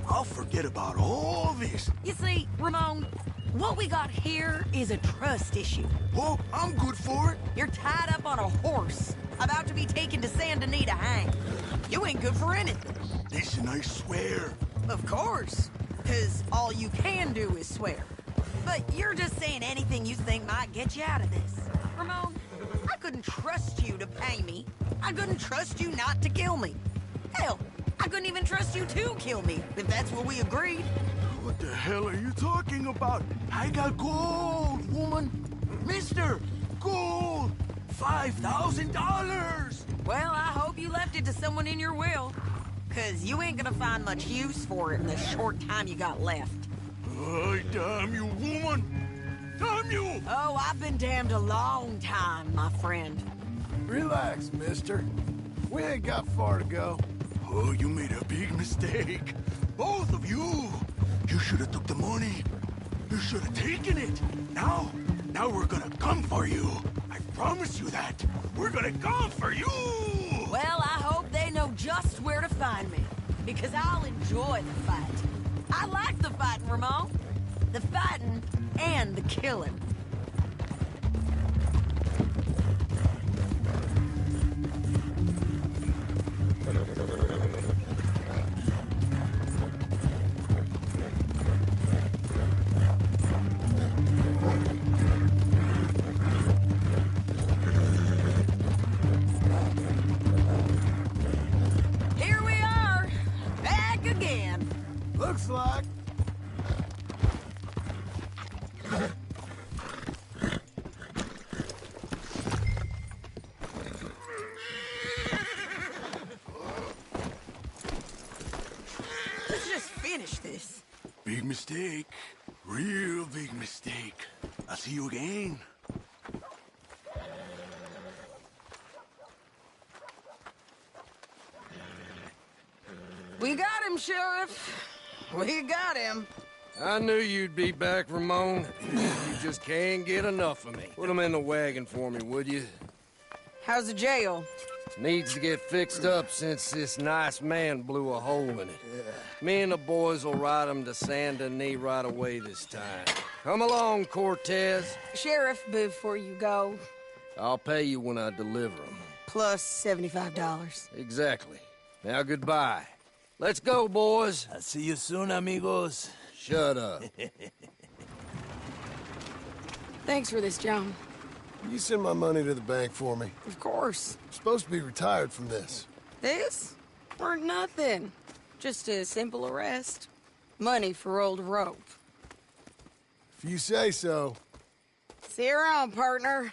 Speaker 1: I'll forget about all this.
Speaker 8: You see, Ramon, what we got here is a trust issue.
Speaker 1: Oh, I'm good for it.
Speaker 8: You're tied up on a horse, about to be taken to San Denis to hang. You ain't good for anything.
Speaker 1: Listen, I swear.
Speaker 8: Of course, because all you can do is swear. But you're just saying anything you think might get you out of this. Ramon, I couldn't trust you to pay me. I couldn't trust you not to kill me. Hell, I couldn't even trust you to kill me, if that's what we agreed.
Speaker 1: What the hell are you talking about? I got gold, woman. Mister, gold. $5,000.
Speaker 8: Well, I hope you left it to someone in your will. Because you ain't gonna find much use for it in the short time you got left.
Speaker 1: Oh, damn you, woman! Damn you!
Speaker 8: Oh, I've been damned a long time, my friend.
Speaker 2: Relax, mister. We ain't got far to go.
Speaker 1: Oh, you made a big mistake. Both of you. You should have took the money. You should have taken it. Now we're gonna come for you. I promise you that. We're gonna come for you!
Speaker 8: Well, I hope they know just where to find me. Because I'll enjoy the fight. I like the fighting, Ramon. The fighting and the killing. Here we are, back again.
Speaker 2: Looks like.
Speaker 8: Let's just finish this.
Speaker 1: Big mistake. Real big mistake. I'll see you again.
Speaker 8: We got him, Sheriff. We got him.
Speaker 9: I knew you'd be back, Ramon. You just can't get enough of me. Put him in the wagon for me, would you?
Speaker 8: How's the jail?
Speaker 9: Needs to get fixed up since this nice man blew a hole in it. Me and the boys will ride him to San Denis right away this time. Come along, Cortez.
Speaker 8: Sheriff, before you go,
Speaker 9: I'll pay you when I deliver him.
Speaker 8: plus $75.
Speaker 9: Exactly. Now, goodbye. Let's go, boys.
Speaker 17: I'll see you soon, amigos.
Speaker 9: Shut up.
Speaker 8: Thanks for this, John.
Speaker 2: You send my money to the bank for me.
Speaker 8: Of course.
Speaker 2: I'm supposed to be retired from this.
Speaker 8: This? Weren't nothing. Just a simple arrest. Money for old rope.
Speaker 2: If you say so.
Speaker 8: See you around, partner.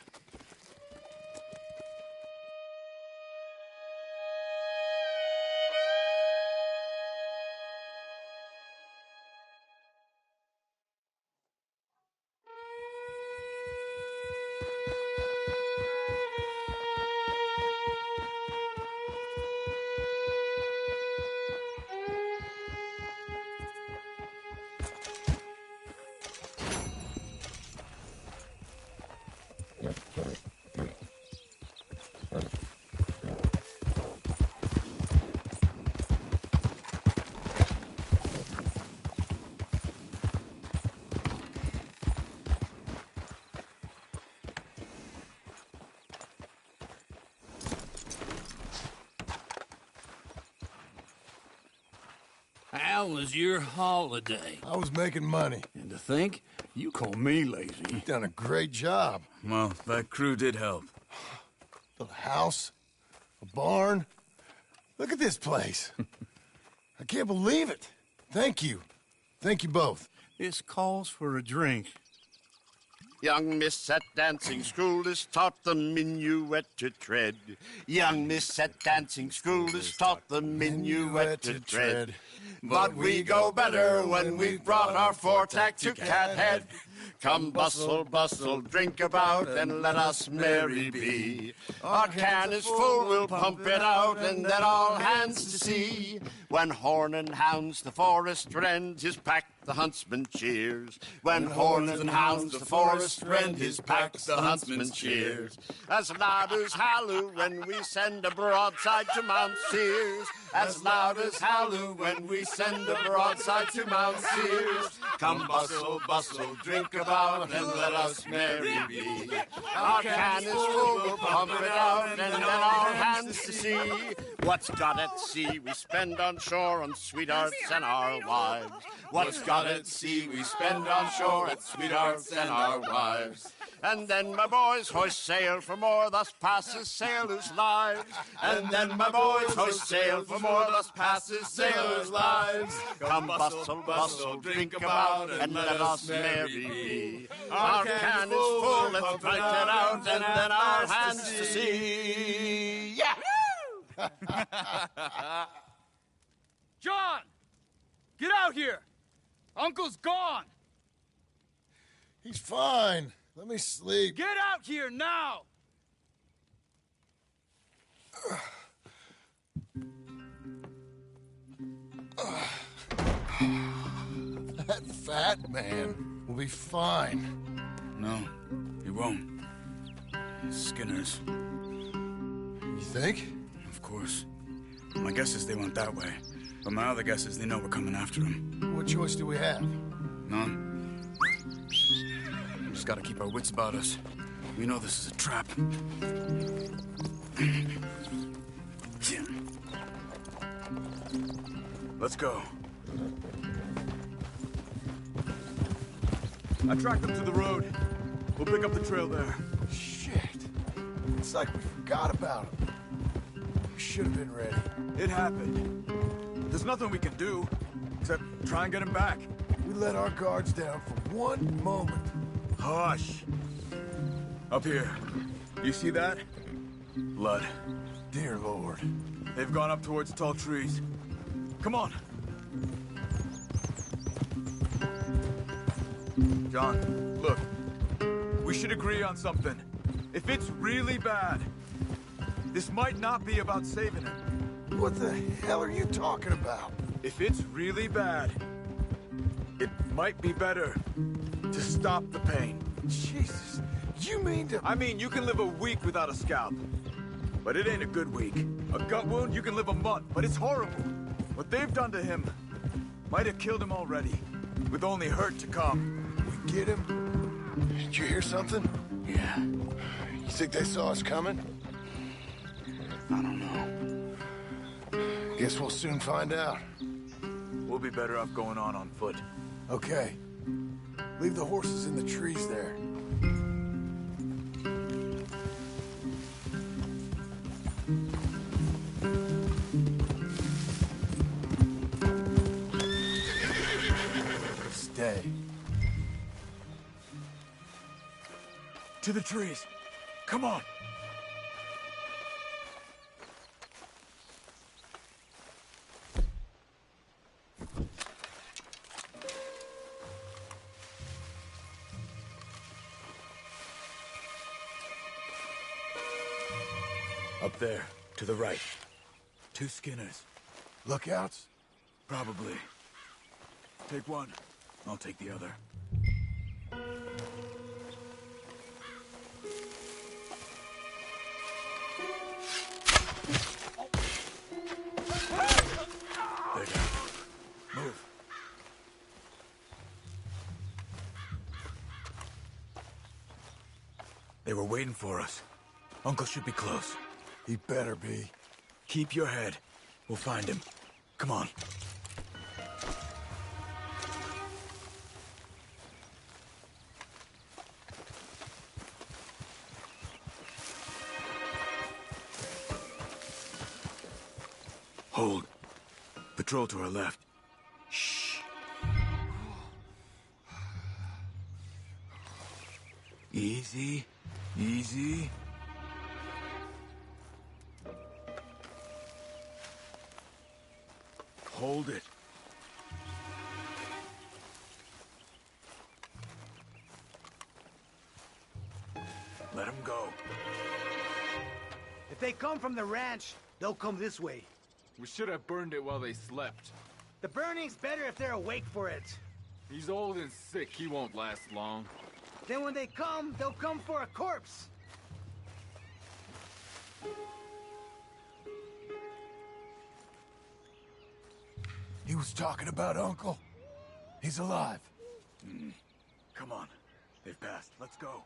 Speaker 5: How was your holiday?
Speaker 2: I was making money.
Speaker 5: And to think, you call me lazy.
Speaker 2: You've done a great job.
Speaker 16: Well, that crew did help.
Speaker 2: Built a house, a barn. Look at this place. I can't believe it. Thank you. Thank you both.
Speaker 11: This calls for a drink.
Speaker 12: Young miss at dancing school is taught the minuet to tread. Young miss at dancing school is taught the minuet to tread. But we go better when we've brought our four-tack to Cathead. Come bustle, bustle, drink about, and let us merry be. Our can is full, we'll pump it out, and then all hands to see. When horn and hounds the forest rend, his pack the huntsman cheers. When horn and hounds the forest rend, his pack the huntsman cheers. As loud as halloo when we send a broadside to Mount Sears. As loud as halloo when we send a broadside to Mount Sears. Come bustle, bustle, drink about, and let us merry be. Our can is full, we'll pump it out, and then all hands to see. What's got at sea we spend on shore on sweethearts and our wives. What's got at sea we spend on shore at sweethearts and our wives. And then my boys hoist sail for more, thus passes sailors' lives. And then my boys hoist sail for more, thus passes sailors' lives. Come bustle, bustle, drink about, and let us merry be. Our can is full, let's fight it out, and then our hands to see. Yeah!
Speaker 14: John! Get out here! Uncle's gone!
Speaker 2: He's fine. Let me sleep.
Speaker 14: Get out here now!
Speaker 2: That fat man will be fine.
Speaker 16: No, he won't. Skinner's.
Speaker 2: You think?
Speaker 16: Of course. My guess is they went that way. But my other guess is they know we're coming after them.
Speaker 2: What choice do we have?
Speaker 16: None. We just gotta keep our wits about us. We know this is a trap. Let's go.
Speaker 15: I tracked them to the road. We'll pick up the trail there.
Speaker 2: Shit. It's like we forgot about him. We should have been ready.
Speaker 15: It happened. There's nothing we can do, except try and get him back.
Speaker 2: We let our guards down for one moment.
Speaker 15: Hush. Up here. You see that? Blood.
Speaker 2: Dear Lord.
Speaker 15: They've gone up towards tall trees. Come on. John, look. We should agree on something. If it's really bad, this might not be about saving him.
Speaker 2: What the hell are you talking about?
Speaker 15: If it's really bad, it might be better to stop the pain.
Speaker 2: Jesus, you mean to...
Speaker 15: I mean, you can live a week without a scalp, but it ain't a good week. A gut wound, you can live a month, but it's horrible. What they've done to him might have killed him already, with only hurt to come.
Speaker 2: We get him? Did you hear something?
Speaker 16: Yeah.
Speaker 2: You think they saw us coming?
Speaker 16: I don't know.
Speaker 2: Guess we'll soon find out.
Speaker 15: We'll be better off going on foot.
Speaker 2: Okay. Leave the horses in the trees there.
Speaker 15: day. To the trees. Come on. Up there, to the right. 2 Skinners.
Speaker 2: Lookouts?
Speaker 15: Probably. Take one. I'll take the other. There you go. Move. They were waiting for us. Uncle should be close.
Speaker 2: He better be.
Speaker 15: Keep your head. We'll find him. Come on. Hold. Patrol to our left. Shh. Easy. Easy. Hold it. Let him go.
Speaker 14: If they come from the ranch, they'll come this way.
Speaker 10: We should have burned it while they slept.
Speaker 14: The burning's better if they're awake for it.
Speaker 10: He's old and sick. He won't last long.
Speaker 14: Then when they come, they'll come for a corpse.
Speaker 15: He was talking about Uncle. He's alive. Come on. They've passed. Let's go.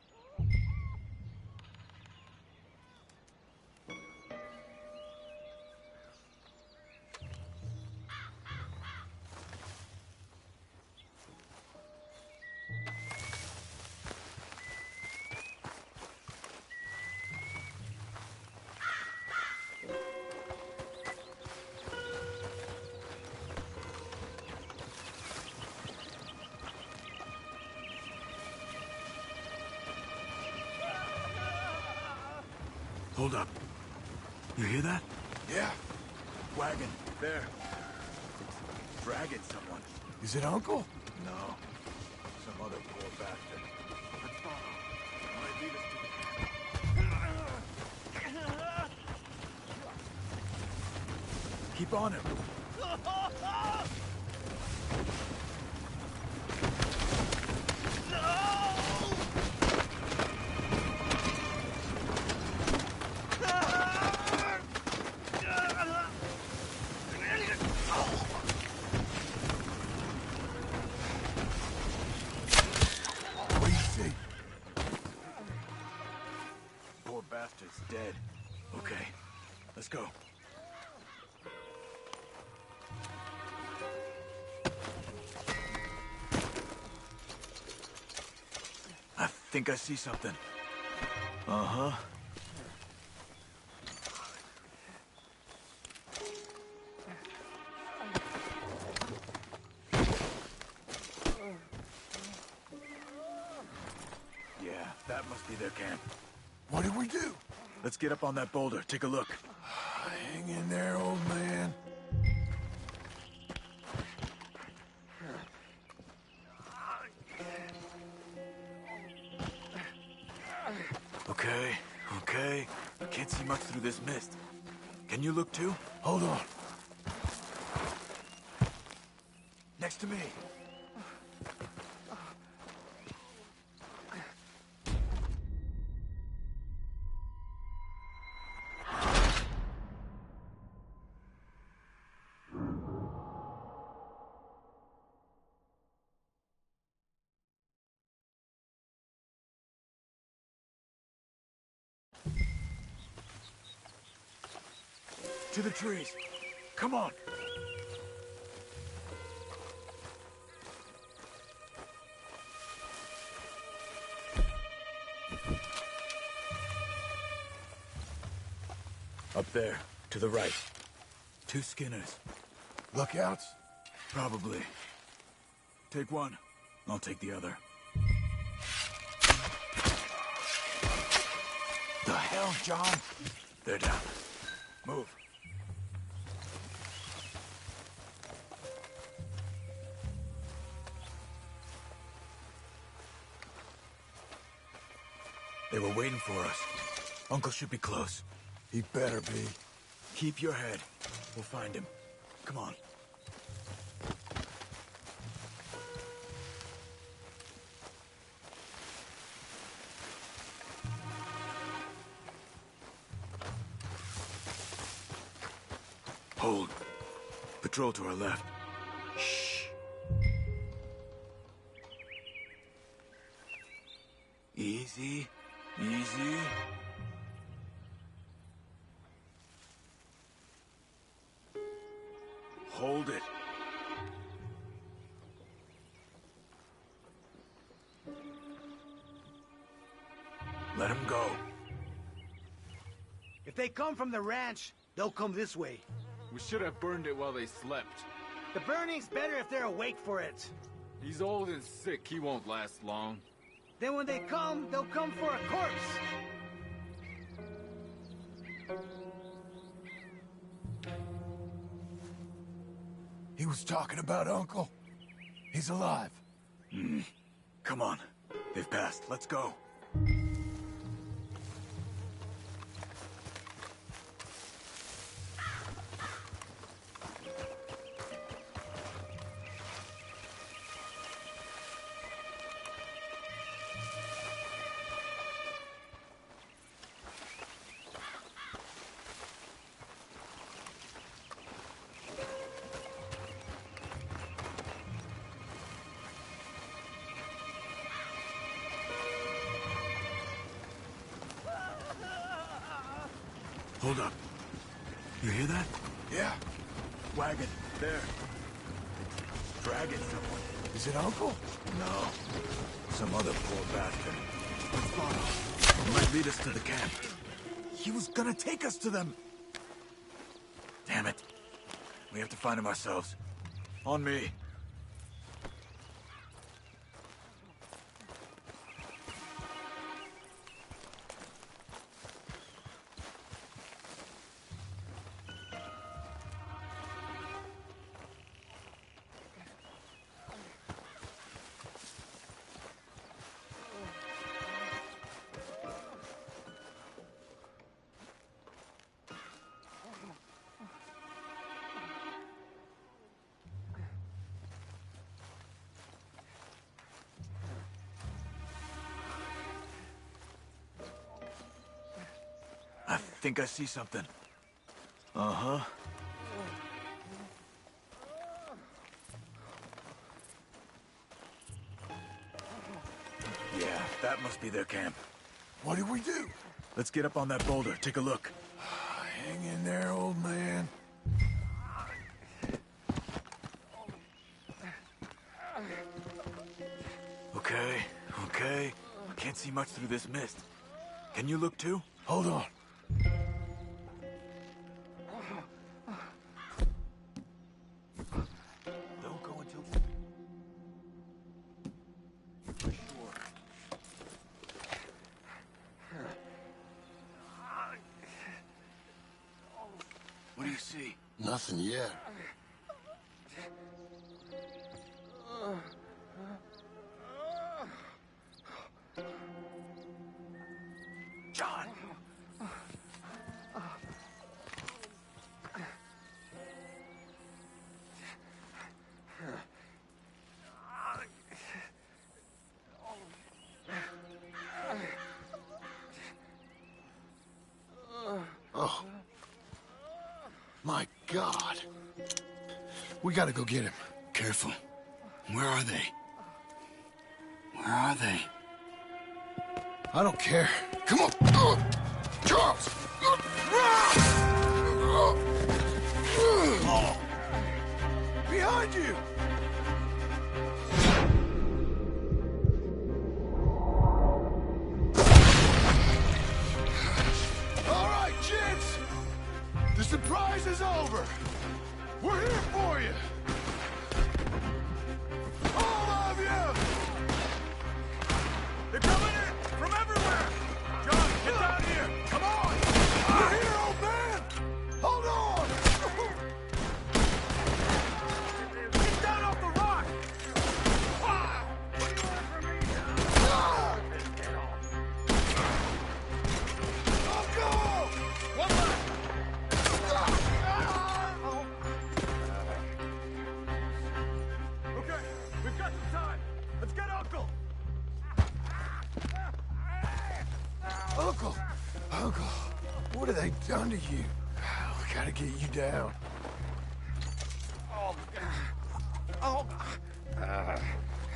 Speaker 15: Hold up. You hear that?
Speaker 2: Yeah.
Speaker 15: Wagon. There. Dragging someone.
Speaker 2: Is it Uncle?
Speaker 15: No. Some other poor bastard. Let's follow. Might lead us to the camp. Keep on him. Bastard's dead. Okay, let's go. I think I see something. Uh-huh. Yeah, that must be their camp.
Speaker 2: What do we do?
Speaker 15: Let's get up on that boulder. Take a look.
Speaker 2: Hang in there, old man.
Speaker 15: Okay, okay. I can't see much through this mist. Can you look too?
Speaker 2: Hold on.
Speaker 15: Next to me. To the trees. Come on. Up there, to the right. 2 Skinners.
Speaker 2: Lookouts?
Speaker 15: Probably. Take one.
Speaker 16: I'll take the other.
Speaker 15: The hell, John?
Speaker 16: They're down. Move. They were waiting for us. Uncle should be close.
Speaker 15: He better be.
Speaker 16: Keep your head. We'll find him. Come on. Hold. Patrol to our left. Shh. Easy. Easy. Hold it. Let him go.
Speaker 14: If they come from the ranch, they'll come this way.
Speaker 10: We should have burned it while they slept.
Speaker 14: The burning's better if they're awake for it.
Speaker 10: He's old and sick. He won't last long.
Speaker 14: Then when they come, they'll come for a corpse.
Speaker 15: He was talking about Uncle. He's alive.
Speaker 16: Come on. They've passed. Let's go. Hold up. You hear that?
Speaker 15: Yeah.
Speaker 16: Wagon. There. Dragging someone.
Speaker 15: Is it Uncle?
Speaker 16: No. Some other poor bastard. Let's follow. It might lead us to the camp. He was gonna take us to them. Damn it. We have to find him ourselves. On me. I think I see something. Uh-huh. Yeah, that must be their camp.
Speaker 15: What do we do?
Speaker 16: Let's get up on that boulder. Take a look.
Speaker 15: Hang in there, old man.
Speaker 16: Okay, okay. I can't see much through this mist. Can you look too?
Speaker 15: Hold on.
Speaker 16: Don't go until... For sure. What do you see?
Speaker 2: Nothing yet.
Speaker 16: John!
Speaker 2: Oh. My God. We gotta go get him.
Speaker 16: Careful. Where are they? Where are they?
Speaker 2: I don't care. Come on. Charles!
Speaker 15: Behind you! All right, gents. The surprise is over. We're here for you. All of you!
Speaker 2: Uncle! Uncle, what have they done to you? We gotta get you down.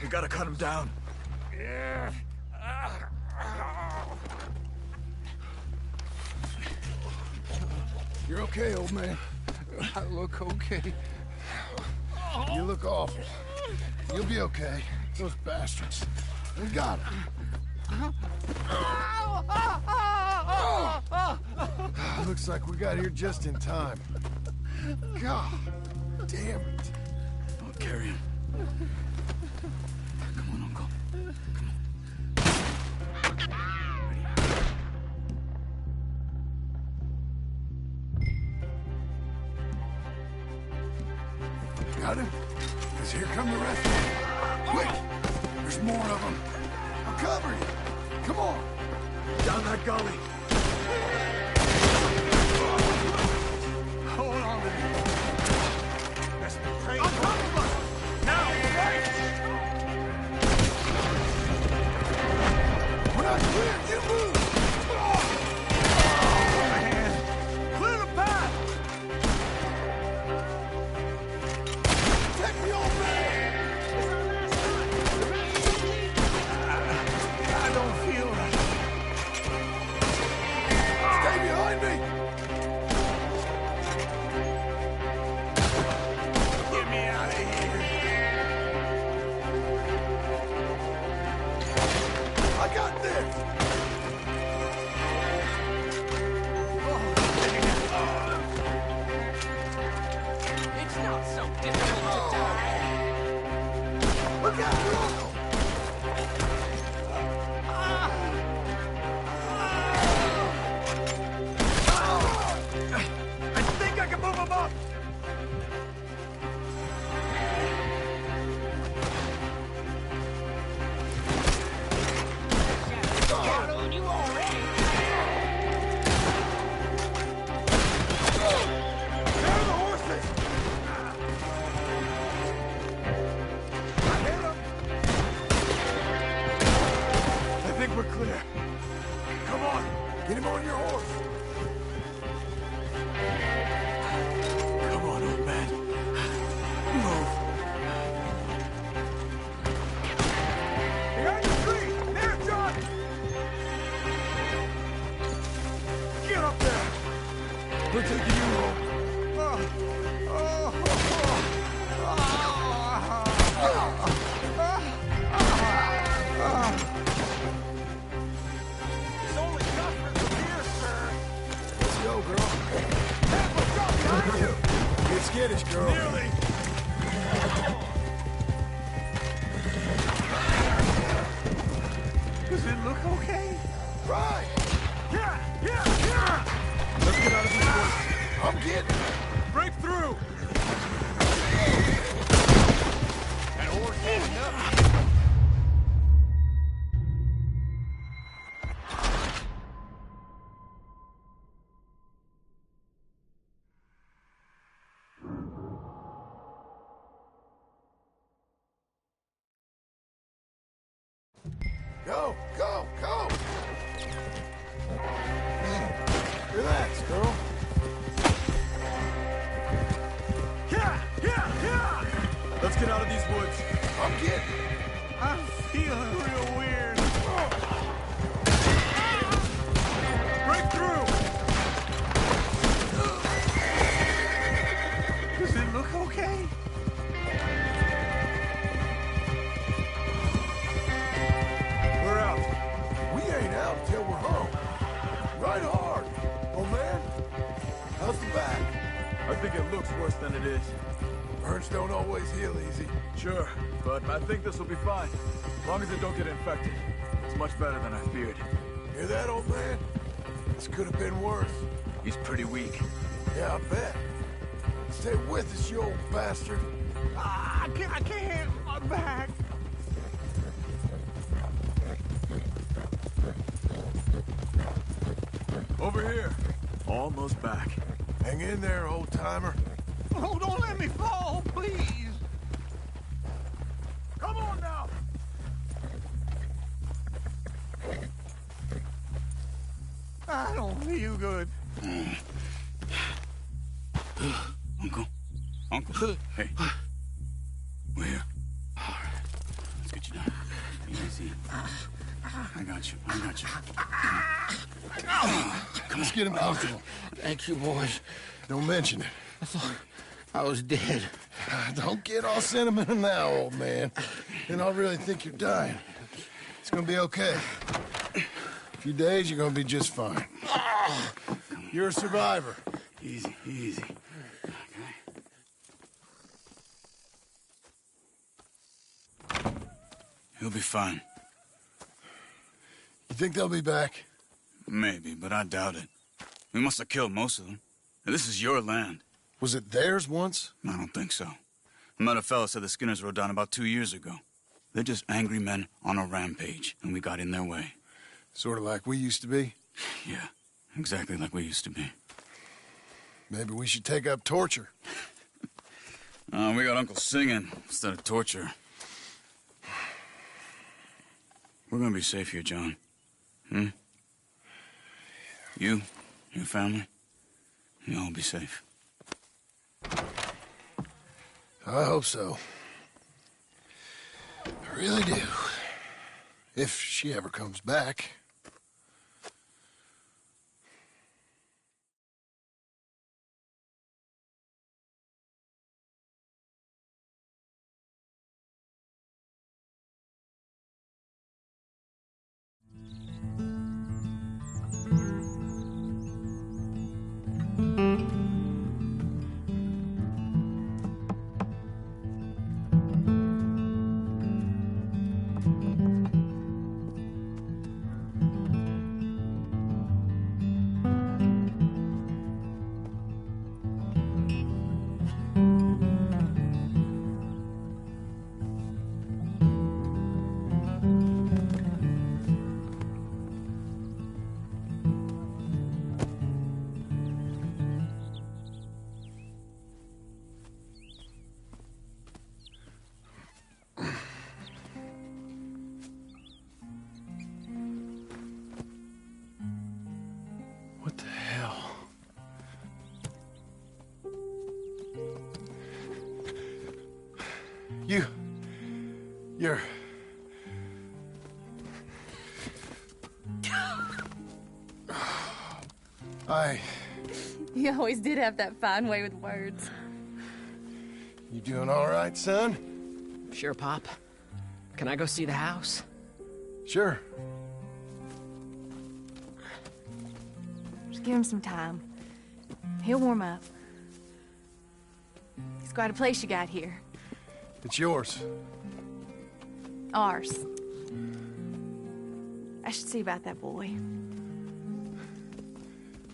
Speaker 15: We gotta cut him down.
Speaker 2: Yeah. You're okay, old man.
Speaker 15: I look okay.
Speaker 2: You look awful. You'll be okay. Those bastards. We got him. Looks like we got here just in time. God damn it.
Speaker 16: I'll carry him. Come on, Uncle.
Speaker 2: Got him? Because here come the rest of them. Quick! There's more of them. I'll cover you. Come on.
Speaker 15: Down that gully.
Speaker 2: Hold on to me.
Speaker 15: That's the train.
Speaker 2: On top of us! Now, right! We're not clear. You move! Man. Clear the path! Take me, old man! I don't feel right. Stay behind me! Get me out of here! I got this!
Speaker 13: It's not so difficult to die.
Speaker 2: Look out, your uncle!
Speaker 15: I think I can move him up.
Speaker 13: Got on you already.
Speaker 2: There are the horses! I hit him! I think we're clear. Come on, get him on your horse. Come on, old man. Move. Behind the tree! There, John! Get up there! We're taking you home.
Speaker 13: It's only tougher from here, sir.
Speaker 2: Let's go, girl. Hey, what's up behind you? Get skittish, girl. Nearly.
Speaker 15: Does it look okay?
Speaker 2: Right.
Speaker 15: Yeah. Let's get out of these woods.
Speaker 2: I'm getting it.
Speaker 15: Break through.
Speaker 13: That horse ain't enough.
Speaker 2: Go, go, go! Relax, girl.
Speaker 15: Yeah. Let's get out of these woods.
Speaker 2: I'm getting it.
Speaker 15: I'm feeling real weird. Break through. Does it look okay? We're out.
Speaker 2: We ain't out till we're home. Right hard. Old man, how's the back?
Speaker 15: I think it looks worse than it is.
Speaker 2: Burns don't always heal easy.
Speaker 15: Sure, but I think this will be fine. As long as it don't get infected. It's much better than I feared.
Speaker 2: Hear that, old man? This could have been worse.
Speaker 15: He's pretty weak.
Speaker 2: Yeah, I bet. Stay with us, you old bastard.
Speaker 15: I can't. My back. Over here. Almost back.
Speaker 2: Hang in there, old-timer.
Speaker 15: Oh, don't let me fall, please. Come on now.
Speaker 14: I don't feel good.
Speaker 16: Uncle, hey. We're here. All right. Let's get you down. Easy. I got you.
Speaker 2: Come Let's get him comfortable.
Speaker 9: Thank you, boys.
Speaker 2: Don't mention it.
Speaker 9: I thought I was dead.
Speaker 2: Don't get all sentimental now, old man. Then I'll really think you're dying. It's gonna be okay. A few days, you're gonna be just fine. You're a survivor.
Speaker 16: Easy. Okay. He'll be fine.
Speaker 2: You think they'll be back?
Speaker 16: Maybe, but I doubt it. We must have killed most of them. And this is your land.
Speaker 2: Was it theirs once?
Speaker 16: I don't think so. I met a fella said the Skinners rode down about 2 years ago. They're just angry men on a rampage, and we got in their way.
Speaker 2: Sort of like we used to be?
Speaker 16: Yeah, exactly like we used to be.
Speaker 2: Maybe we should take up torture.
Speaker 16: We got Uncle singing instead of torture. We're gonna be safe here, John. You, your family, you'll all be safe.
Speaker 2: I hope so. I really do. If she ever comes back. What the hell? You're...
Speaker 21: You always did have that fine way with words.
Speaker 2: You doing all right, son?
Speaker 18: Sure, Pop. Can I go see the house?
Speaker 2: Sure.
Speaker 21: Just give him some time. He'll warm up. It's quite a place you got here.
Speaker 2: It's yours.
Speaker 21: Ours. I should see about that boy.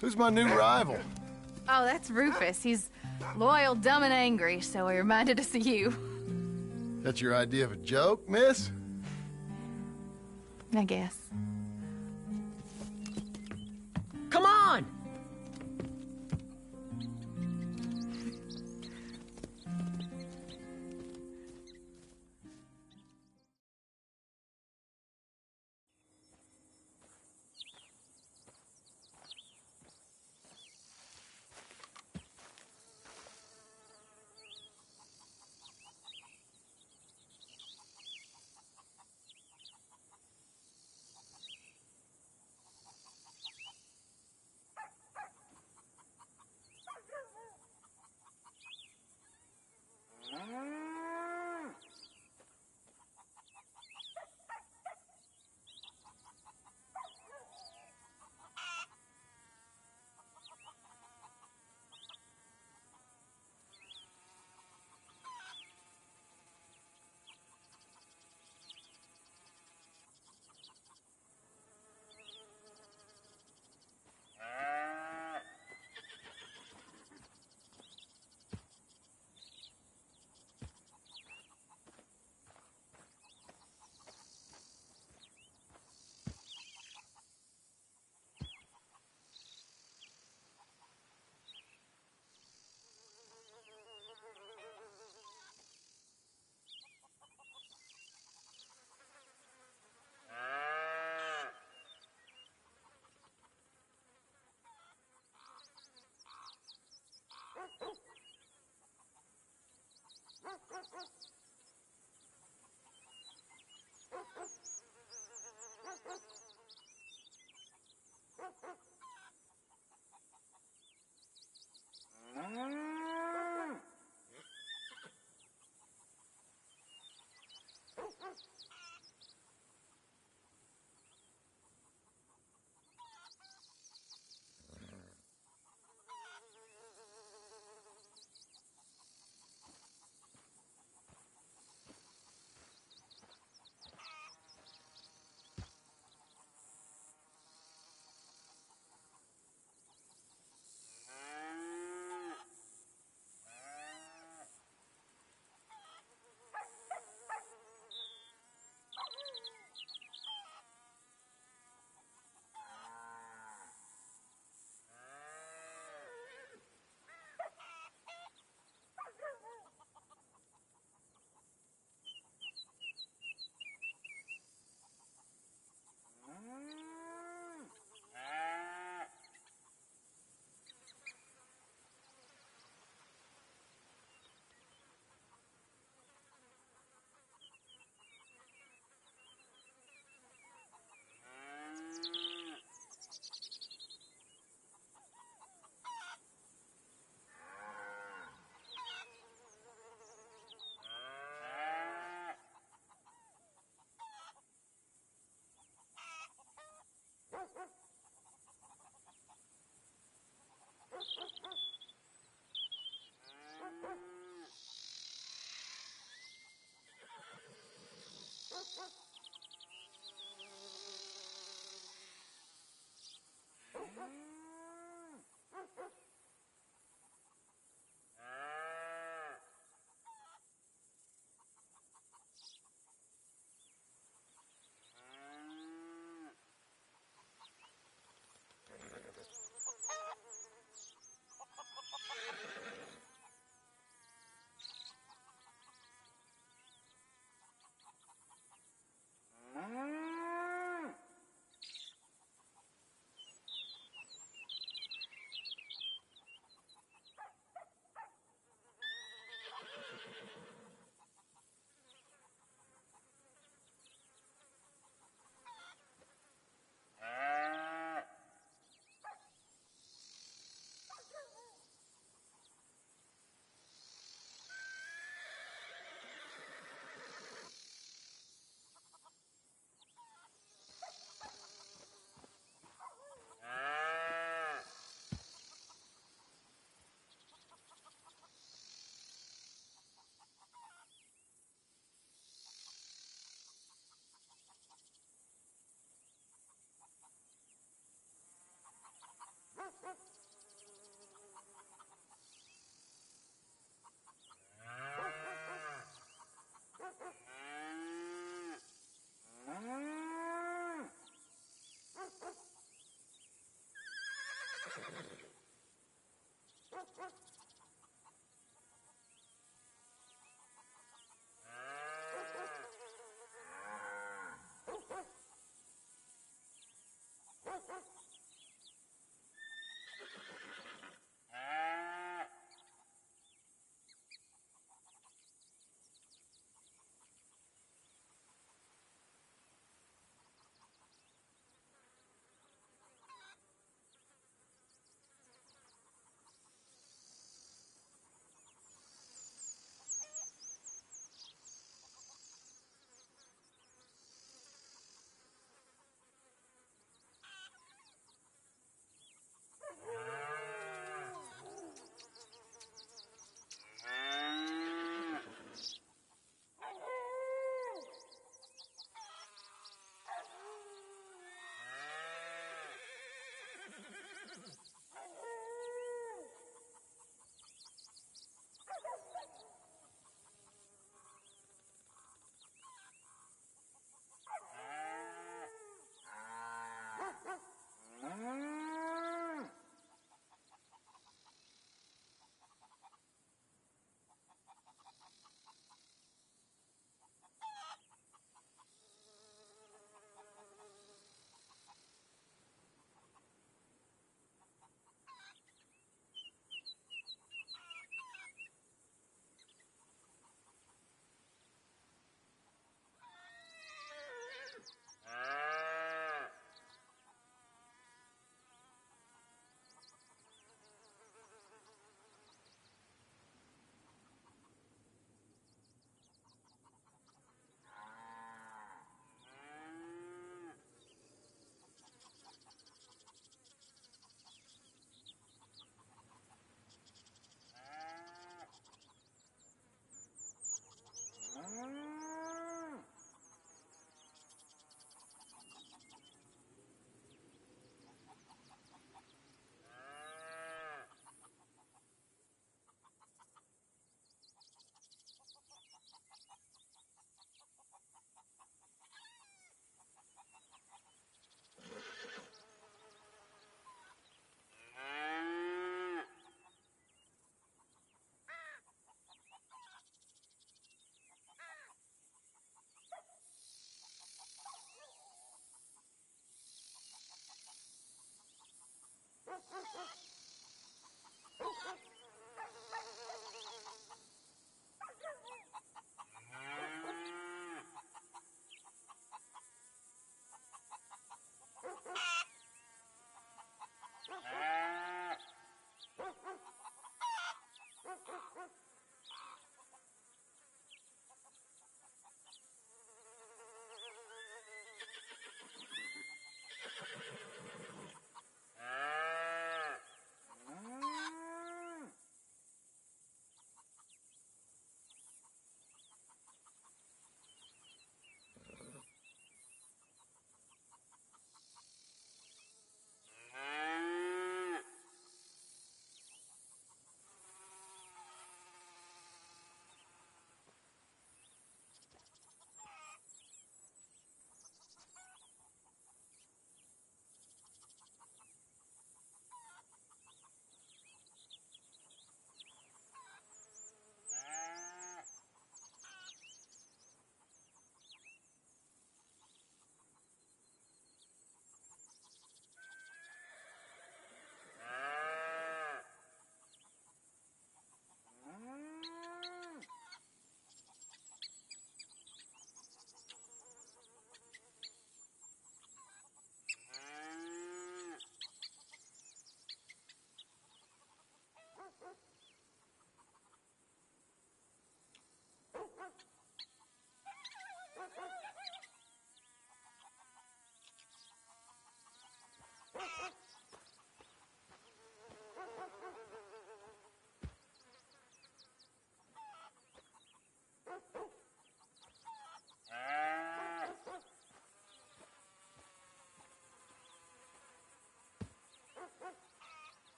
Speaker 2: Who's my new rival?
Speaker 21: Oh, that's Rufus. He's loyal, dumb, and angry, so he reminded us of you.
Speaker 2: That's your idea of a joke, miss?
Speaker 21: I guess.
Speaker 18: Come on!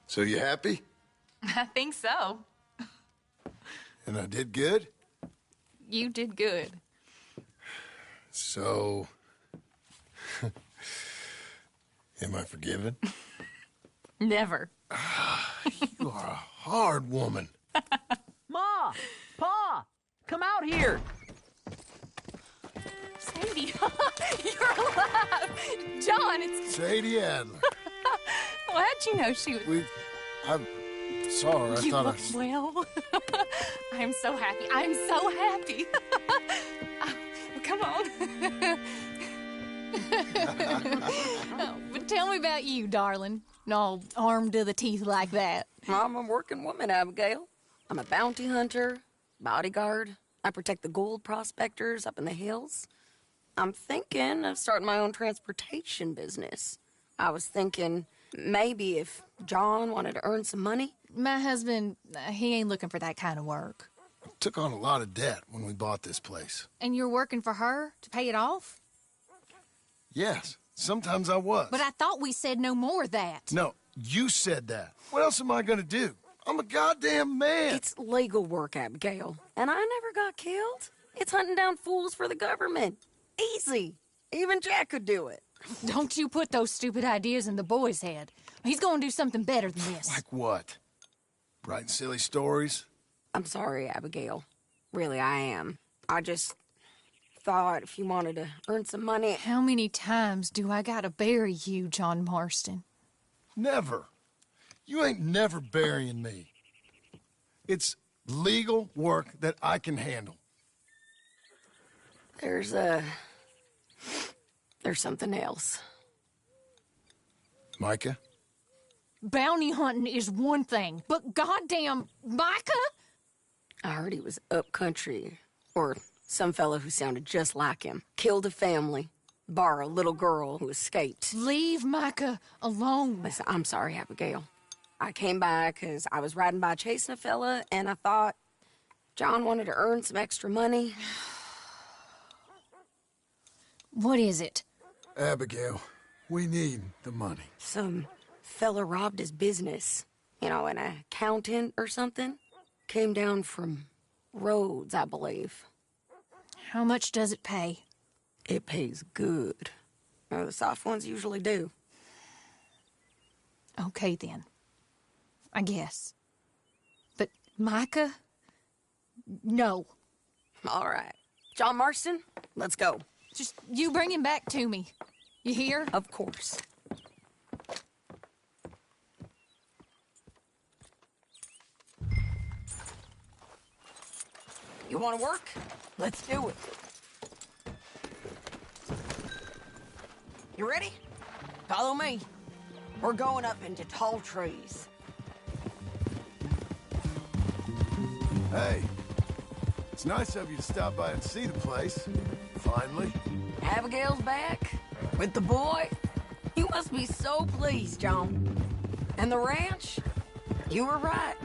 Speaker 2: So you happy?
Speaker 21: I think so.
Speaker 2: And I did good?
Speaker 21: You did good.
Speaker 2: So... am I forgiven?
Speaker 21: Never.
Speaker 2: You are a hard woman.
Speaker 18: Ma! Pa! Come out here!
Speaker 21: Sadie, you're alive! John, it's...
Speaker 2: Sadie Adler.
Speaker 21: Well, how'd you know she was...
Speaker 2: I saw her. I
Speaker 21: you
Speaker 2: thought
Speaker 21: look well. I'm so happy. I'm so happy. Well, come on. Oh, but tell me about you, darling. All armed to the teeth like that.
Speaker 8: I'm a working woman, Abigail. I'm a bounty hunter, bodyguard. I protect the gold prospectors up in the hills. I'm thinking of starting my own transportation business. I was thinking maybe if John wanted to earn some money.
Speaker 21: My husband, he ain't looking for that kind of work.
Speaker 2: Took on a lot of debt when we bought this place.
Speaker 21: And you're working for her to pay it off?
Speaker 2: Yes, sometimes I was.
Speaker 21: But I thought we said no more of that.
Speaker 2: No, you said that. What else am I gonna do? I'm a goddamn man.
Speaker 8: It's legal work, Abigail. And I never got killed. It's hunting down fools for the government. Easy. Even Jack could do it.
Speaker 21: Don't you put those stupid ideas in the boy's head. He's gonna do something better than this.
Speaker 15: Like what? Writing silly stories?
Speaker 8: I'm sorry, Abigail. Really, I am. I just thought if you wanted to earn some money...
Speaker 21: How many times do I gotta bury you, John Marston?
Speaker 2: Never. You ain't never burying me. It's legal work that I can handle.
Speaker 8: There's something else.
Speaker 2: Micah?
Speaker 21: Bounty hunting is one thing, but goddamn, Micah?
Speaker 8: I heard he was up country, or some fella who sounded just like him. Killed a family, bar a little girl who escaped.
Speaker 21: Leave Micah alone.
Speaker 8: Listen, I'm sorry, Abigail. I came by because I was riding by chasing a fella, and I thought John wanted to earn some extra money.
Speaker 21: What is it?
Speaker 15: Abigail, we need the money.
Speaker 8: Some fella robbed his business. You know, an accountant or something. Came down from Rhodes, I believe.
Speaker 21: How much does it pay?
Speaker 8: It pays good. The soft ones usually do.
Speaker 21: Okay, then. I guess. But Micah? No.
Speaker 8: All right. John Marston, let's go.
Speaker 21: Just you bring him back to me. You hear?
Speaker 8: Of course. You want to work? Let's do it. You ready? Follow me. We're going up into tall trees.
Speaker 2: Hey, it's nice of you to stop by and see the place. Finally.
Speaker 8: Abigail's back? With the boy? You must be so pleased, John. And the ranch? You were right.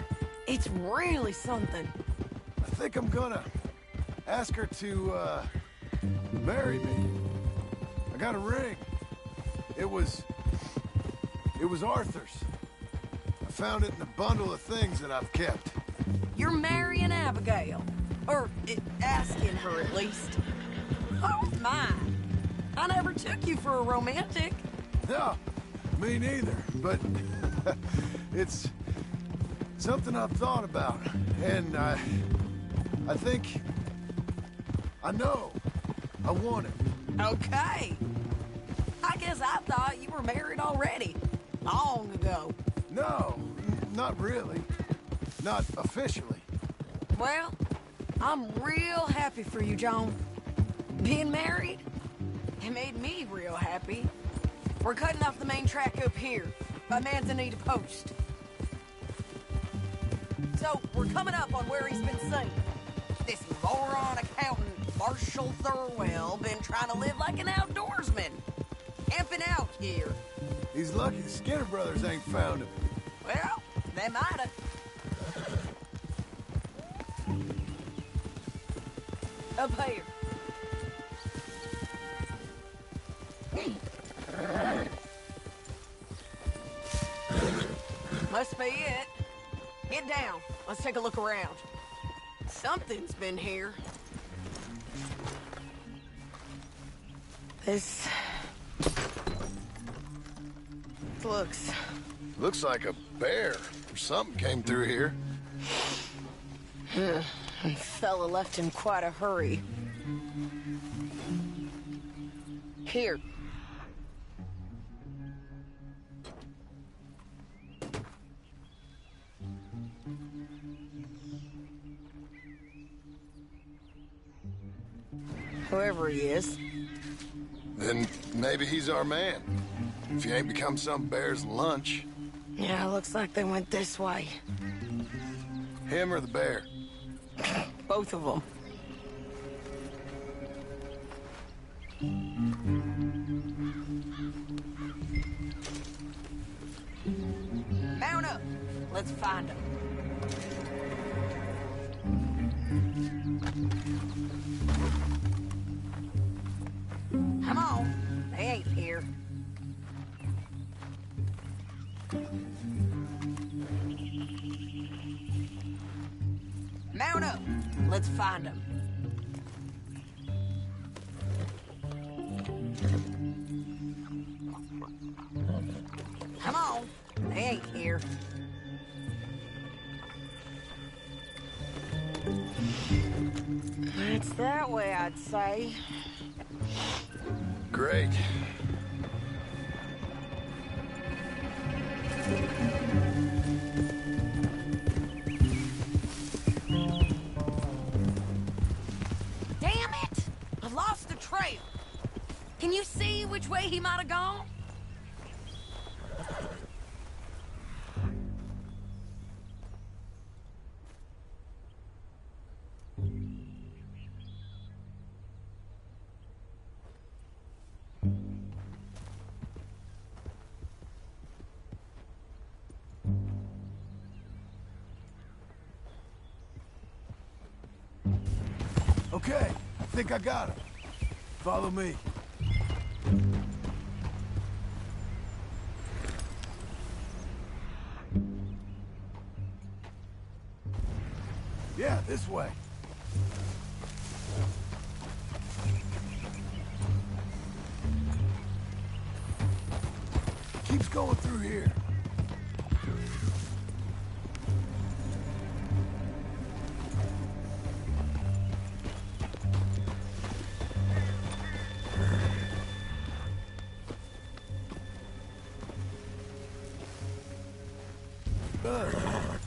Speaker 8: It's really something.
Speaker 2: I think I'm gonna ask her to, marry me. I got a ring. It was Arthur's. I found it in a bundle of things that I've kept.
Speaker 8: You're marrying Abigail. Or asking her, at least. Oh, mine. I never took you for a romantic.
Speaker 2: No, me neither. But it's something I've thought about. And I think... I know. I want it.
Speaker 8: Okay. I guess I thought you were married already. Long ago.
Speaker 2: No, not really. Not officially.
Speaker 8: Well, I'm real happy for you, John. Being married, it made me real happy. We're cutting off the main track up here, by Manzanita Post. So, we're coming up on where he's been seen. This moron accountant, Marshall Thurwell, been trying to live like an outdoorsman. Camping out here.
Speaker 2: He's lucky the Skinner brothers ain't found him.
Speaker 8: Well, they might've. Up here. Must be it. Get down. Let's take a look around. Something's been here. This...
Speaker 2: Looks like a bear or something came through here.
Speaker 8: Fella left in quite a hurry. Here. Whoever he is.
Speaker 2: Then maybe he's our man. If he ain't become some bear's lunch.
Speaker 8: Yeah, looks like they went this way.
Speaker 2: Him or the bear?
Speaker 8: Both of them. Mount up. Let's find him. Come on. They ain't here. Mount up. Let's find him. Come on. They ain't here. It's that way, I'd say.
Speaker 15: Great.
Speaker 8: Damn it! I lost the trail. Can you see which way he might have gone?
Speaker 2: Okay, I think I got him. Follow me. Yeah, this way. Keeps going through here.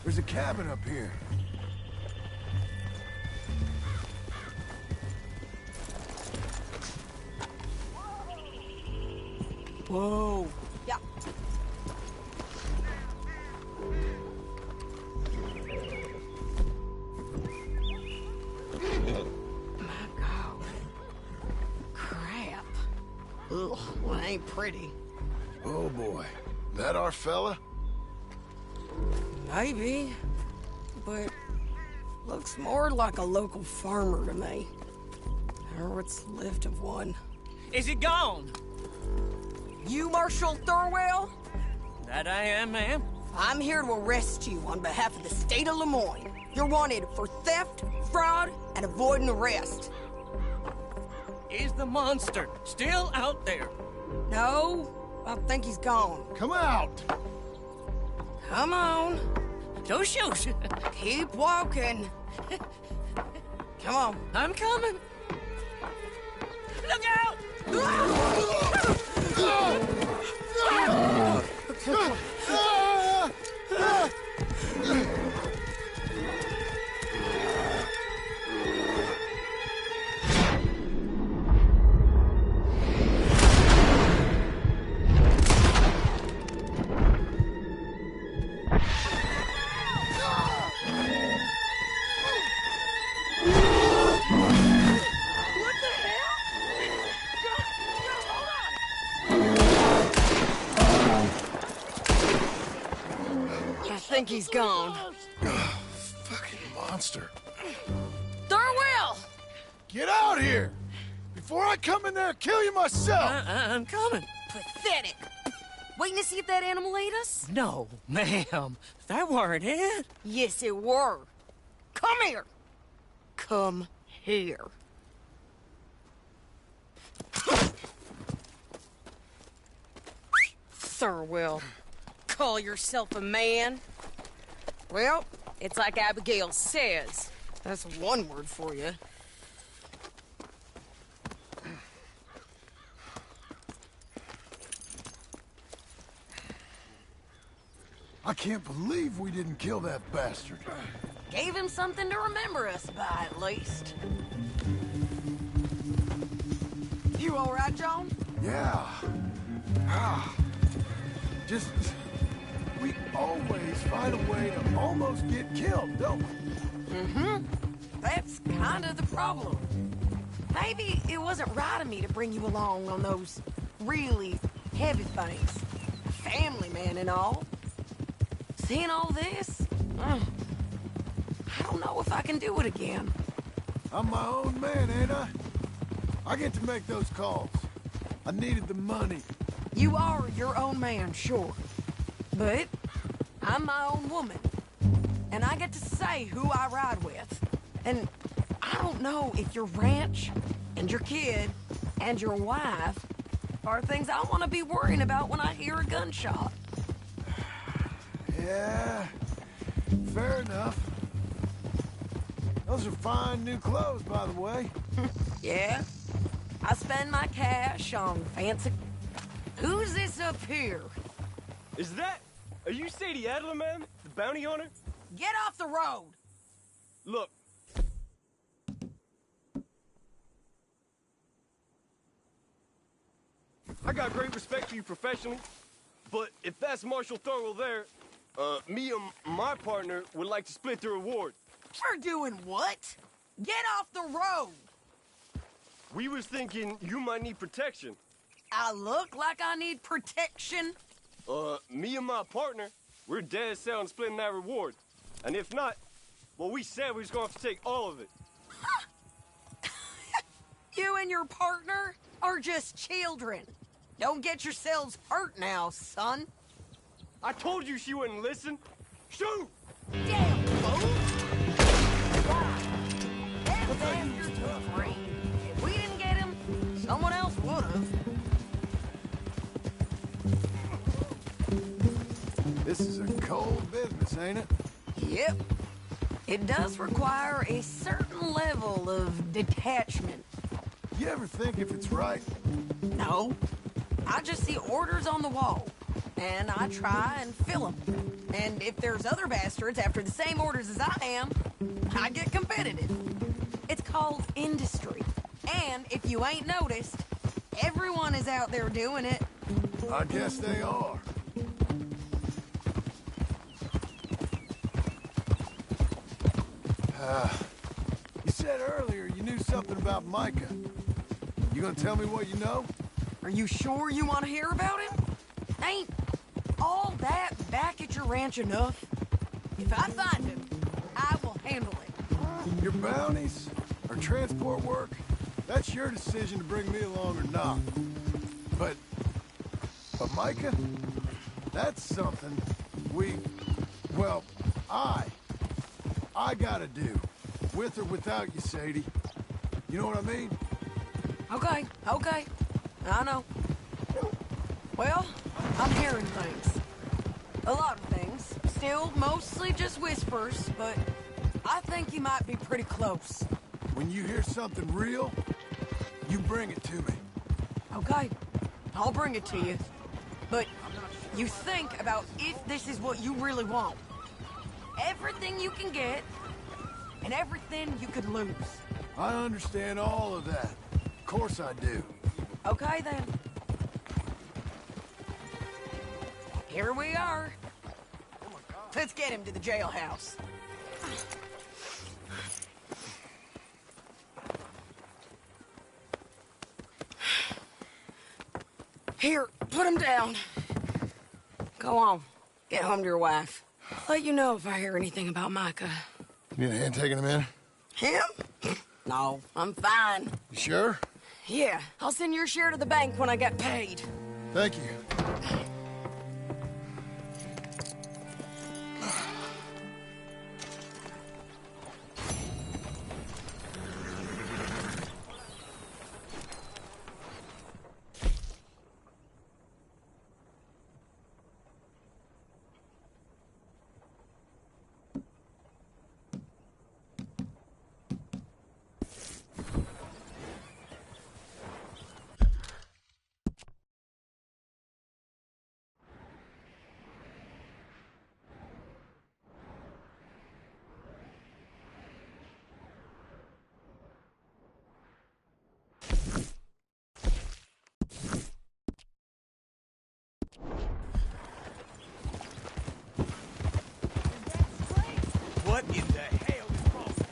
Speaker 2: There's a cabin up here.
Speaker 8: Whoa. Yeah. My God. Crap. Ugh, well, it ain't pretty.
Speaker 2: Oh boy. That our fella?
Speaker 8: Maybe. But looks more like a local farmer to me. Or what's left of one.
Speaker 18: Is he gone?
Speaker 8: You Marshal Thorwell?
Speaker 18: That I am, ma'am.
Speaker 8: I'm here to arrest you on behalf of the state of Lemoyne. You're wanted for theft, fraud, and avoiding arrest.
Speaker 18: Is the monster still out there?
Speaker 8: No, I think he's gone.
Speaker 2: Come out!
Speaker 8: Come on.
Speaker 18: Don't shoot.
Speaker 8: Keep walking. Come on.
Speaker 18: I'm coming. Look out!
Speaker 8: I think he's gone.
Speaker 2: Fucking monster.
Speaker 8: Thorwell!
Speaker 2: Get out here! Before I come in there and kill you myself!
Speaker 18: I'm coming.
Speaker 8: Pathetic. Waiting to see if that animal ate us?
Speaker 18: No, ma'am. That weren't it.
Speaker 8: Yes, it were. Come here. Come here. Thorwell, call yourself a man? Well, it's like Abigail says. That's one word for you.
Speaker 2: I can't believe we didn't kill that bastard.
Speaker 8: Gave him something to remember us by, at least. You all right, John?
Speaker 2: Yeah. Just... we always find a way to almost get killed, don't we?
Speaker 8: Mm-hmm. That's kind of the problem. Maybe it wasn't right of me to bring you along on those really heavy things. Family man and all. Seeing all this, I don't know if I can do it again.
Speaker 2: I'm my own man, ain't I? I get to make those calls. I needed the money.
Speaker 8: You are your own man, sure. But I'm my own woman. And I get to say who I ride with. And I don't know if your ranch and your kid and your wife are things I want to be worrying about when I hear a gunshot.
Speaker 2: Yeah, fair enough. Those are fine new clothes, by the way.
Speaker 8: Yeah? I spend my cash on fancy... Who's this up here?
Speaker 7: Is that... Are you Sadie Adler, man? The bounty hunter?
Speaker 8: Get off the road!
Speaker 7: Look. I got great respect for you professionally, but if that's Marshal Thurwell there, me and my partner would like to split the reward.
Speaker 8: For doing what? Get off the road!
Speaker 7: We was thinking you might need protection.
Speaker 8: I look like I need protection?
Speaker 7: Me and my partner, we're dead set on splitting that reward. And if not, well, we said we was gonna have to take all of it.
Speaker 8: You and your partner are just children. Don't get yourselves hurt now, son.
Speaker 7: I told you she wouldn't listen. Shoot!
Speaker 8: Damn, fool! That bastard's free. If we didn't get him, someone else would've.
Speaker 2: This is a cold business, ain't it?
Speaker 8: Yep. It does require a certain level of detachment.
Speaker 2: You ever think if it's right?
Speaker 8: No. I just see orders on the wall, and I try and fill them. And if there's other bastards after the same orders as I am, I get competitive. It's called industry. And if you ain't noticed, everyone is out there doing it.
Speaker 2: I guess they are. You said earlier you knew something about Micah. You gonna tell me what you know?
Speaker 8: Are you sure you want to hear about him? Ain't all that back at your ranch enough? If I find him, I will handle it.
Speaker 2: Your bounties or transport work, that's your decision to bring me along or not. But Micah, that's something I gotta do. With or without you, Sadie. You know what I mean?
Speaker 8: Okay. I know. Well, I'm hearing things. A lot of things. Still mostly just whispers, but I think you might be pretty close.
Speaker 2: When you hear something real, you bring it to me.
Speaker 8: Okay. I'll bring it to you. But you think about if this is what you really want. Everything you can get, and everything you could lose.
Speaker 2: I understand all of that. Of course I do.
Speaker 8: Okay, then. Here we are. Let's get him to the jailhouse. Here, put him down. Go on. Get home to your wife. I'll let you know if I hear anything about Micah.
Speaker 2: You need a hand taking him in?
Speaker 8: Him? No, I'm fine.
Speaker 2: You sure?
Speaker 8: Yeah, I'll send your share to the bank when I get paid.
Speaker 2: Thank you.
Speaker 7: What in the hell is wrong with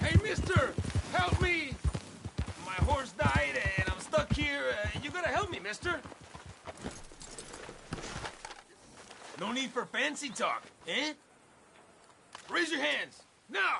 Speaker 6: Hey, mister! Help me! My horse died and I'm stuck here. You gotta help me, mister. No need for fancy talk, eh? Raise your hands, now!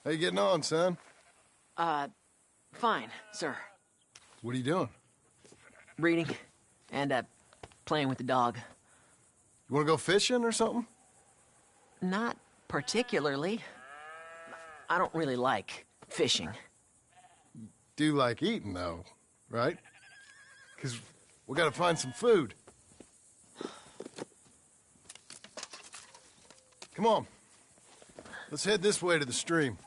Speaker 2: How you getting on, son?
Speaker 18: Fine, sir.
Speaker 2: What are you doing?
Speaker 18: Reading and, playing with the dog.
Speaker 2: You want to go fishing or something?
Speaker 18: Not particularly. I don't really like fishing.
Speaker 2: Do like eating, though, right? Because we gotta find some food. Come on. Let's head this way to the stream.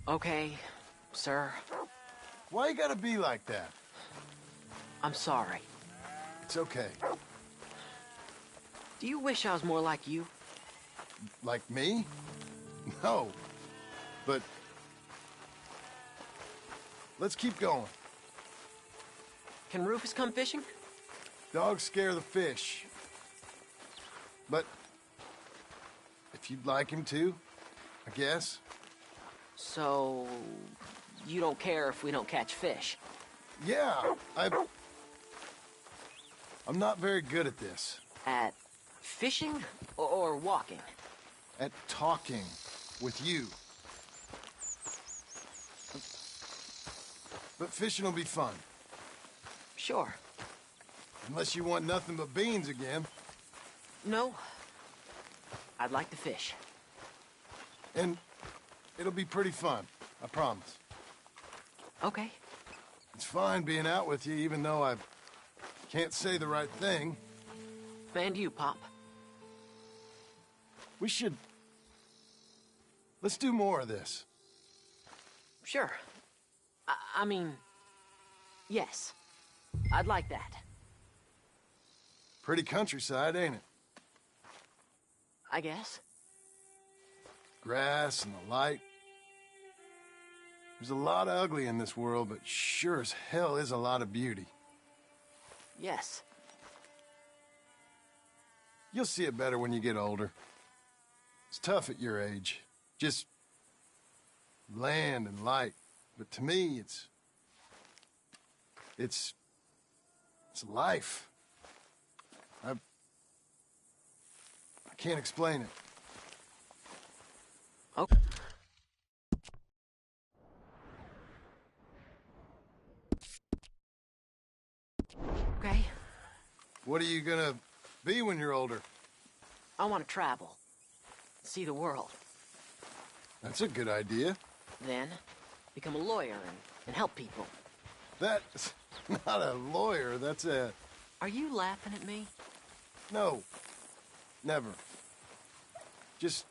Speaker 18: Okay, sir.
Speaker 2: Why you gotta be like that?
Speaker 18: I'm sorry.
Speaker 2: It's okay.
Speaker 18: Do you wish I was more like you?
Speaker 2: Like me? No. But... let's keep going.
Speaker 18: Can Rufus come fishing?
Speaker 2: Dogs scare the fish. But... if you'd like him to, I guess.
Speaker 18: So... you don't care if we don't catch fish?
Speaker 2: Yeah, I'm not very good at this.
Speaker 18: At fishing or walking?
Speaker 2: At talking with you. But fishing will be fun.
Speaker 18: Sure.
Speaker 2: Unless you want nothing but beans again.
Speaker 18: No. I'd like to fish.
Speaker 2: And it'll be pretty fun, I promise.
Speaker 18: Okay.
Speaker 2: It's fine being out with you, even though I can't say the right thing.
Speaker 18: And you, Pop.
Speaker 2: We should... let's do more of this.
Speaker 18: Sure. I mean... yes. I'd like that.
Speaker 2: Pretty countryside, ain't it?
Speaker 18: I guess.
Speaker 2: Grass and the light. There's a lot of ugly in this world, but sure as hell is a lot of beauty.
Speaker 18: Yes.
Speaker 2: You'll see it better when you get older. It's tough at your age. Just land and light. But to me, it's life. I can't explain it.
Speaker 18: Okay. Okay.
Speaker 2: What are you gonna be when you're older?
Speaker 18: I want to travel. See the world.
Speaker 2: That's a good idea.
Speaker 18: Then, become a lawyer and help people.
Speaker 2: That's not a lawyer, that's a...
Speaker 18: Are you laughing at me?
Speaker 2: No. Never. Just...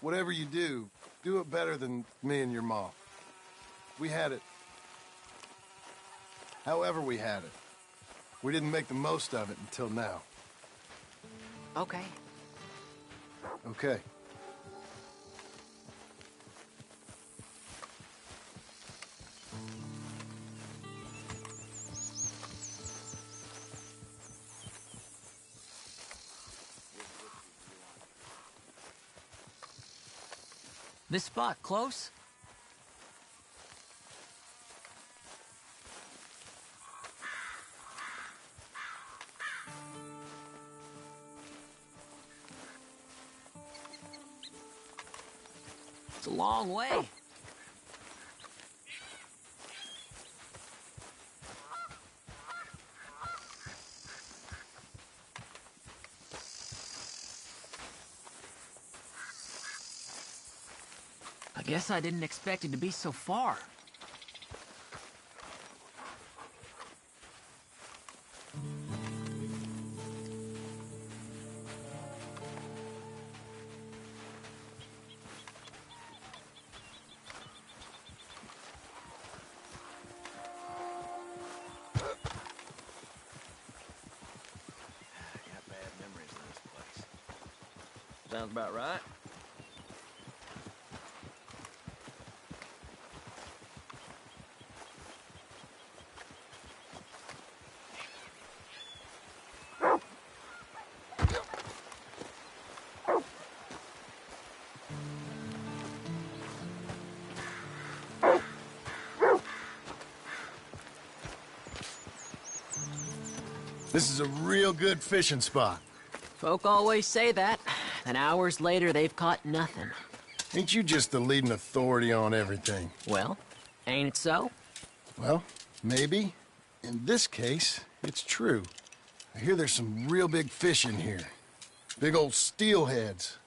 Speaker 2: whatever you do it better than me and your mom. We had it. However we had it. We didn't make the most of it until now.
Speaker 18: Okay.
Speaker 2: Okay.
Speaker 18: This spot close? It's a long way. I guess I didn't expect it to be so far.
Speaker 6: Sounds about right.
Speaker 2: This is a real good fishing spot.
Speaker 18: Folk always say that. And hours later, they've caught nothing.
Speaker 2: Ain't you just the leading authority on everything?
Speaker 18: Well, ain't it so?
Speaker 2: Well, maybe. In this case, it's true. I hear there's some real big fish in here. Big old steelheads.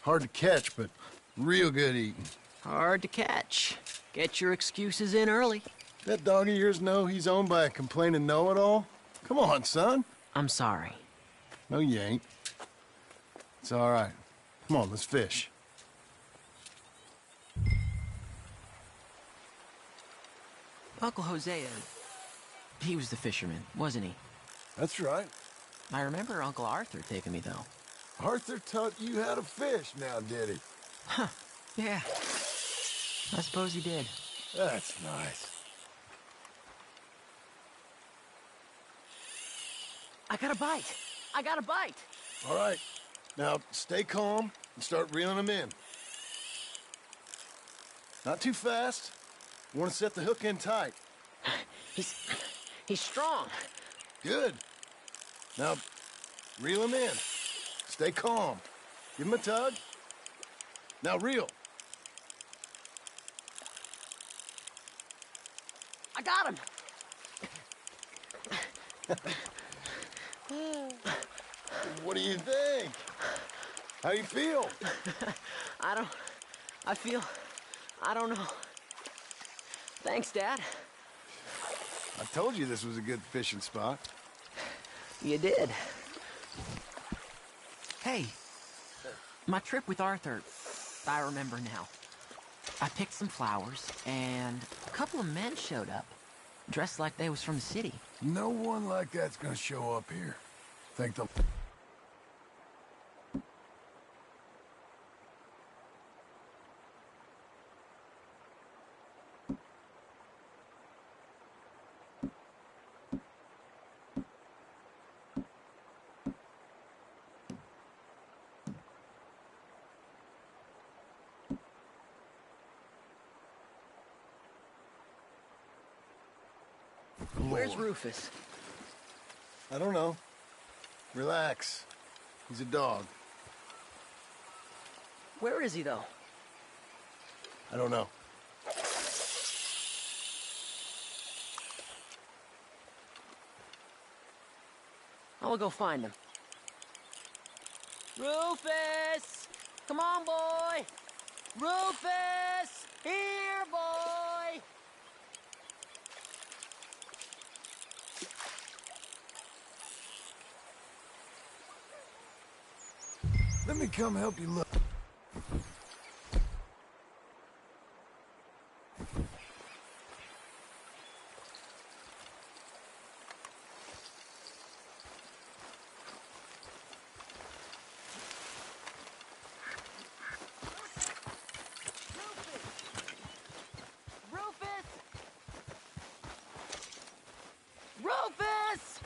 Speaker 2: Hard to catch, but real good eating.
Speaker 18: Hard to catch. Get your excuses in early.
Speaker 2: That dog of yours know he's owned by a complaining know-it-all? Come on, son.
Speaker 18: I'm sorry.
Speaker 2: No, you ain't. It's all right. Come on, let's fish.
Speaker 18: Uncle Hosea, he was the fisherman, wasn't he?
Speaker 2: That's right.
Speaker 18: I remember Uncle Arthur taking me, though.
Speaker 2: Arthur taught you how to fish now, did he?
Speaker 18: Huh. Yeah. I suppose he did.
Speaker 2: That's nice.
Speaker 18: I got a bite. I got a bite.
Speaker 2: All right. Now, stay calm and start reeling them in. Not too fast. You want to set the hook in tight.
Speaker 18: He's strong.
Speaker 2: Good. Now, reel him in. Stay calm. Give him a tug. Now reel.
Speaker 18: I got him.
Speaker 2: What do you think? How you feel?
Speaker 18: I don't know. Thanks, Dad.
Speaker 2: I told you this was a good fishing spot.
Speaker 18: You did. Hey, my trip with Arthur, I remember now. I picked some flowers, and a couple of men showed up, dressed like they was from the city.
Speaker 2: No one like that's gonna show up here. Think the...
Speaker 18: Where's Rufus?
Speaker 2: I don't know. Relax. He's a dog.
Speaker 18: Where is he, though?
Speaker 2: I don't know.
Speaker 18: I'll go find him. Rufus! Come on, boy! Rufus! Here, boy!
Speaker 2: Let me come help you look.
Speaker 18: Rufus!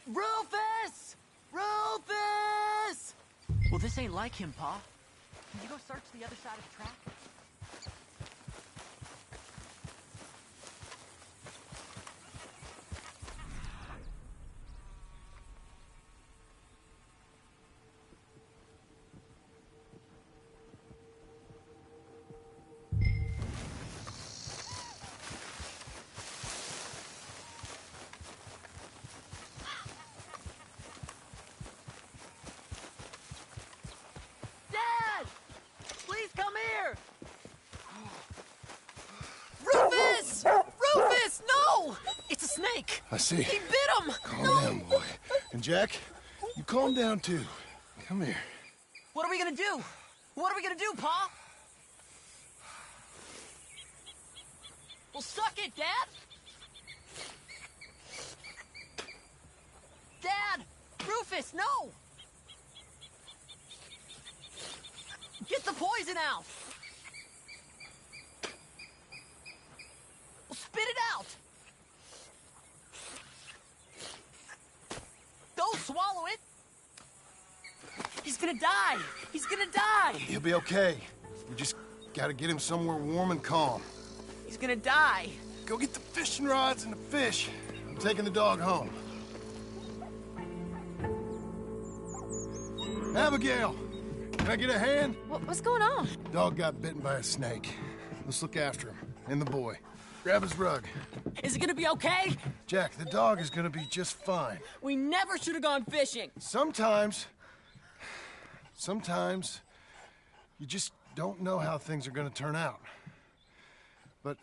Speaker 18: Rufus! Rufus! Well, this ain't like him, Pa. Can you go search the other side of the track?
Speaker 2: see.
Speaker 8: He bit him!
Speaker 2: Calm down, boy. And Jack, you calm down too. Come here.
Speaker 18: What are we gonna do? What are we gonna do, Pa? Well, suck it, Dad! Dad! Rufus, no! Get the poison out! Well, spit it out! Don't swallow it! He's gonna die! He's gonna die!
Speaker 2: He'll be okay. We just gotta get him somewhere warm and calm.
Speaker 18: He's gonna die!
Speaker 2: Go get the fishing rods and the fish. I'm taking the dog home. Abigail, can I get a hand?
Speaker 21: What's going on?
Speaker 2: Dog got bitten by a snake. Let's look after him. And the boy. Grab his rug.
Speaker 18: Is it gonna be okay?
Speaker 2: Jack, the dog is gonna be just fine.
Speaker 18: We never should have gone fishing.
Speaker 2: Sometimes you just don't know how things are gonna turn out. But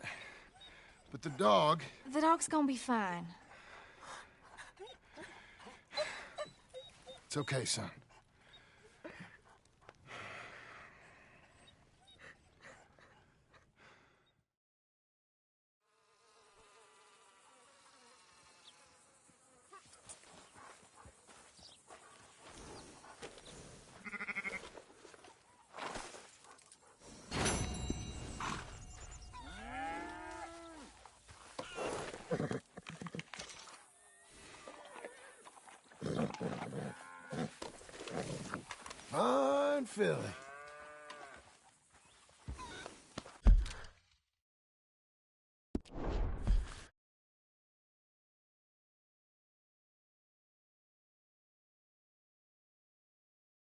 Speaker 2: the dog...
Speaker 21: The dog's gonna be fine.
Speaker 2: It's okay, son. Fine filly.